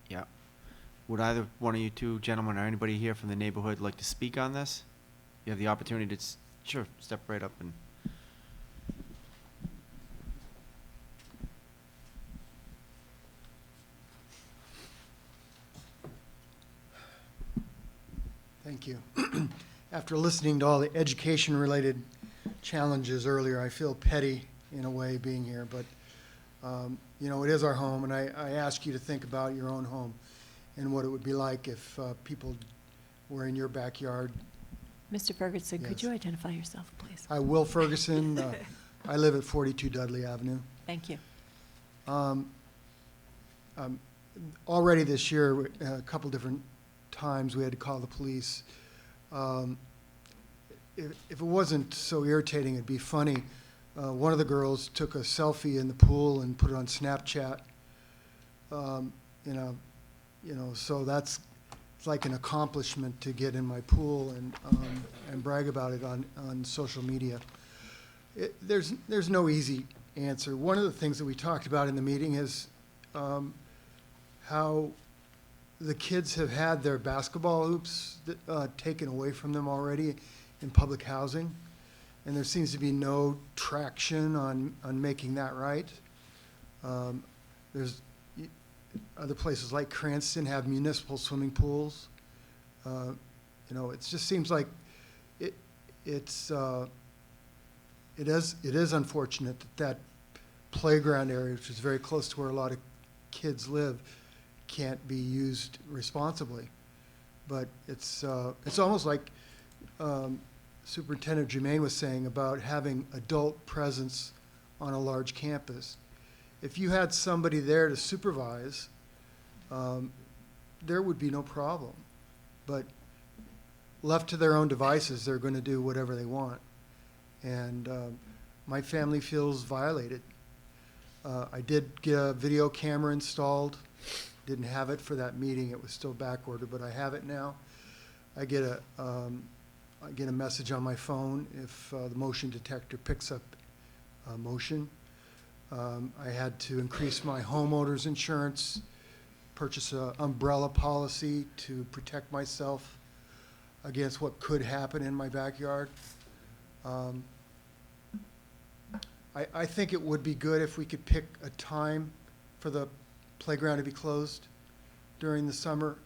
[SPEAKER 1] Yeah. Would either one of you two gentlemen or anybody here from the neighborhood like to speak on this? You have the opportunity to, sure, step right up and.
[SPEAKER 7] Thank you. After listening to all the education-related challenges earlier, I feel petty in a way being here, but you know, it is our home, and I ask you to think about your own home and what it would be like if people were in your backyard.
[SPEAKER 13] Mr. Ferguson, could
[SPEAKER 7] Yes.
[SPEAKER 13] you identify yourself, please?
[SPEAKER 7] I, Will Ferguson, I live at 42 Dudley Avenue.
[SPEAKER 13] Thank you.
[SPEAKER 7] Already this year, a couple different times we had to call the police. If it wasn't so irritating, it'd be funny. One of the girls took a selfie in the pool and put it on Snapchat. So it's like an accomplishment to get in my pool and brag about it on social media. There's no easy answer. One of the things that we talked about in the meeting is how the kids have had their basketball hoops taken away from them already in public housing, and there seems to be no traction on making that right. There's other places like Cranston have municipal swimming pools. It just seems like it is unfortunate that playground area, which is very close to where a lot of kids live, can't be used responsibly. But it's almost like Superintendent Germain was saying about having adult presence on a large campus. If you had somebody there to supervise, there would be no problem. But left to their own devices, they're going to do whatever they want. And my family feels violated. I did get a video camera installed. Didn't have it for that meeting. It was still back ordered, but I have it now. I get a message on my phone if the motion detector picks up motion. I had to increase my homeowner's insurance, purchase an umbrella policy to protect myself against what could happen in my backyard. I think it would be good if we could pick a time for the playground to be closed during the summer.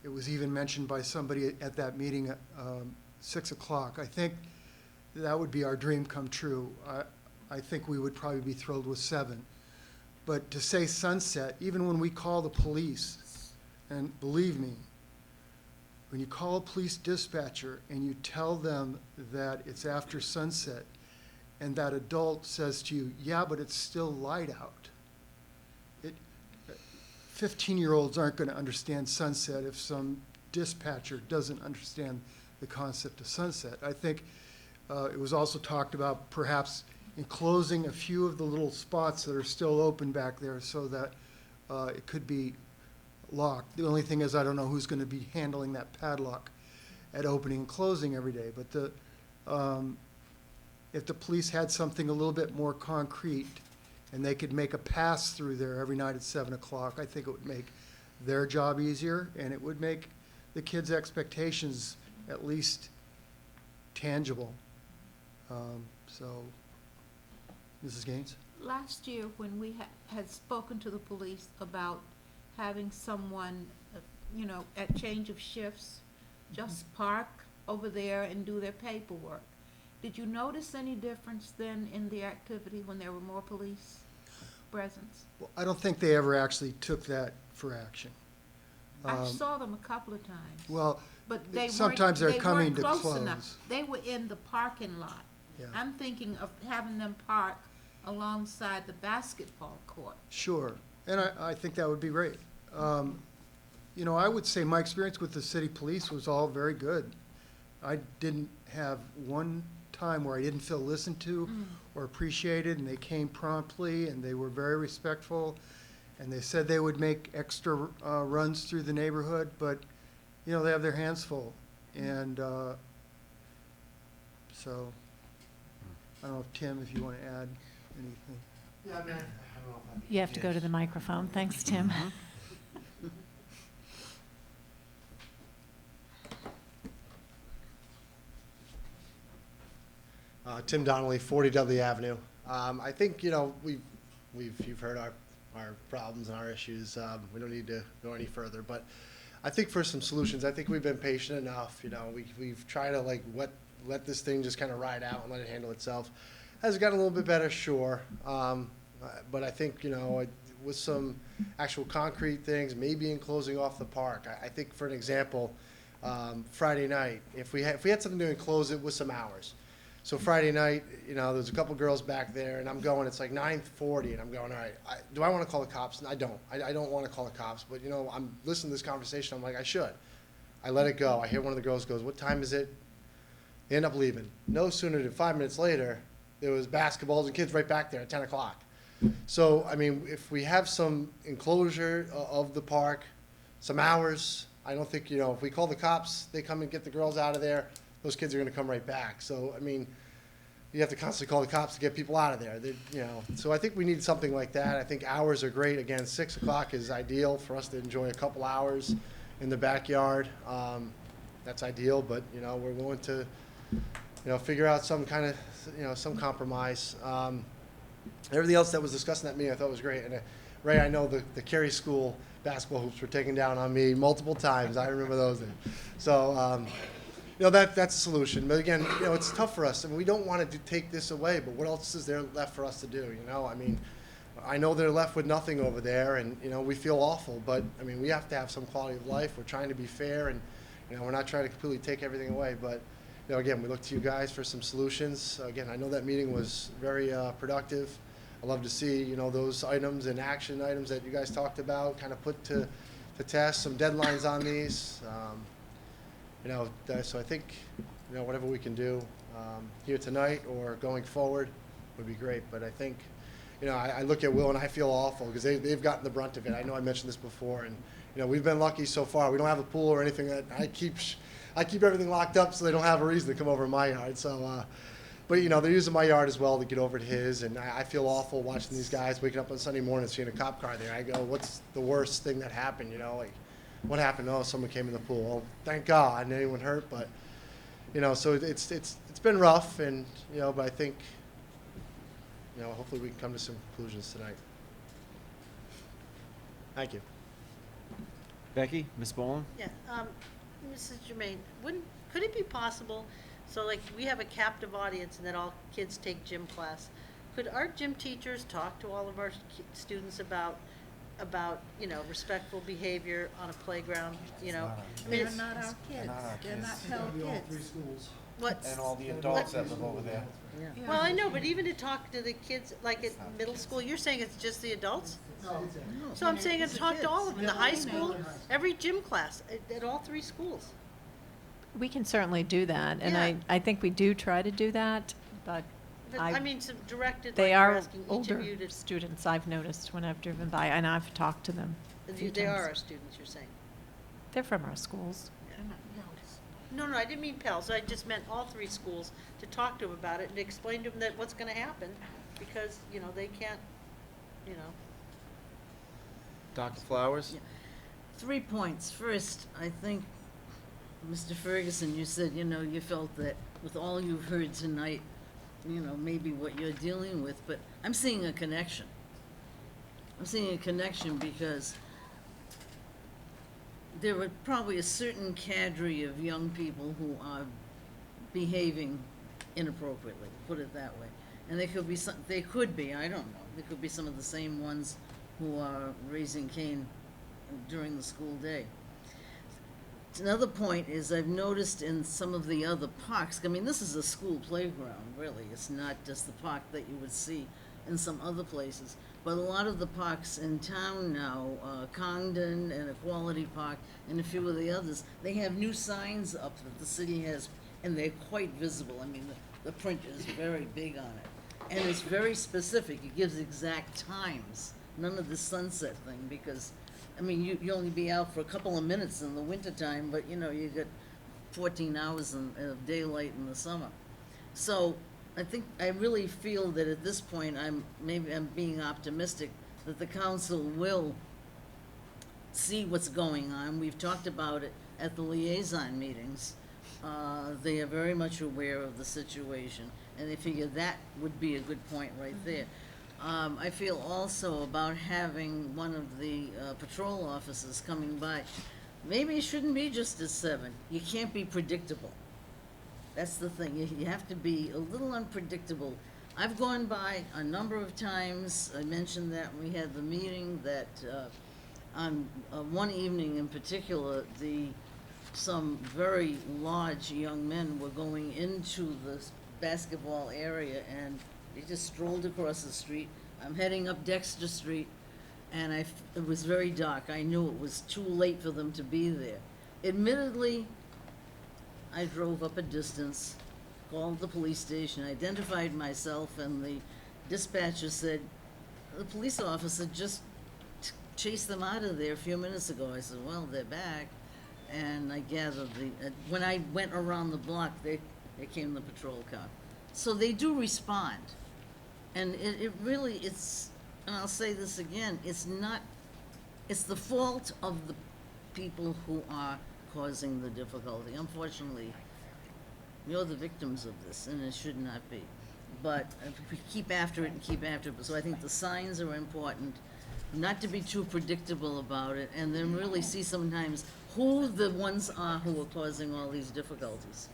[SPEAKER 7] It was even mentioned by somebody at that meeting at 6 o'clock. I think that would be our dream come true. I think we would probably be thrilled with 7. But to say sunset, even when we call the police, and believe me, when you call a police dispatcher and you tell them that it's after sunset, and that adult says to you, yeah, but it's still light out. 15-year-olds aren't going to understand sunset if some dispatcher doesn't understand the concept of sunset. I think it was also talked about perhaps enclosing a few of the little spots that are still open back there so that it could be locked. The only thing is I don't know who's going to be handling that padlock at opening and closing every day. But if the police had something a little bit more concrete and they could make a pass through there every night at 7 o'clock, I think it would make their job easier, and it would make the kids' expectations at least tangible. So, Mrs. Gaines?
[SPEAKER 9] Last year, when we had spoken to the police about having someone, at change of shifts, just park over there and do their paperwork, did you notice any difference then in the activity when there were more police presence?
[SPEAKER 7] Well, I don't think they ever actually took that for action.
[SPEAKER 9] I saw them a couple of times.
[SPEAKER 7] Well,
[SPEAKER 9] But they
[SPEAKER 7] sometimes
[SPEAKER 9] weren't,
[SPEAKER 7] they're coming to
[SPEAKER 9] close
[SPEAKER 7] close.
[SPEAKER 9] enough. They were in the parking lot.
[SPEAKER 7] Yeah.
[SPEAKER 9] I'm thinking of having them park alongside the basketball court.
[SPEAKER 7] Sure, and I think that would be great. I would say my experience with the city police was all very good. I didn't have one time where I didn't feel listened to or appreciated, and they came promptly, and they were very respectful, and they said they would make extra runs through the neighborhood, but, they have their hands full. And so, I don't know, Tim, if you want to add anything.
[SPEAKER 2] Yeah, I mean, I don't know if
[SPEAKER 13] You have to go to the microphone. Thanks, Tim.
[SPEAKER 8] Tim Donnelly, 40 Dudley Avenue. I think, you've heard our problems and our issues. We don't need to go any further, but I think for some solutions, I think we've been patient enough. We've tried to let this thing just kind of ride out and let it handle itself. Has it gotten a little bit better? Sure. But I think, with some actual concrete things, maybe in closing off the park. I think for an example, Friday night, if we had something to enclose it with some hours. So Friday night, there's a couple girls back there, and I'm going, it's like 9:40, and I'm going, all right, do I want to call the cops? And I don't. I don't want to call the cops, but, I'm listening to this conversation. I'm like, I should. I let it go. I hear one of the girls goes, what time is it? They end up leaving. No sooner than 5 minutes later, there was basketballs and kids right back there at 10 o'clock. So, I mean, if we have some enclosure of the park, some hours, I don't think, if we call the cops, they come and get the girls out of there, those kids are going to come right back. So, I mean, you have to constantly call the cops to get people out of there. So I think we need something like that. I think hours are great. Again, 6 o'clock is ideal for us to enjoy a couple hours in the backyard. That's ideal, but, we're willing to, figure out some kind of, some compromise. Everything else that was discussed in that meeting I thought was great. And Ray, I know the Cary School basketball hoops were taken down on me multiple times. I remember those days. So, that's a solution. But again, it's tough for us. I mean, we don't want to take this away, but what else is there left for us to do? I mean, I know they're left with nothing over there, and, we feel awful. But, I mean, we have to have some quality of life. We're trying to be fair, and, we're not trying to completely take everything away. But, again, we look to you guys for some solutions. Again, I know that meeting was very productive. I love to see, those items and action items that you guys talked about kind of put to test, some deadlines on these. So I think, whatever we can do here tonight or going forward would be great. But I think, I look at Will and I feel awful because they've gotten the brunt of it. I know I mentioned this before, and, we've been lucky so far. We don't have a pool or anything that I keep everything locked up so they don't have a reason to come over my yard. So, but, they're using my yard as well to get over to his, and I feel awful watching these guys waking up on Sunday morning seeing a cop car there. I go, what's the worst thing that happened, what happened? Oh, someone came in the pool. Well, thank God, and anyone hurt, but, so it's been rough, and, but I think, hopefully we can come to some conclusions tonight. Thank you.
[SPEAKER 1] Becky, Ms. Boland?
[SPEAKER 10] Yeah, Mrs. Jermaine, could it be possible, so like, we have a captive audience and then all kids take gym class. Could our gym teachers talk to all of our students about, you know, respectful behavior on a playground, you know? I mean,
[SPEAKER 9] They're
[SPEAKER 10] it's,
[SPEAKER 9] not our kids. They're not Pell kids.
[SPEAKER 10] what's,
[SPEAKER 2] And all the adults that live over there.
[SPEAKER 10] well, I know, but even to talk to the kids, like at middle school, you're saying it's just the adults? So I'm saying to talk to all of them, the high school, every gym class, at all 3 schools.
[SPEAKER 13] We can certainly do that, and
[SPEAKER 10] Yeah.
[SPEAKER 13] I think we do try to do that, but
[SPEAKER 10] But, I mean, some directed, like
[SPEAKER 13] they
[SPEAKER 10] we're
[SPEAKER 13] are
[SPEAKER 10] asking each
[SPEAKER 13] older
[SPEAKER 10] of you to,
[SPEAKER 13] students, I've noticed when I've driven by, and I've talked to them a few
[SPEAKER 10] they are
[SPEAKER 13] times.
[SPEAKER 10] our students, you're saying?
[SPEAKER 13] They're from our schools.
[SPEAKER 10] No, I didn't mean Pels, I just meant all 3 schools, to talk to them about it and explain to them that what's gonna happen, because, you know, they can't, you know.
[SPEAKER 1] Dr. Flowers?
[SPEAKER 3] 3 points. First, I think, Mr. Ferguson, you said, you know, you felt that with all you've heard tonight, you know, maybe what you're dealing with, but I'm seeing a connection. I'm seeing a connection because there were probably a certain cadre of young people who are behaving inappropriately, put it that way. And they could be, I don't know, they could be some of the same ones who are raising Cain during the school day. Another point is I've noticed in some of the other parks, I mean, this is a school playground, really. It's not just the park that you would see in some other places. But a lot of the parks in town now, Congdon and Equality Park and a few of the others, they have new signs up that the city has, and they're quite visible. I mean, the print is very big on it. And it's very specific. It gives exact times. None of this sunset thing, because I mean, you only be out for a couple of minutes in the wintertime, but you know, you get 14 hours of daylight in the summer. So I really feel that at this point, I'm being optimistic that the council will see what's going on. We've talked about it at the liaison meetings. They are very much aware of the situation, and they figure that would be a good point right there. I feel also about having one of the patrol officers coming by. Maybe it shouldn't be just at 7. You can't be predictable. That's the thing. You have to be a little unpredictable. I've gone by a number of times. I mentioned that when we had the meeting that on one evening in particular, some very large young men were going into the basketball area and they just strolled across the street. I'm heading up Dexter Street, and it was very dark. I knew it was too late for them to be there. Admittedly, I drove up a distance, called the police station, identified myself, and the dispatcher said, the police officer just chased them out of there a few minutes ago. I said, well, they're back. And I gathered when I went around the block, there came the patrol car. So they do respond. And it really, and I'll say this again, it's the fault of the people who are causing the difficulty. Unfortunately, you're the victims of this, and it should not be. But if we keep after it and keep after it, so I think the signs are important, not to be too predictable about it, and then really see sometimes who the ones are who are causing all these difficulties.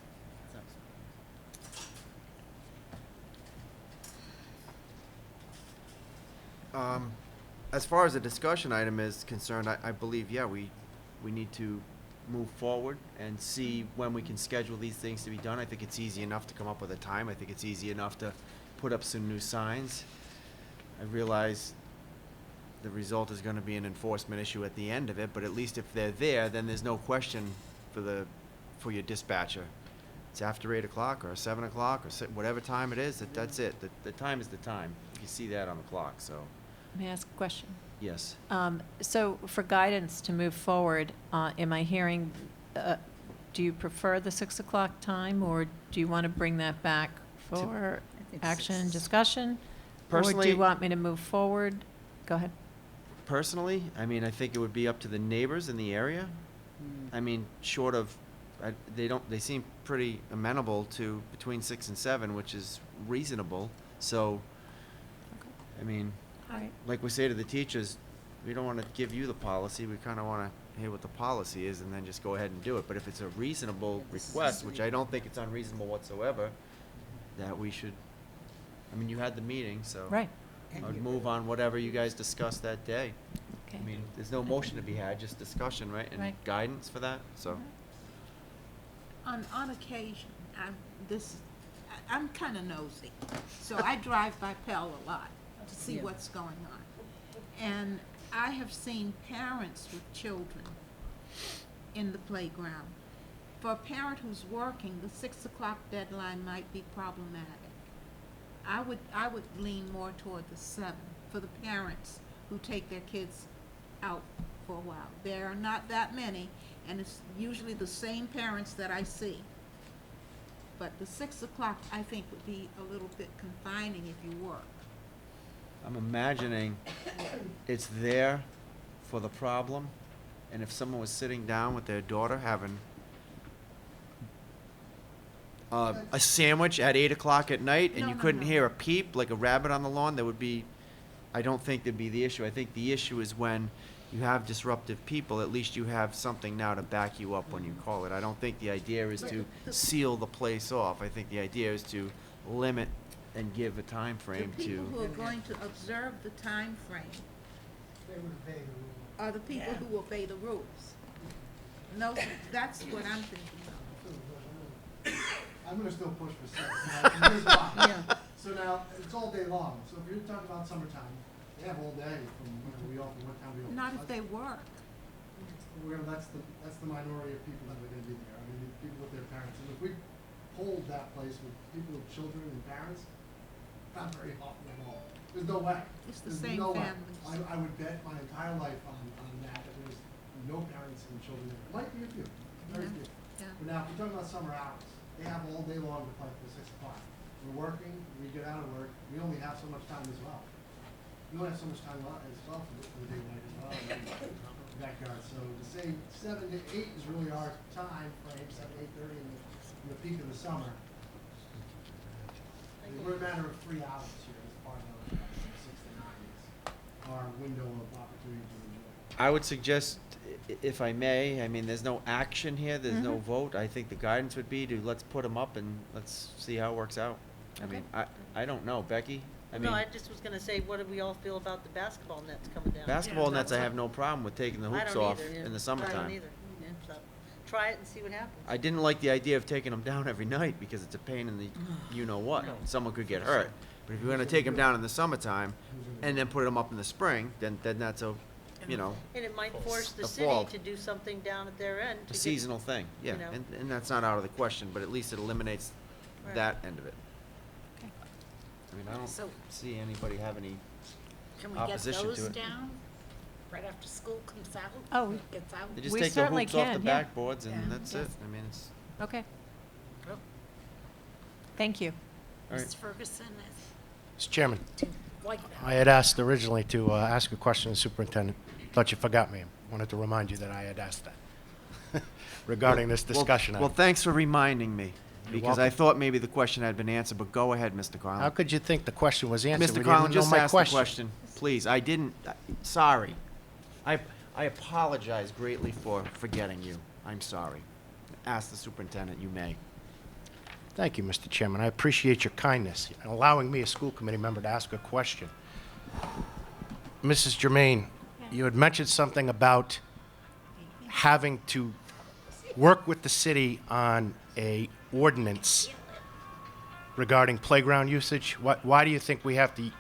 [SPEAKER 1] As far as the discussion item is concerned, I believe, yeah, we need to move forward and see when we can schedule these things to be done. I think it's easy enough to come up with a time. I think it's easy enough to put up some new signs. I realize the result is gonna be an enforcement issue at the end of it, but at least if they're there, then there's no question for your dispatcher. It's after 8 o'clock or 7 o'clock or whatever time it is, that's it. The time is the time. You can see that on the clock, so,
[SPEAKER 13] May I ask a question?
[SPEAKER 1] yes.
[SPEAKER 13] So for guidance to move forward, am I hearing, do you prefer the 6 o'clock time, or do you want to bring that back for action and discussion? Or do
[SPEAKER 1] Personally-
[SPEAKER 13] you want me to move forward? Go ahead.
[SPEAKER 1] Personally, I mean, I think it would be up to the neighbors in the area. I mean, short of, they seem pretty amenable to between 6 and 7, which is reasonable. So, I mean,
[SPEAKER 13] All right.
[SPEAKER 1] like we say to the teachers, we don't want to give you the policy, we kind of want to hear what the policy is and then just go ahead and do it. But if it's a reasonable request, which I don't think it's unreasonable whatsoever, that we should, I mean, you had the meeting, so.
[SPEAKER 13] Right.
[SPEAKER 1] I would move on whatever you guys discussed that day.
[SPEAKER 13] Okay.
[SPEAKER 1] I mean, there's no motion to be had, just discussion, right? And
[SPEAKER 13] Right.
[SPEAKER 1] guidance for that, so.
[SPEAKER 9] On occasion, I'm kind of nosy, so I drive by Pell a lot to see what's going on. And I have seen parents with children in the playground. For a parent who's working, the 6 o'clock deadline might be problematic. I would lean more toward the 7 for the parents who take their kids out for a while. There are not that many, and it's usually the same parents that I see. But the 6 o'clock, I think, would be a little bit confining if you work.
[SPEAKER 1] I'm imagining it's there for the problem, and if someone was sitting down with their daughter having a sandwich at 8 o'clock at night, and you couldn't hear a peep like a rabbit on the lawn, there would be, I don't think there'd be the issue. I think the issue is when you have disruptive people, at least you have something now to back you up when you call it. I don't think the idea is to seal the place off. I think the idea is to limit and give a time frame
[SPEAKER 9] The people
[SPEAKER 1] to.
[SPEAKER 9] who are going to observe the time frame are the people who obey the rules. No, that's what I'm thinking of.
[SPEAKER 8] I'm gonna still push for 6. Now, and here's why. So now, it's all day long, so if you're talking about summertime, they have all day from when we open, what time we open.
[SPEAKER 9] Not if they work.
[SPEAKER 8] That's the minority of people that are gonna be there, I mean, the people with their parents, and if we hold that place with people with children and parents, not very often at all. There's no way.
[SPEAKER 9] It's the
[SPEAKER 8] There's
[SPEAKER 9] same
[SPEAKER 8] no way.
[SPEAKER 9] families.
[SPEAKER 8] I would bet my entire life on that there's no parents and children there. Might be a few, very few.
[SPEAKER 9] Yeah.
[SPEAKER 8] But now, if we're talking about summer hours, they have all day long to play till 6 o'clock. We're working, we get out of work, we only have so much time as well. We only have so much time as well for the day night as well, in the backyard. So to say 7 to 8 is really our time frame, 7 to 8:30 in the peak of the summer. We're a matter of 3 hours here as part of 6 to 9 is our window of opportunity to enjoy.
[SPEAKER 1] I would suggest, if I may, I mean, there's no action here, there's no vote. I think the guidance would be to let's put them up and let's see how it works out. I mean, I don't know, Becky? I mean,
[SPEAKER 10] No, I just was gonna say, what do we all feel about the basketball nets coming down?
[SPEAKER 1] basketball nets, I have no problem with taking the
[SPEAKER 10] I
[SPEAKER 1] hoops
[SPEAKER 10] don't
[SPEAKER 1] off
[SPEAKER 10] either.
[SPEAKER 1] in the
[SPEAKER 10] I don't
[SPEAKER 1] summertime.
[SPEAKER 10] either. Yeah, so try it and see what happens.
[SPEAKER 1] I didn't like the idea of taking them down every night because it's a pain in the you-know-what. Someone could get hurt. But if you're gonna take them down in the summertime and then put them up in the spring, then that's a, you know,
[SPEAKER 10] And it might force the
[SPEAKER 1] The
[SPEAKER 10] city
[SPEAKER 1] fall.
[SPEAKER 10] to do something down at their end. to
[SPEAKER 1] a
[SPEAKER 10] get-
[SPEAKER 1] seasonal thing, yeah.
[SPEAKER 10] you know.
[SPEAKER 1] And that's not out of the question, but at least it eliminates
[SPEAKER 10] Right.
[SPEAKER 1] that end of it.
[SPEAKER 13] Okay.
[SPEAKER 1] I mean, I don't
[SPEAKER 11] So-
[SPEAKER 1] see anybody have any
[SPEAKER 11] Can we get
[SPEAKER 1] opposition
[SPEAKER 11] those
[SPEAKER 1] to it.
[SPEAKER 11] down right after school comes out?
[SPEAKER 13] Oh,
[SPEAKER 11] Gets out?
[SPEAKER 1] They just
[SPEAKER 13] We
[SPEAKER 1] take the
[SPEAKER 13] certainly
[SPEAKER 1] hoops off the
[SPEAKER 13] can, yeah.
[SPEAKER 1] backboards and
[SPEAKER 11] Yeah.
[SPEAKER 1] that's it. I mean, it's,
[SPEAKER 13] Okay.
[SPEAKER 11] Oh,
[SPEAKER 13] Thank you.
[SPEAKER 1] all right.
[SPEAKER 11] Ms. Ferguson is
[SPEAKER 2] Mr. Chairman,
[SPEAKER 11] like that.
[SPEAKER 2] I had asked originally to ask a question of the superintendent. Thought you forgot me. Wanted to remind you that I had asked that regarding this discussion.
[SPEAKER 1] Well, thanks for reminding me,
[SPEAKER 2] You're
[SPEAKER 1] because I
[SPEAKER 2] welcome.
[SPEAKER 1] thought maybe the question had been answered, but go ahead, Mr. Carlin.
[SPEAKER 2] How could you think the question was answered?
[SPEAKER 1] Mr.
[SPEAKER 2] when you
[SPEAKER 1] Carlin,
[SPEAKER 2] didn't know
[SPEAKER 1] just
[SPEAKER 2] my
[SPEAKER 1] ask the question, please. I didn't, sorry. I apologize greatly for forgetting you. I'm sorry. Ask the superintendent, you may.
[SPEAKER 2] Thank you, Mr. Chairman. I appreciate your kindness in allowing me, a school committee member, to ask a question. Mrs. Germain, you had mentioned something about having to work with the city on a ordinance regarding playground usage. Why do you think we have to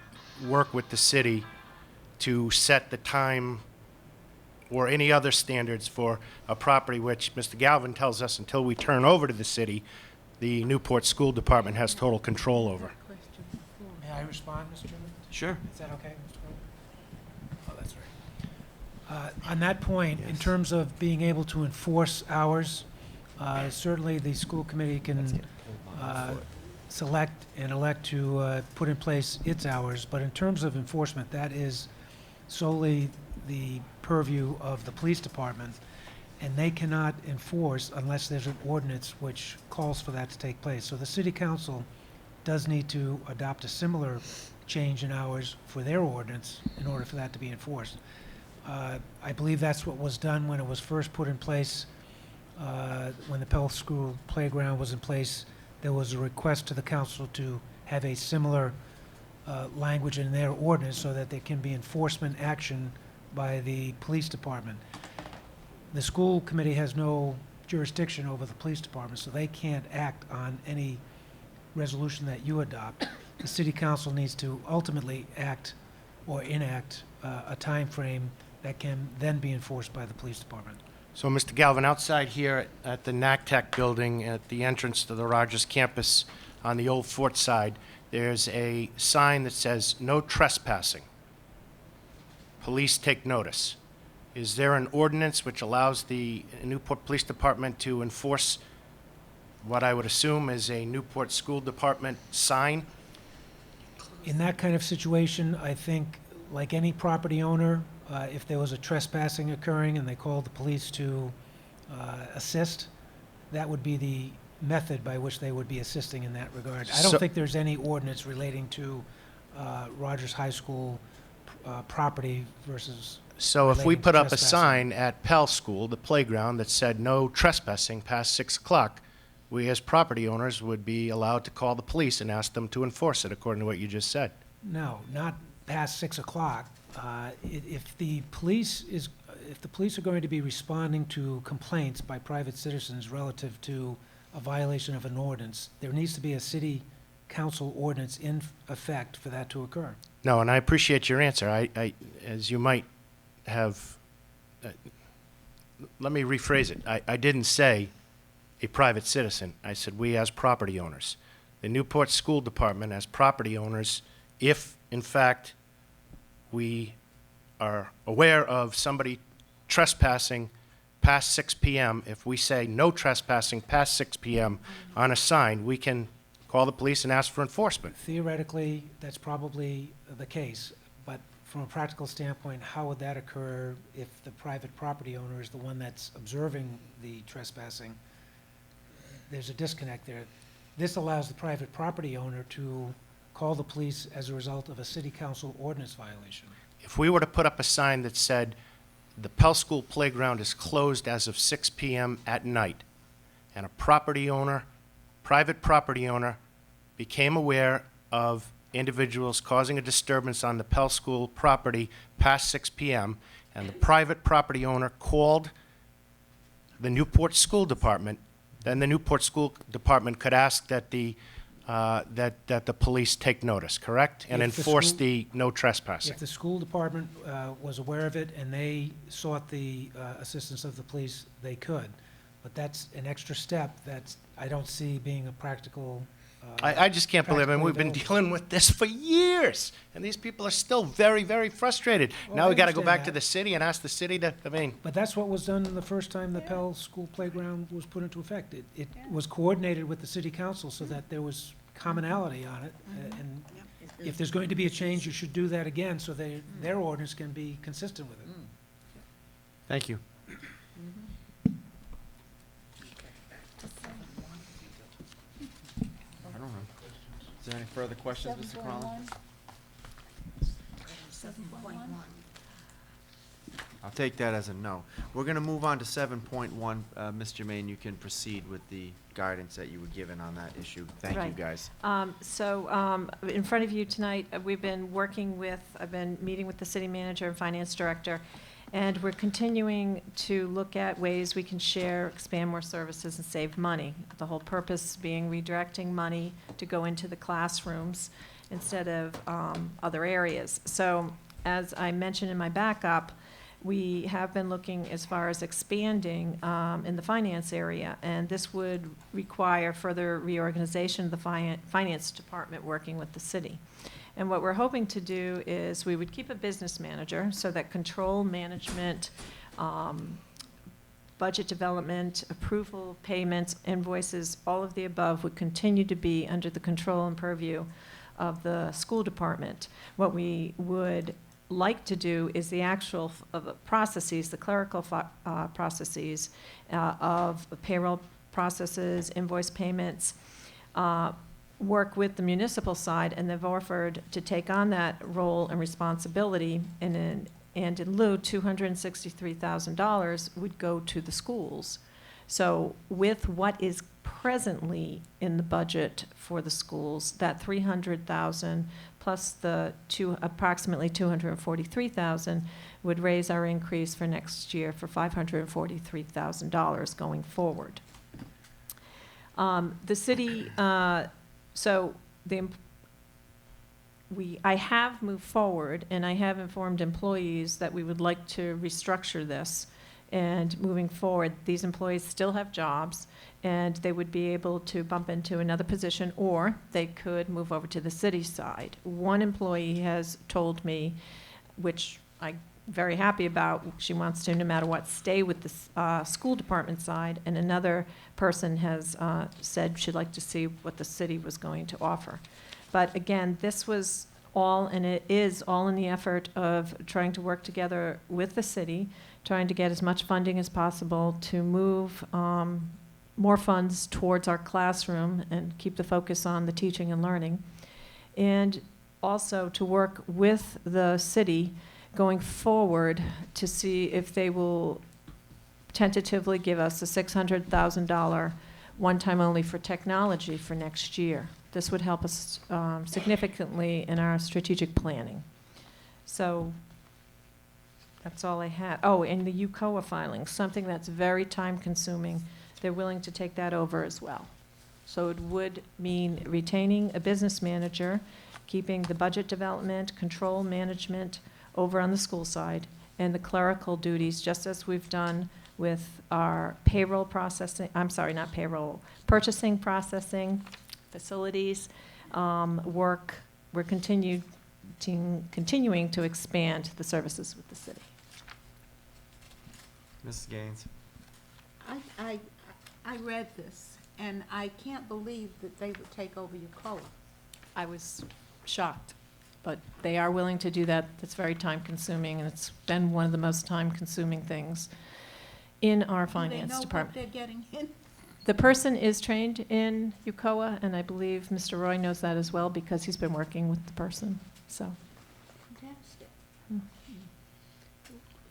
[SPEAKER 2] work with the city to set the time or any other standards for a property which Mr. Galvin tells us until we turn over to the city, the Newport School Department has total control over?
[SPEAKER 20] May I respond, Mr. Chairman?
[SPEAKER 1] Sure.
[SPEAKER 20] Is that okay, Mr. Carlin? Oh, that's right. On that point, in terms of being able to enforce hours, certainly the school committee can select and elect to put in place its hours, but in terms of enforcement, that is solely the purview of the police department, and they cannot enforce unless there's an ordinance which calls for that to take place. So the city council does need to adopt a similar change in hours for their ordinance in order for that to be enforced.
[SPEAKER 5] I believe that's what was done when it was first put in place. When the Phelps School playground was in place, there was a request to the council to have a similar language in their ordinance so that there can be enforcement action by the police department. The school committee has no jurisdiction over the police department, so they can't act on any resolution that you adopt. The city council needs to ultimately act or enact a time frame that can then be enforced by the police department.
[SPEAKER 2] So, Mr. Galvin, outside here at the NACTEC building, at the entrance to the Rogers campus on the old fort side, there's a sign that says, "No trespassing. Police take notice." Is there an ordinance which allows the Newport Police Department to enforce what I would assume is a Newport School Department sign?
[SPEAKER 5] In that kind of situation, I think, like any property owner, if there was a trespassing occurring and they called the police to assist, that would be the method by which they would be assisting in that regard. I don't
[SPEAKER 2] So-
[SPEAKER 5] think there's any ordinance relating to Rogers High School property versus
[SPEAKER 2] So if we
[SPEAKER 5] relating to
[SPEAKER 2] put up a
[SPEAKER 5] trespassing.
[SPEAKER 2] sign at Pell School, the playground, that said no trespassing past 6 o'clock, we as property owners would be allowed to call the police and ask them to enforce it, according to what you just said.
[SPEAKER 5] No, not past 6 o'clock. If the police are going to be responding to complaints by private citizens relative to a violation of an ordinance, there needs to be a city council ordinance in effect for that to occur.
[SPEAKER 2] No, and I appreciate your answer. As you might have, let me rephrase it. I didn't say a private citizen. I said we as property owners. The Newport School Department as property owners, if in fact we are aware of somebody trespassing past 6 p.m., if we say no trespassing past 6 p.m. on a sign, we can call the police and ask for enforcement.
[SPEAKER 5] Theoretically, that's probably the case, but from a practical standpoint, how would that occur if the private property owner is the one that's observing the trespassing? There's a disconnect there. This allows the private property owner to call the police as a result of a city council ordinance violation.
[SPEAKER 2] If we were to put up a sign that said, the Pell School playground is closed as of 6 p.m. at night, and a property owner, private property owner, became aware of individuals causing a disturbance on the Pell School property past 6 p.m., and the private property owner called the Newport School Department, then the Newport School Department could ask that the police take notice, correct? And
[SPEAKER 5] If the
[SPEAKER 2] enforce
[SPEAKER 5] school-
[SPEAKER 2] the no trespassing.
[SPEAKER 5] If the school department was aware of it and they sought the assistance of the police, they could. But that's an extra step that I don't see being a practical.
[SPEAKER 2] I just can't believe,
[SPEAKER 5] practically
[SPEAKER 2] we've been
[SPEAKER 5] available.
[SPEAKER 2] dealing with this for years, and these people are still very, very frustrated.
[SPEAKER 5] Well,
[SPEAKER 2] Now
[SPEAKER 5] I
[SPEAKER 2] we gotta go
[SPEAKER 5] understand
[SPEAKER 2] back to
[SPEAKER 5] that.
[SPEAKER 2] the city and ask the city to,
[SPEAKER 5] But that's what was done the first time the Pell School playground was put into effect. It was coordinated with the city council so that there was commonality on it. And if there's going to be a change, you should do that again so their ordinance can be consistent with it.
[SPEAKER 2] thank you.
[SPEAKER 1] I don't know. Is there any further questions, Mr. Cronley?
[SPEAKER 9] 7.1.
[SPEAKER 1] I'll take that as a no. We're going to move on to 7.1. Ms. Jermaine, you can proceed with the guidance that you were given on that issue. Thank you,
[SPEAKER 13] Right.
[SPEAKER 1] guys.
[SPEAKER 13] In front of you tonight, I've been meeting with the city manager and finance director, and we're continuing to look at ways we can share, expand more services, and save money. The whole purpose being redirecting money to go into the classrooms instead of other areas. So, as I mentioned in my backup, we have been looking as far as expanding in the finance area, and this would require further reorganization of the finance department working with the city. And what we're hoping to do is we would keep a business manager so that control management, budget development, approval, payments, invoices, all of the above would continue to be under the control and purview of the school department. What we would like to do is the actual processes, the clerical processes of payroll processes, invoice payments, work with the municipal side, and they've offered to take on that role and responsibility in And in lieu, $263,000 would go to the schools. So with what is presently in the budget for the schools, that $300,000 plus the approximately $243,000 would raise our increase for next year for $543,000 going forward. The city, I have moved forward, and I have informed employees that we would like to restructure this. And moving forward, these employees still have jobs, and they would be able to bump into another position, or they could move over to the city side. One employee has told me, which I'm very happy about, she wants to, no matter what, stay with the school department side, and another person has said she'd like to see what the city was going to offer. But again, this was all, and it is all in the effort of trying to work together with the city, trying to get as much funding as possible to move more funds towards our classroom and keep the focus on the teaching and learning. And also to work with the city going forward to see if they will tentatively give us a $600,000 one time only for technology for next year. This would help us significantly in our strategic planning. So that's all I had. Oh, and the UCOA filing, something that's very time consuming. They're willing to take that over as well. So it would mean retaining a business manager, keeping the budget development, control management over on the school side, and the clerical duties, just as we've done with our payroll processing, I'm sorry, not payroll, purchasing, processing, facilities, work. We're continuing to expand the services with the city.
[SPEAKER 1] Mrs. Gaines.
[SPEAKER 9] I read this, and I can't believe that they would take over UCOA.
[SPEAKER 13] I was shocked, but they are willing to do that. That's very time consuming, and it's been one of the most time consuming things in our finance department.
[SPEAKER 9] Do they know what they're getting in?
[SPEAKER 13] The person is trained in UCOA, and I believe Mr. Roy knows that as well because he's been working with the person, so.
[SPEAKER 10] Fantastic.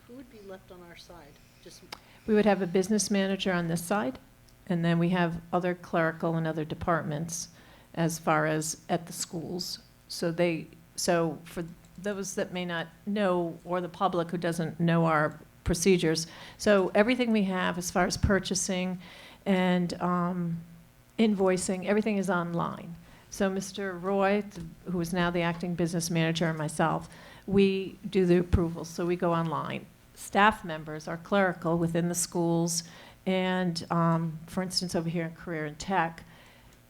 [SPEAKER 10] Who would be left on our side? Just
[SPEAKER 13] We would have a business manager on this side, and then we have other clerical and other departments as far as at the schools. So for those that may not know, or the public who doesn't know our procedures, so everything we have as far as purchasing and invoicing, everything is online. So Mr. Roy, who is now the acting business manager, and myself, we do the approvals, so we go online. Staff members are clerical within the schools, and for instance, over here in Career and Tech,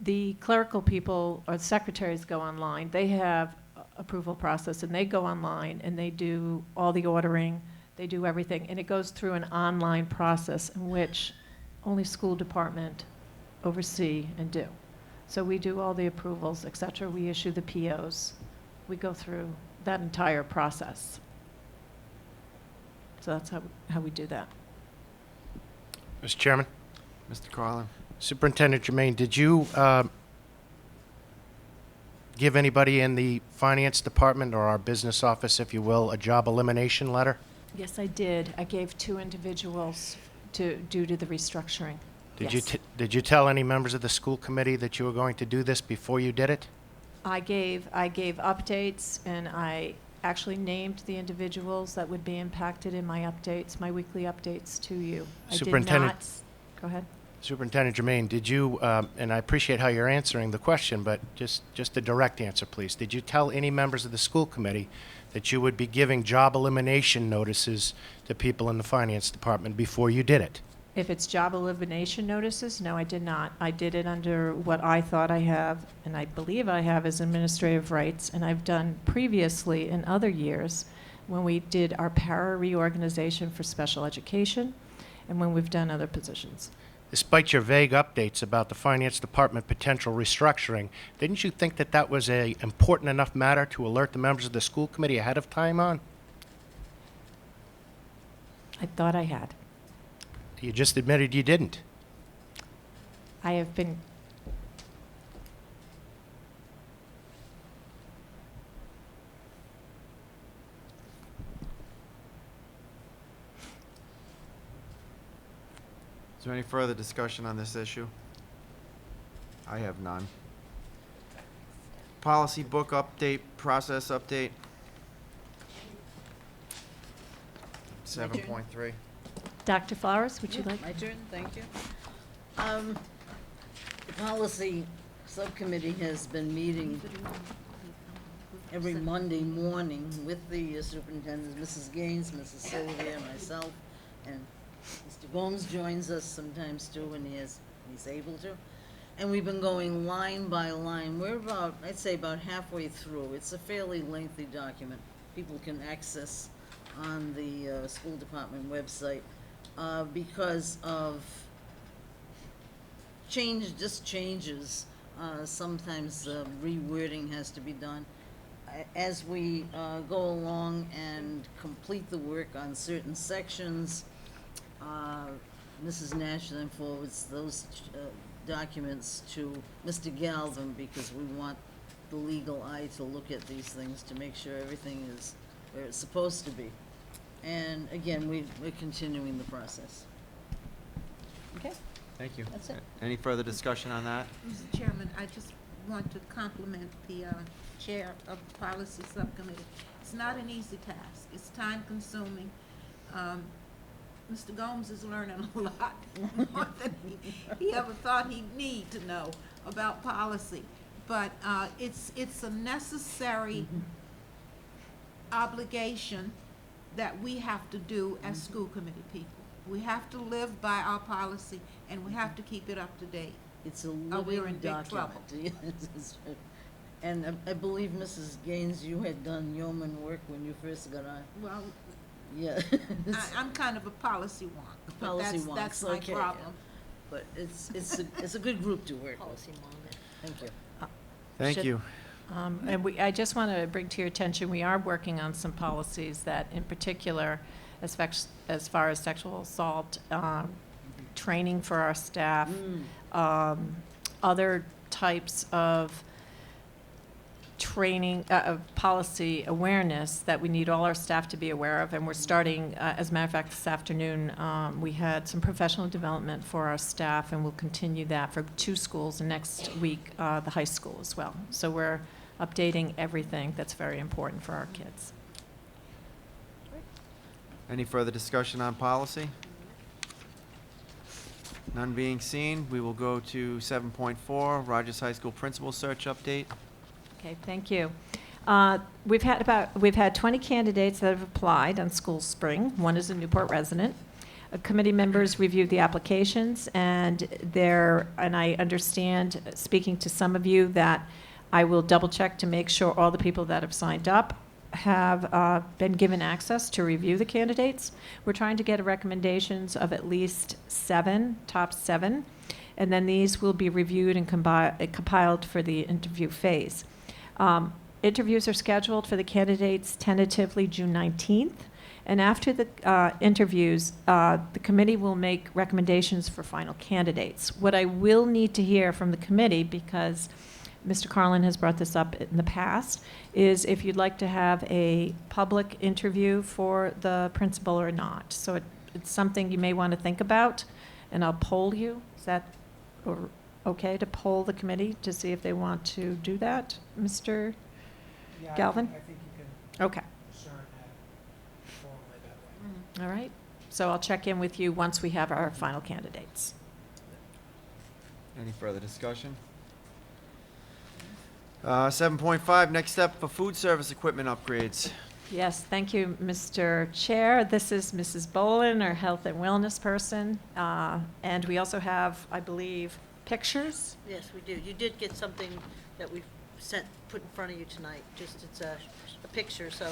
[SPEAKER 13] the clerical people or the secretaries go online. They have approval process, and they go online, and they do all the ordering. They do everything, and it goes through an online process in which only school department oversee and do. So we do all the approvals, et cetera. We issue the POs. We go through that entire process. So that's how we do that.
[SPEAKER 2] Mr. Chairman?
[SPEAKER 1] Mr. Carlin.
[SPEAKER 2] Superintendent Jermaine, did you give anybody in the finance department or our business office, if you will, a job elimination letter?
[SPEAKER 13] Yes, I did. I gave 2 individuals due to the restructuring.
[SPEAKER 2] Did you tell any members of the school committee that you were going to do this before you did it?
[SPEAKER 13] I gave updates, and I actually named the individuals that would be impacted in my updates, my weekly updates to you. I did not. Go ahead.
[SPEAKER 2] Superintendent Jermaine, did you, and I appreciate how you're answering the question, but just a direct answer, please. Did you tell any members of the school committee that you would be giving job elimination notices to people in the finance department before you did it?
[SPEAKER 13] If it's job elimination notices, no, I did not. I did it under what I thought I have, and I believe I have, as administrative rights, and I've done previously in other years when we did our para reorganization for special education and when we've done other positions.
[SPEAKER 2] Despite your vague updates about the finance department potential restructuring, didn't you think that that was an important enough matter to alert the members of the school committee ahead of time on?
[SPEAKER 13] I thought I had.
[SPEAKER 2] You just admitted you didn't.
[SPEAKER 13] I have been.
[SPEAKER 1] Is there any further discussion on this issue? I have none. Policy book update, process update. 7.3.
[SPEAKER 13] Dr. Flowers, would you like?
[SPEAKER 3] My turn, thank you. The policy subcommittee has been meeting every Monday morning with the superintendents, Mrs. Gaines, Mrs. Sylvia, myself, and Mr. Gomes joins us sometimes too when he's able to. And we've been going line by line. We're about, I'd say about halfway through. It's a fairly lengthy document. People can access on the school department website because of changes. Sometimes rewording has to be done. As we go along and complete the work on certain sections, Mrs. Nash then forwards those documents to Mr. Galvin because we want the legal eye to look at these things to make sure everything is where it's supposed to be. And again, we're continuing the process. Okay?
[SPEAKER 1] Thank you.
[SPEAKER 3] That's it.
[SPEAKER 1] Any further discussion on that?
[SPEAKER 9] Mr. Chairman, I just want to compliment the chair of the policy subcommittee. It's not an easy task. It's time-consuming. Mr. Gomes is learning a lot more than he ever thought he'd need to know about policy. But it's a necessary obligation that we have to do as school committee people. We have to live by our policy, and we have to keep it up to date.
[SPEAKER 3] It's a
[SPEAKER 9] Or we're in
[SPEAKER 3] living
[SPEAKER 9] big trouble.
[SPEAKER 3] document. And I believe, Mrs. Gaines, you had done yeoman work when you first got on.
[SPEAKER 9] Well,
[SPEAKER 3] Yeah.
[SPEAKER 9] I'm kind of a policy wonk, but
[SPEAKER 3] Policy
[SPEAKER 9] that's
[SPEAKER 3] wonks,
[SPEAKER 9] my
[SPEAKER 3] okay, yeah.
[SPEAKER 9] problem.
[SPEAKER 3] But it's a good group to work with. Thank you.
[SPEAKER 1] Thank
[SPEAKER 13] Should-
[SPEAKER 1] you.
[SPEAKER 13] And I just want to bring to your attention, we are working on some policies that, in particular, as far as sexual assault, training for our staff, other types of training, policy awareness that we need all our staff to be aware of. And we're starting, as a matter of fact, this afternoon, we had some professional development for our staff, and we'll continue that for 2 schools, and next week, the high school as well. So we're updating everything that's very important for our kids.
[SPEAKER 1] Any further discussion on policy? None being seen, we will go to 7.4, Rogers High School Principal Search Update.
[SPEAKER 13] Okay, thank you. We've had 20 candidates that have applied on School Spring. One is a Newport resident. Committee members reviewed the applications, and I understand, speaking to some of you, that I will double check to make sure all the people that have signed up have been given access to review the candidates. We're trying to get recommendations of at least 7, top 7, and then these will be reviewed and compiled for the interview phase. Interviews are scheduled for the candidates tentatively June 19th, and after the interviews, the committee will make recommendations for final candidates. What I will need to hear from the committee, because Mr. Carlin has brought this up in the past, is if you'd like to have a public interview for the principal or not. So it's something you may want to think about, and I'll poll you. Is that okay to poll the committee to see if they want to do that, Mr. Galvin?
[SPEAKER 5] I think you can
[SPEAKER 13] Okay.
[SPEAKER 5] discern that formally that way.
[SPEAKER 13] All right. So I'll check in with you once we have our final candidates.
[SPEAKER 1] Any further discussion? 7.5, next step for food service equipment upgrades.
[SPEAKER 13] Yes, thank you, Mr. Chair. This is Mrs. Bowen, our health and wellness person. And we also have, I believe, pictures.
[SPEAKER 10] Yes, we do. You did get something that we put in front of you tonight. Just, it's a picture, so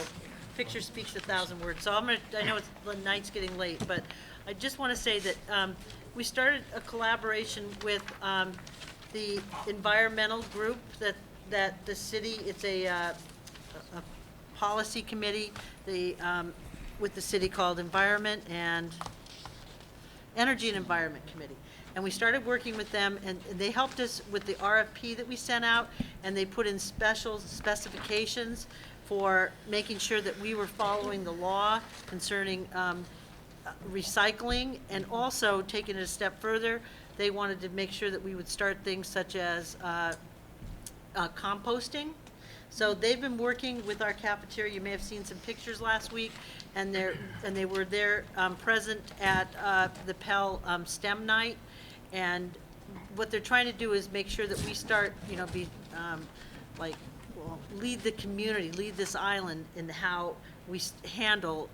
[SPEAKER 10] picture speaks 1,000 words. So I know the night's getting late, but I just want to say that we started a collaboration with the environmental group that the city, it's a policy committee, with the city called Environment and Energy and Environment Committee. And we started working with them, and they helped us with the RFP that we sent out, and they put in special specifications for making sure that we were following the law concerning recycling, and also taking it a step further, they wanted to make sure that we would start things such as composting. So they've been working with our cafeteria. You may have seen some pictures last week, and they were there present at the Pell STEM night. And what they're trying to do is make sure that we start, lead the community, lead this island in how we handle,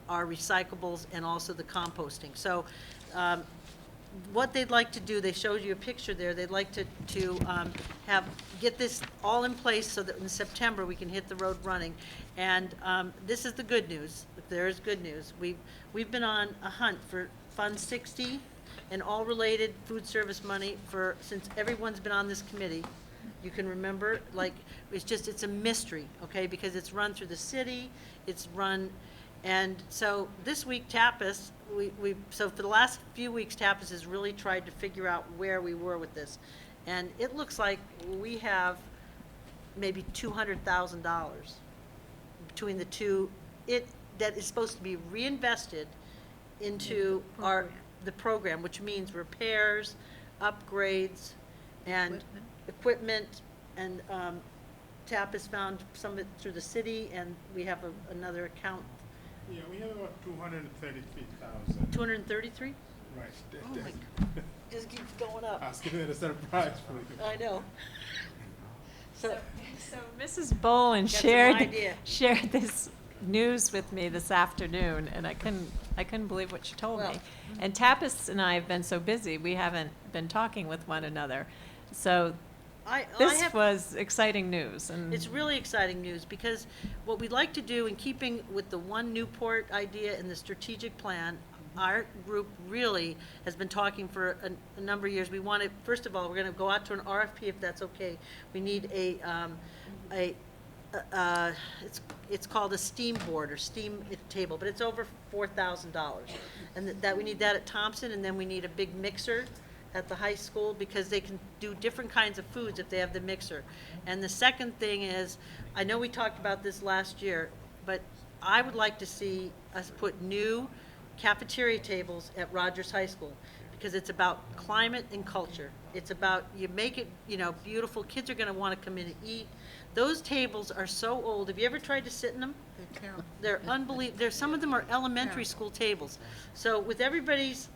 [SPEAKER 10] our recyclables and also the composting. So what they'd like to do, they showed you a picture there, they'd like to get this all in place so that in September we can hit the road running. And this is the good news, if there is good news. We've been on a hunt for Fund 60 and all related food service money since everyone's been on this committee. You can remember, it's a mystery, okay, because it's run through the city, and so this week TAPAS, so for the last few weeks, TAPAS has really tried to figure out where we were with this. And it looks like we have maybe $200,000 between the two, that is supposed to be reinvested into the program, which means repairs, upgrades, and equipment, and TAPAS found some of it through the city, and we have another account.
[SPEAKER 15] Yeah, we have about 233,000.
[SPEAKER 10] 233?
[SPEAKER 15] Right.
[SPEAKER 10] Oh my God. Just keeps going up.
[SPEAKER 15] I was giving it a surprise for you.
[SPEAKER 10] I know. So
[SPEAKER 13] Mrs. Boland
[SPEAKER 10] Got some
[SPEAKER 13] shared
[SPEAKER 10] idea.
[SPEAKER 13] this news with me this afternoon, and I couldn't believe what she told
[SPEAKER 10] Well,
[SPEAKER 13] me. And Tapas and I have been so busy, we haven't been talking with one another. So this was exciting news. And
[SPEAKER 10] it's really exciting news, because what we'd like to do, in keeping with the One Newport idea and the strategic plan, our group really has been talking for a number of years. We want to, first of all, we're going to go out to an RFP, if that's okay. We need it's called a steam board or steam table, but it's over $4,000. And that we need that at Thompson, and then we need a big mixer at the high school, because they can do different kinds of foods if they have the mixer. And the second thing is, I know we talked about this last year, but I would like to see us put new cafeteria tables at Rogers High School, because it's about climate and culture. It's about, you make it, beautiful. Kids are gonna wanna come in and eat. Those tables are so old. Have you ever tried to sit in them?
[SPEAKER 9] They're terrible.
[SPEAKER 10] They're unbelievable. Some of them are elementary school tables. So with everybody's,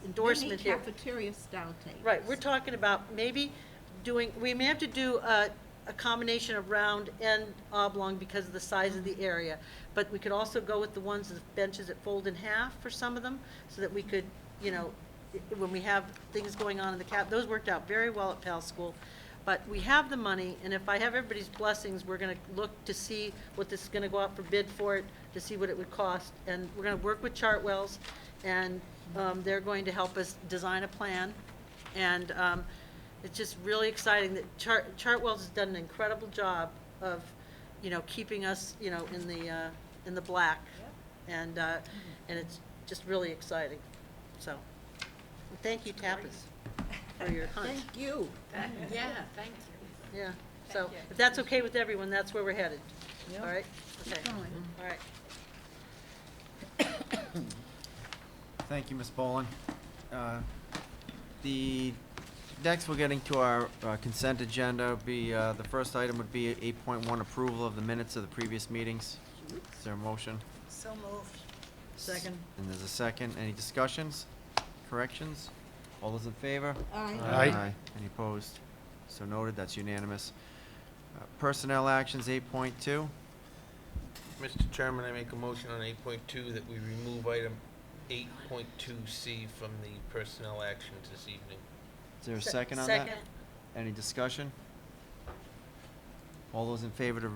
[SPEAKER 10] endorsement here.
[SPEAKER 9] They need cafeteria style tables.
[SPEAKER 10] Right, we're talking about maybe we may have to do a combination of round and oblong because of the size of the area. But we could also go with the ones, the benches that fold in half for some of them, so that we could, when we have things going on in the those worked out very well at Pell School. But we have the money, and if I have everybody's blessings, we're gonna look to see what this is gonna go out for bid for it, to see what it would cost. And we're gonna work with Chartwell's, and they're going to help us design a plan. And it's just really exciting that Chartwell's has done an incredible job of, keeping us, in the black. And it's just really exciting. So, thank you, Tapas, for your hunt.
[SPEAKER 9] Thank you.
[SPEAKER 11] Yeah, thank you.
[SPEAKER 10] Yeah, so if that's okay with everyone, that's where we're headed. All right? Okay.
[SPEAKER 9] Fine.
[SPEAKER 10] All right.
[SPEAKER 1] Thank you, Ms. Boland. The next, we're getting to our consent agenda. The first item would be 8.1, approval of the minutes of the previous meetings. Is there a motion?
[SPEAKER 11] So moved.
[SPEAKER 10] Second.
[SPEAKER 1] And there's a second. Any discussions, corrections? All those in favor?
[SPEAKER 9] Aye.
[SPEAKER 2] Aye.
[SPEAKER 1] Any opposed? So noted, that's unanimous. Personnel actions, 8.2.
[SPEAKER 22] Mr. Chairman, I make a motion on 8.2 that we remove item 8.2C from the personnel actions this evening.
[SPEAKER 1] Is there a second on that?
[SPEAKER 10] Second.
[SPEAKER 1] Any discussion? All those in favor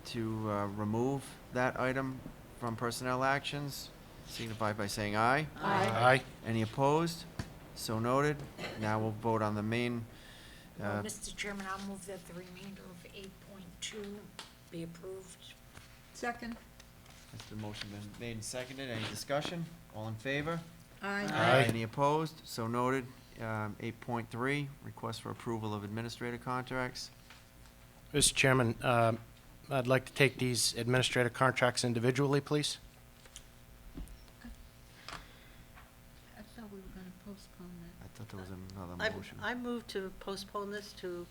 [SPEAKER 1] to remove that item from personnel actions, signify by saying aye.
[SPEAKER 9] Aye.
[SPEAKER 2] Aye.
[SPEAKER 1] Any opposed? So noted. Now we'll vote on the main.
[SPEAKER 11] Mr. Chairman, I'll move that the remainder of 8.2 be approved.
[SPEAKER 9] Second.
[SPEAKER 1] Has the motion been made and seconded? Any discussion? All in favor?
[SPEAKER 9] Aye.
[SPEAKER 2] Aye.
[SPEAKER 1] Any opposed? So noted. 8.3, request for approval of administrative contracts.
[SPEAKER 2] Mr. Chairman, I'd like to take these administrative contracts individually, please.
[SPEAKER 9] postpone that.
[SPEAKER 1] I thought there was another motion.
[SPEAKER 10] I move to postpone this to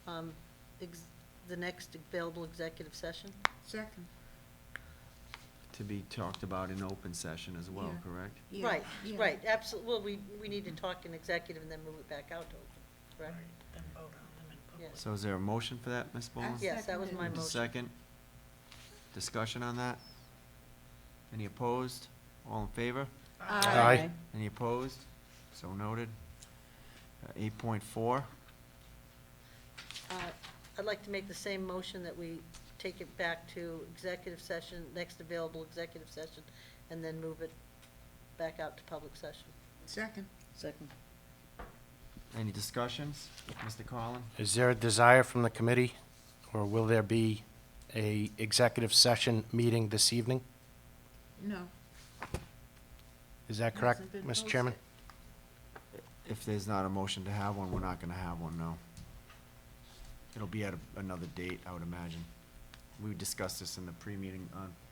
[SPEAKER 10] the next available executive session.
[SPEAKER 9] Second.
[SPEAKER 1] To be talked about in open session as well,
[SPEAKER 9] Yeah.
[SPEAKER 1] correct?
[SPEAKER 9] Yeah,
[SPEAKER 10] Right,
[SPEAKER 9] yeah.
[SPEAKER 10] right, absolutely. Well, we need to talk in executive and then move it back out to open, correct?
[SPEAKER 11] Then vote on them in public.
[SPEAKER 10] Yes.
[SPEAKER 1] So is there a motion for that, Ms. Boland?
[SPEAKER 10] Yes, that was my
[SPEAKER 1] There's a
[SPEAKER 10] motion.
[SPEAKER 1] second. Discussion on that? Any opposed? All in favor?
[SPEAKER 2] Aye.
[SPEAKER 1] Any opposed? So noted. 8.4,
[SPEAKER 10] I'd like to make the same motion that we take it back to executive session, next available executive session, and then move it back out to public session.
[SPEAKER 9] Second.
[SPEAKER 10] Second.
[SPEAKER 1] any discussions? Mr. Collin?
[SPEAKER 2] Is there a desire from the committee, or will there be a executive session meeting this evening?
[SPEAKER 9] No.
[SPEAKER 2] Is that correct,
[SPEAKER 9] Hasn't been
[SPEAKER 2] Mr. Chairman?
[SPEAKER 1] If there's not a motion to have one, we're not gonna have one, no. It'll be at another date, I would imagine. We discussed this in the pre-meeting,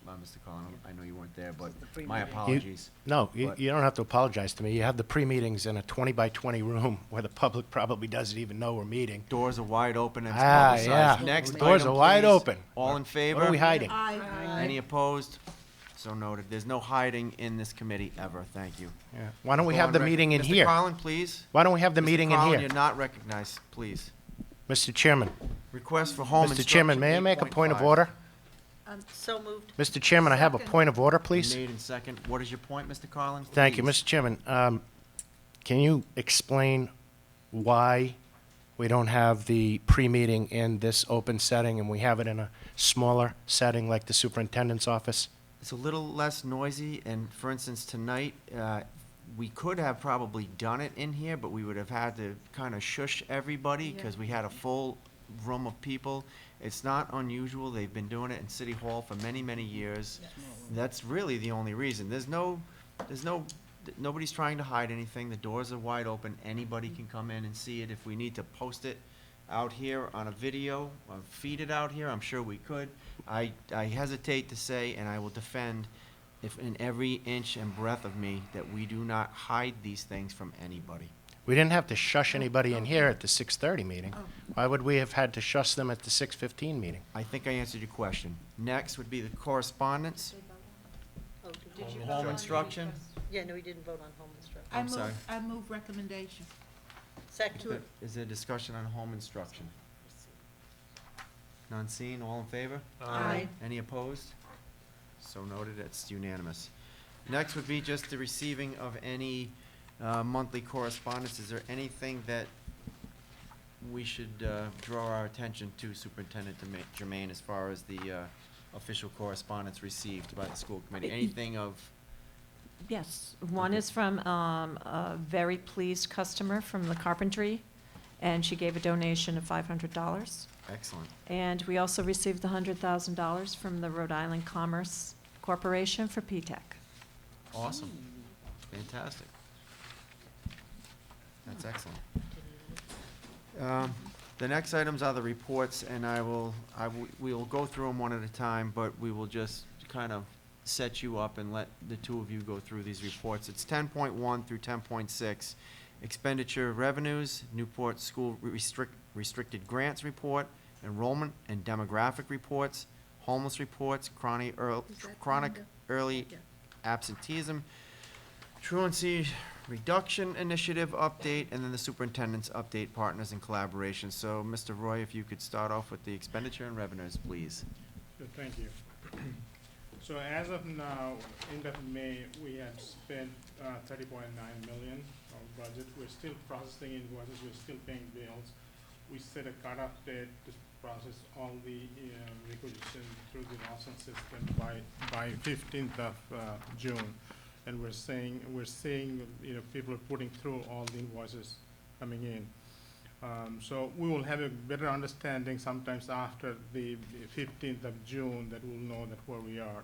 [SPEAKER 1] Mr. Collin, I know you weren't there, but my apologies.
[SPEAKER 2] No,
[SPEAKER 1] But-
[SPEAKER 2] you don't have to apologize to me. You have the pre-meetings in a 20-by-20 room where the public probably doesn't even know we're meeting.
[SPEAKER 1] Doors are wide open and it's
[SPEAKER 2] Ah,
[SPEAKER 1] publicized.
[SPEAKER 2] yeah.
[SPEAKER 1] Next
[SPEAKER 2] Doors
[SPEAKER 1] item,
[SPEAKER 2] are wide
[SPEAKER 1] please.
[SPEAKER 2] open.
[SPEAKER 1] All in favor?
[SPEAKER 2] What are we hiding?
[SPEAKER 9] Aye.
[SPEAKER 1] Any opposed? So noted. There's no hiding in this committee ever, thank you.
[SPEAKER 2] Yeah. Why don't we
[SPEAKER 1] Go
[SPEAKER 2] have
[SPEAKER 1] on
[SPEAKER 2] the
[SPEAKER 1] rec-
[SPEAKER 2] meeting in
[SPEAKER 1] Mr.
[SPEAKER 2] here?
[SPEAKER 1] Collin, please.
[SPEAKER 2] Why don't we have the meeting
[SPEAKER 1] Mr.
[SPEAKER 2] in
[SPEAKER 1] Collin,
[SPEAKER 2] here?
[SPEAKER 1] you're not recognized, please.
[SPEAKER 2] Mr. Chairman,
[SPEAKER 1] Request for home
[SPEAKER 2] Mr. Chairman, may I make a point of order?
[SPEAKER 10] So moved.
[SPEAKER 2] Mr. Chairman, I have a
[SPEAKER 9] Second.
[SPEAKER 2] point of order, please.
[SPEAKER 1] Made in second. What is your point, Mr. Collins?
[SPEAKER 2] Thank you,
[SPEAKER 1] Please.
[SPEAKER 2] Mr. Chairman. Can you explain why we don't have the pre-meeting in this open setting and we have it in a smaller setting like the superintendent's office?
[SPEAKER 1] It's a little less noisy, and for instance, tonight, we could have probably done it in here, but we would have had to kind of shush everybody, because we had a full room of people. It's not unusual, they've been doing it in City Hall for many, many years. That's really the only reason. Nobody's trying to hide anything, the doors are wide open, anybody can come in and see it. If we need to post it out here on a video, or feed it out here, I'm sure we could. I hesitate to say, and I will defend, if in every inch and breath of me, that we do not hide these things from anybody.
[SPEAKER 2] We didn't have to shush anybody in here at the 6:30 meeting. Why would we have had to shush them at the 6:15 meeting?
[SPEAKER 1] I think I answered your question. Next would be the correspondence.
[SPEAKER 10] Oh, did you?
[SPEAKER 1] Home instruction.
[SPEAKER 10] Yeah, no, we didn't vote on home instruction.
[SPEAKER 9] I
[SPEAKER 1] I'm sorry.
[SPEAKER 9] move, I move recommendation.
[SPEAKER 10] Second.
[SPEAKER 1] Is there discussion on home instruction? None seen, all in favor?
[SPEAKER 10] Aye.
[SPEAKER 1] Any opposed? So noted, it's unanimous. Next would be just the receiving of any monthly correspondence. Is there anything that we should draw our attention to, Superintendent Jermaine, as far as the official correspondence received by the school committee? Anything of,
[SPEAKER 13] Yes, one is from a very pleased customer from the carpentry, and she gave a donation of $500.
[SPEAKER 1] excellent.
[SPEAKER 13] And we also received the $100,000 from the Rhode Island Commerce Corporation for P-TECH.
[SPEAKER 1] Awesome. Fantastic. That's excellent. The next items are the reports, and we will go through them one at a time, but we will just kind of set you up and let the two of you go through these reports. It's 10.1 through 10.6. Expenditure revenues, Newport School Restricted Grants Report, enrollment and demographic reports, homeless reports, chronic early absenteeism, truancy reduction initiative update, and then the superintendent's update, partners and collaboration. So, Mr. Roy, if you could start off with the expenditure and revenues, please.
[SPEAKER 15] Good, thank you. So as of now, end of May, we have spent 30.9 million of budget. We're still processing invoices, we're still paying bills. We set a cutoff date to process all the requisition through the Thomson system by 15th of June. And we're seeing, people are putting through all the invoices coming in. So we will have a better understanding sometimes after the 15th of June that we'll know that where we are.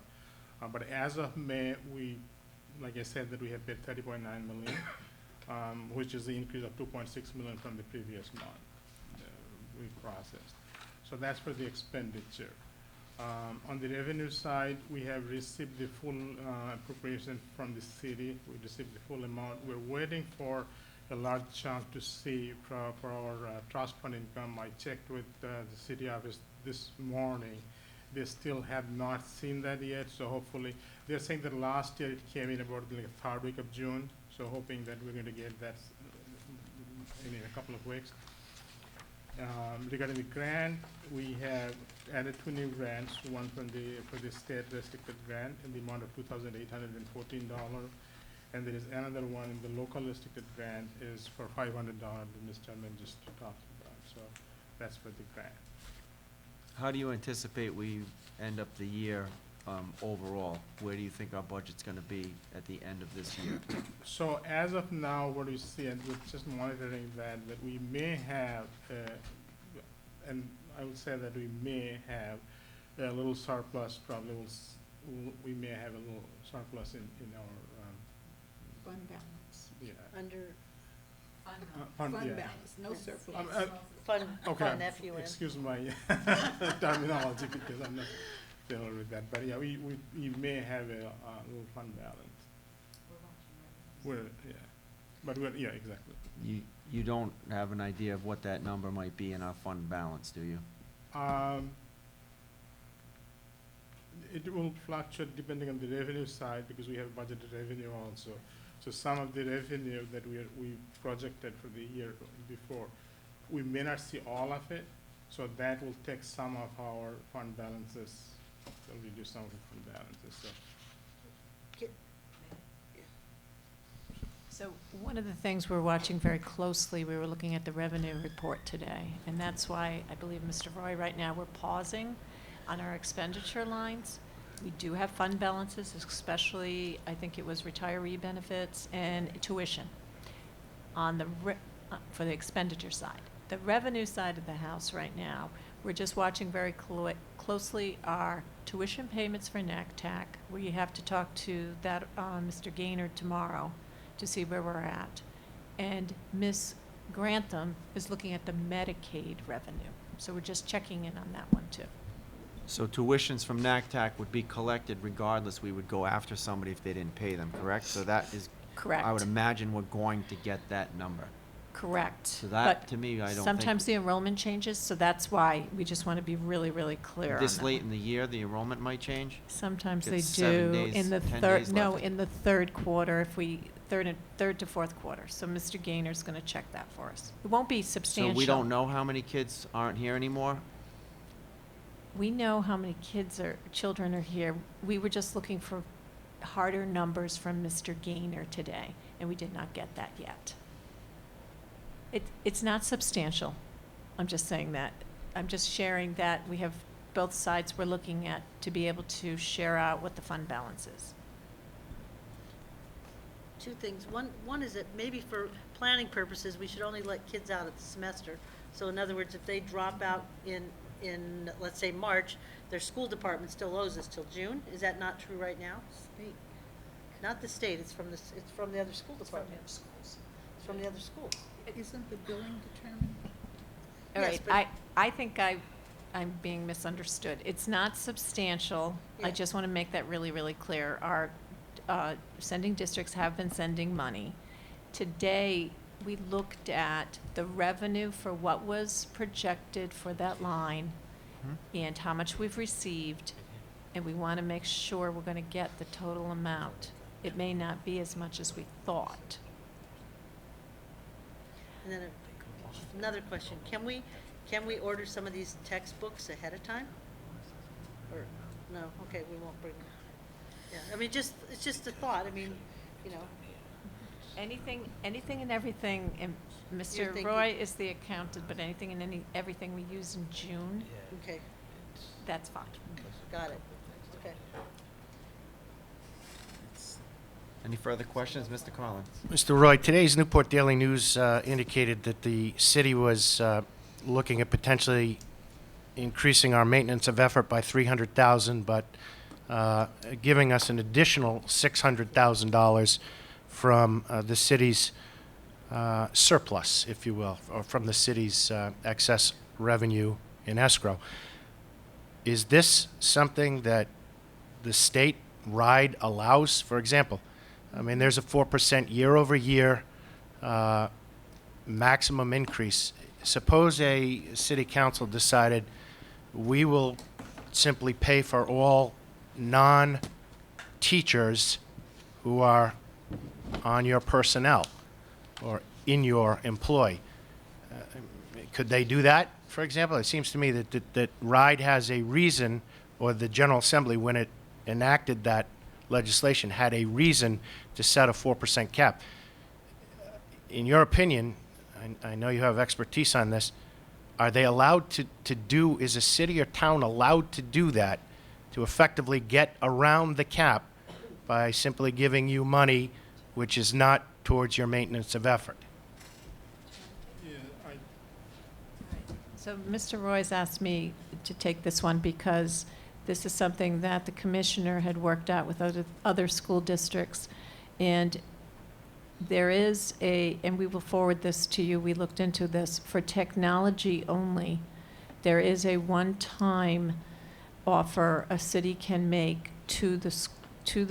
[SPEAKER 15] But as of May, like I said, that we have paid 30.9 million, which is the increase of 2.6 million from the previous month we processed. So that's for the expenditure. On the revenue side, we have received the full appropriation from the city. We received the full amount. We're waiting for a large chunk to see for our trust fund income. I checked with the city office this morning. They still have not seen that yet, so hopefully, they're saying that last year it came in about like the third week of June, so hoping that we're going to get that in a couple of weeks. Regarding the grant, we have added 2 new grants, one for the state restricted grant in the amount of $2,814, and there is another one in the local restricted grant is for $500 that Ms. Chairman just talked about. So that's for the grant.
[SPEAKER 1] How do you anticipate we end up the year overall? Where do you think our budget's gonna be at the end of this year?
[SPEAKER 15] So as of now, what we see, and we're just monitoring that we may have, and I would say that we may have a little surplus, probably we may have a little surplus in our,
[SPEAKER 9] Fund balance.
[SPEAKER 15] yeah.
[SPEAKER 10] Under
[SPEAKER 15] Fund,
[SPEAKER 9] Fund
[SPEAKER 15] yeah.
[SPEAKER 9] balance, no surplus.
[SPEAKER 10] fund
[SPEAKER 15] Okay,
[SPEAKER 10] FUN.
[SPEAKER 15] excuse my terminology because I'm not familiar with that, but yeah, we may have a little fund balance. Yeah, exactly.
[SPEAKER 1] You don't have an idea of what that number might be in our fund balance, do you?
[SPEAKER 15] It will fluctuate depending on the revenue side because we have budgeted revenue also. So some of the revenue that we projected for the year before, we may not see all of it, so that will take some of our fund balances, will reduce some of the fund balances, so.
[SPEAKER 13] So one of the things we're watching very closely, we were looking at the revenue report today, and that's why I believe, Mr. Roy, right now we're pausing on our expenditure lines. We do have fund balances, especially, I think it was retiree benefits and tuition on the for the expenditure side. The revenue side of the house right now, we're just watching very closely our tuition payments for NACTAC. We have to talk to that Mr. Gaynor tomorrow to see where we're at. And Ms. Grantham is looking at the Medicaid revenue. So we're just checking in on that one too.
[SPEAKER 1] So tuitions from NACTAC would be collected regardless, we would go after somebody if they didn't pay them, correct? So that is.
[SPEAKER 13] Correct.
[SPEAKER 1] I would imagine we're going to get that number.
[SPEAKER 13] Correct.
[SPEAKER 1] So that,
[SPEAKER 13] But
[SPEAKER 1] to me, I don't think.
[SPEAKER 13] sometimes the enrollment changes, so that's why we just want to be really, really clear on
[SPEAKER 1] This
[SPEAKER 13] that
[SPEAKER 1] late
[SPEAKER 13] one.
[SPEAKER 1] in the year, the enrollment might change?
[SPEAKER 13] Sometimes they
[SPEAKER 1] It's 7
[SPEAKER 13] do
[SPEAKER 1] days,
[SPEAKER 13] in the
[SPEAKER 1] 10
[SPEAKER 13] third,
[SPEAKER 1] days
[SPEAKER 13] no,
[SPEAKER 1] left.
[SPEAKER 13] in the third quarter, if we, third to fourth quarter. So Mr. Gaynor's going to check that for us. It won't be
[SPEAKER 1] So
[SPEAKER 13] substantial.
[SPEAKER 1] we don't know how many kids aren't here anymore?
[SPEAKER 13] We know how many children are here. We were just looking for harder numbers from Mr. Gaynor today, and we did not get that yet. It's not substantial. I'm just saying that. I'm just sharing that we have both sides we're looking at to be able to share out what the fund balance is.
[SPEAKER 10] Two things. One is that maybe for planning purposes, we should only let kids out at the semester. So in other words, if they drop out in, let's say, March, their school department still owes us till June. Is that not true right now? State. Not the state, it's from the other school department. It's from the other schools.
[SPEAKER 9] Isn't the billing determined?
[SPEAKER 13] All
[SPEAKER 10] Yes,
[SPEAKER 13] right, I think I'm being misunderstood. It's not substantial. I
[SPEAKER 10] Yeah.
[SPEAKER 13] just want to make that really, really clear. Our sending districts have been sending money. Today, we looked at the revenue for what was projected for that line and how much we've received, and we want to make sure we're going to get the total amount. It may not be as much as we thought.
[SPEAKER 10] And then another question, can we order some of these textbooks ahead of time? Or, no, okay, we won't bring them. Yeah, I mean, it's just a thought, I mean, you know.
[SPEAKER 13] Anything and everything, and
[SPEAKER 10] You're
[SPEAKER 13] Mr.
[SPEAKER 10] thinking-
[SPEAKER 13] Roy is the accountant, but anything and everything we use in June,
[SPEAKER 10] Okay,
[SPEAKER 13] that's fine.
[SPEAKER 10] got it, okay.
[SPEAKER 1] Any further questions, Mr. Collins?
[SPEAKER 2] Mr. Roy, today's Newport Daily News indicated that the city was looking at potentially increasing our maintenance of effort by $300,000, but giving us an additional $600,000 from the city's surplus, if you will, or from the city's excess revenue in escrow. is this something that the state ride allows? For example, I mean, there's a 4% year-over-year maximum increase. Suppose a city council decided we will simply pay for all non-teachers who are on your personnel or in your employ. Could they do that, for example? It seems to me that RIDE has a reason, or the General Assembly, when it enacted that legislation, had a reason to set a 4% cap. In your opinion, I know you have expertise on this, are they allowed to do, is a city or town allowed to do that, to effectively get around the cap by simply giving you money which is not towards your maintenance of effort?
[SPEAKER 13] So Mr. Roy's asked me to take this one because this is something that the commissioner had worked out with other school districts. And there is and we will forward this to you, we looked into this, for technology only, there is a one-time offer a city can make to the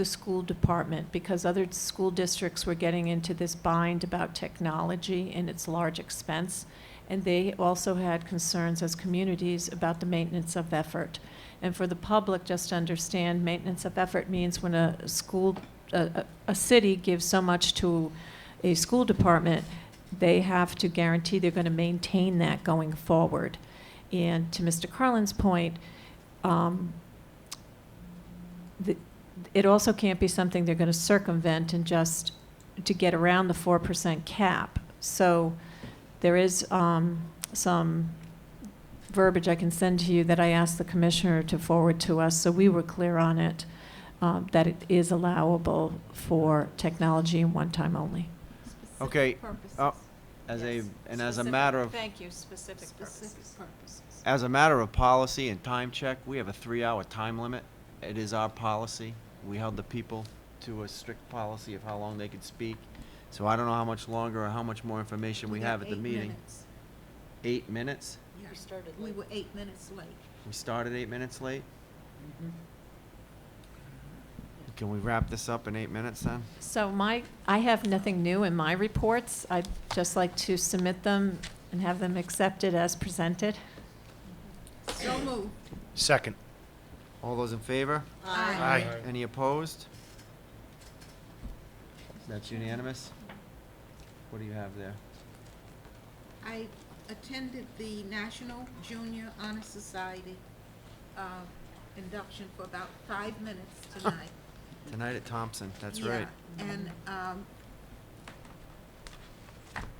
[SPEAKER 13] school department, because other school districts were getting into this bind about technology and its large expense. And they also had concerns as communities about the maintenance of effort. And for the public, just to understand, maintenance of effort means when a city gives so much to a school department, they have to guarantee they're going to maintain that going forward. And to Mr. Carlin's point, it also can't be something they're going to circumvent and just to get around the 4% cap. So there is some verbiage I can send to you that I asked the commissioner to forward to us, so we were clear on it, that it is allowable for technology and one time only.
[SPEAKER 1] Okay, as a matter of,
[SPEAKER 13] Thank you, specific purposes.
[SPEAKER 1] as a matter of policy and time check, we have a 3-hour time limit. It is our policy. We held the people to a strict policy of how long they could speak. So I don't know how much longer or how much more information we have at the meeting. 8 minutes?
[SPEAKER 9] Yeah. We were 8 minutes late.
[SPEAKER 1] We started 8 minutes late? Can we wrap this up in 8 minutes then?
[SPEAKER 13] So I have nothing new in my reports. I'd just like to submit them and have them accepted as presented.
[SPEAKER 9] So moved.
[SPEAKER 2] Second.
[SPEAKER 1] All those in favor?
[SPEAKER 9] Aye.
[SPEAKER 1] Any opposed? That's unanimous? What do you have there?
[SPEAKER 9] I attended the National Junior Honor Society induction for about 5 minutes tonight.
[SPEAKER 1] Tonight at Thompson, that's right.
[SPEAKER 9] Yeah, and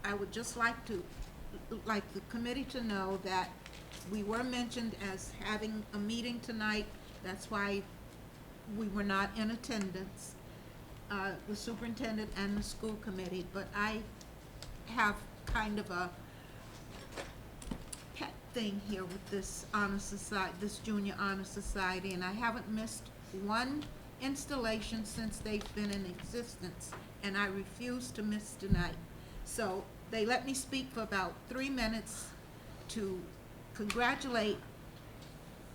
[SPEAKER 9] I would just like the committee to know that we were mentioned as having a meeting tonight. That's why we were not in attendance, the superintendent and the school committee. But I have kind of a pet thing here with this honor society, this junior honor society, and I haven't missed one installation since they've been in existence, and I refuse to miss tonight. So they let me speak for about 3 minutes to congratulate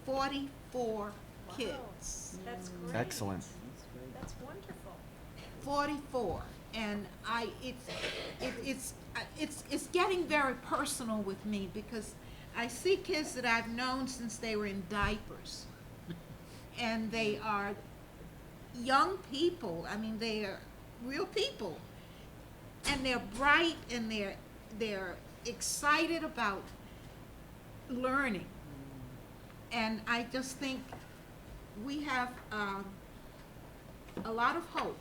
[SPEAKER 9] 44 kids.
[SPEAKER 11] That's great.
[SPEAKER 1] Excellent.
[SPEAKER 11] That's wonderful.
[SPEAKER 9] 44, and it's getting very personal with me because I see kids that I've known since they were in diapers, and they are young people. I mean, they are real people, and they're bright, and they're excited about learning. And I just think we have a lot of hope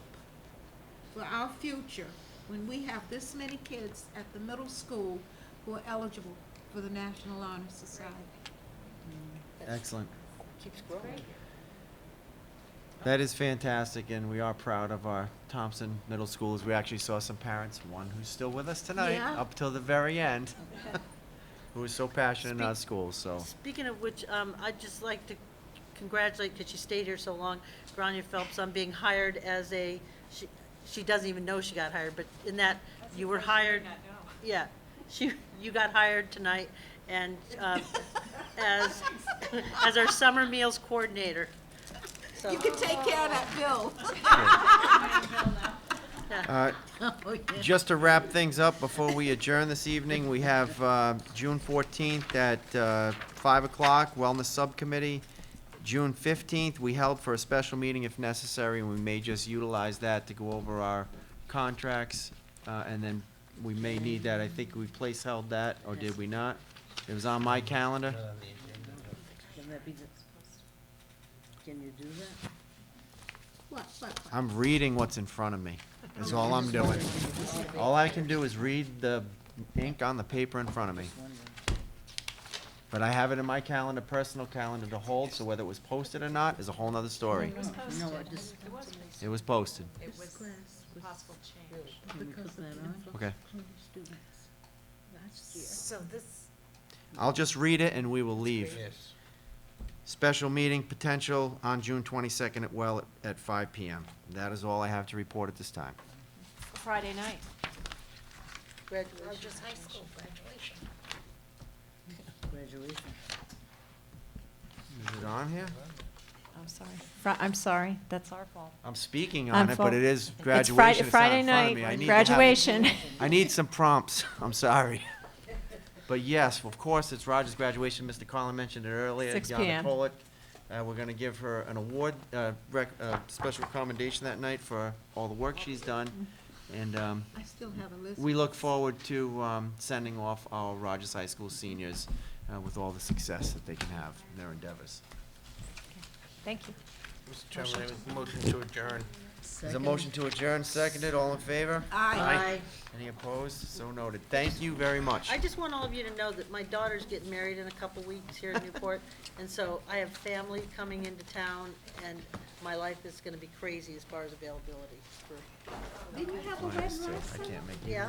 [SPEAKER 9] for our future when we have this many kids at the middle school who are eligible for the National Honor Society.
[SPEAKER 1] Excellent.
[SPEAKER 11] Keeps growing.
[SPEAKER 1] That is fantastic, and we are proud of our Thompson middle schoolers. We actually saw some parents, one who's still with us tonight,
[SPEAKER 9] Yeah.
[SPEAKER 1] up till the very end, who was so passionate in our schools, so.
[SPEAKER 10] Speaking of which, I'd just like to congratulate, because she stayed here so long, Grania Phelps on being hired as she doesn't even know she got hired, but in that you were hired. Yeah, you got hired tonight, and as our summer meals coordinator. So-
[SPEAKER 3] You can take care of that bill.
[SPEAKER 1] Just to wrap things up before we adjourn this evening, we have June 14th at 5 o'clock, Wellness Subcommittee. June 15th, we held for a special meeting if necessary, and we may just utilize that to go over our contracts, and then we may need that. I think we held that, or did we not? It was on my calendar.
[SPEAKER 10] Can that be can you do that?
[SPEAKER 9] What?
[SPEAKER 1] I'm reading what's in front of me, is all I'm doing. All I can do is read the ink on the paper in front of me. But I have it in my calendar, personal calendar to hold, so whether it was posted or not is a whole nother story.
[SPEAKER 10] No, I just.
[SPEAKER 1] It was posted.
[SPEAKER 11] It was possible change.
[SPEAKER 10] Because that
[SPEAKER 1] Okay.
[SPEAKER 11] So this,
[SPEAKER 1] I'll just read it and we will leave.
[SPEAKER 22] Yes.
[SPEAKER 1] Special meeting potential on June 22nd at Well at 5 PM. That is all I have to report at this time.
[SPEAKER 13] Friday night.
[SPEAKER 10] Graduation.
[SPEAKER 11] Rogers High School graduation.
[SPEAKER 10] Graduation.
[SPEAKER 1] Is it on here?
[SPEAKER 13] I'm sorry. I'm sorry, that's our fault.
[SPEAKER 1] I'm speaking
[SPEAKER 13] I'm
[SPEAKER 1] on it,
[SPEAKER 13] full.
[SPEAKER 1] but it is
[SPEAKER 13] It's
[SPEAKER 1] graduation. It's not
[SPEAKER 13] Friday
[SPEAKER 1] in front of
[SPEAKER 13] night,
[SPEAKER 1] me. I need to have-
[SPEAKER 13] graduation.
[SPEAKER 1] I need some prompts. I'm sorry. But yes, of course, it's Roger's graduation. Mr. Collin mentioned it earlier.
[SPEAKER 13] 6
[SPEAKER 1] Yana
[SPEAKER 13] p.m.
[SPEAKER 1] Pollock. We're going to give her an award, special commendation that night for all the work she's done. And
[SPEAKER 9] I still have a list.
[SPEAKER 1] we look forward to sending off our Rogers High School seniors with all the success that they can have in their endeavors.
[SPEAKER 13] Thank you.
[SPEAKER 22] Mr. Chairman, I make a motion to adjourn.
[SPEAKER 1] Is a motion to adjourn seconded? All in favor?
[SPEAKER 10] Aye.
[SPEAKER 1] Any opposed? So noted. Thank you very much.
[SPEAKER 10] I just want all of you to know that my daughter's getting married in a couple weeks here in Newport, and so I have family coming into town, and my life is gonna be crazy as far as availability for,
[SPEAKER 9] Didn't you have a red
[SPEAKER 1] Minus two.
[SPEAKER 9] rose?
[SPEAKER 1] I can't make it.
[SPEAKER 10] yeah.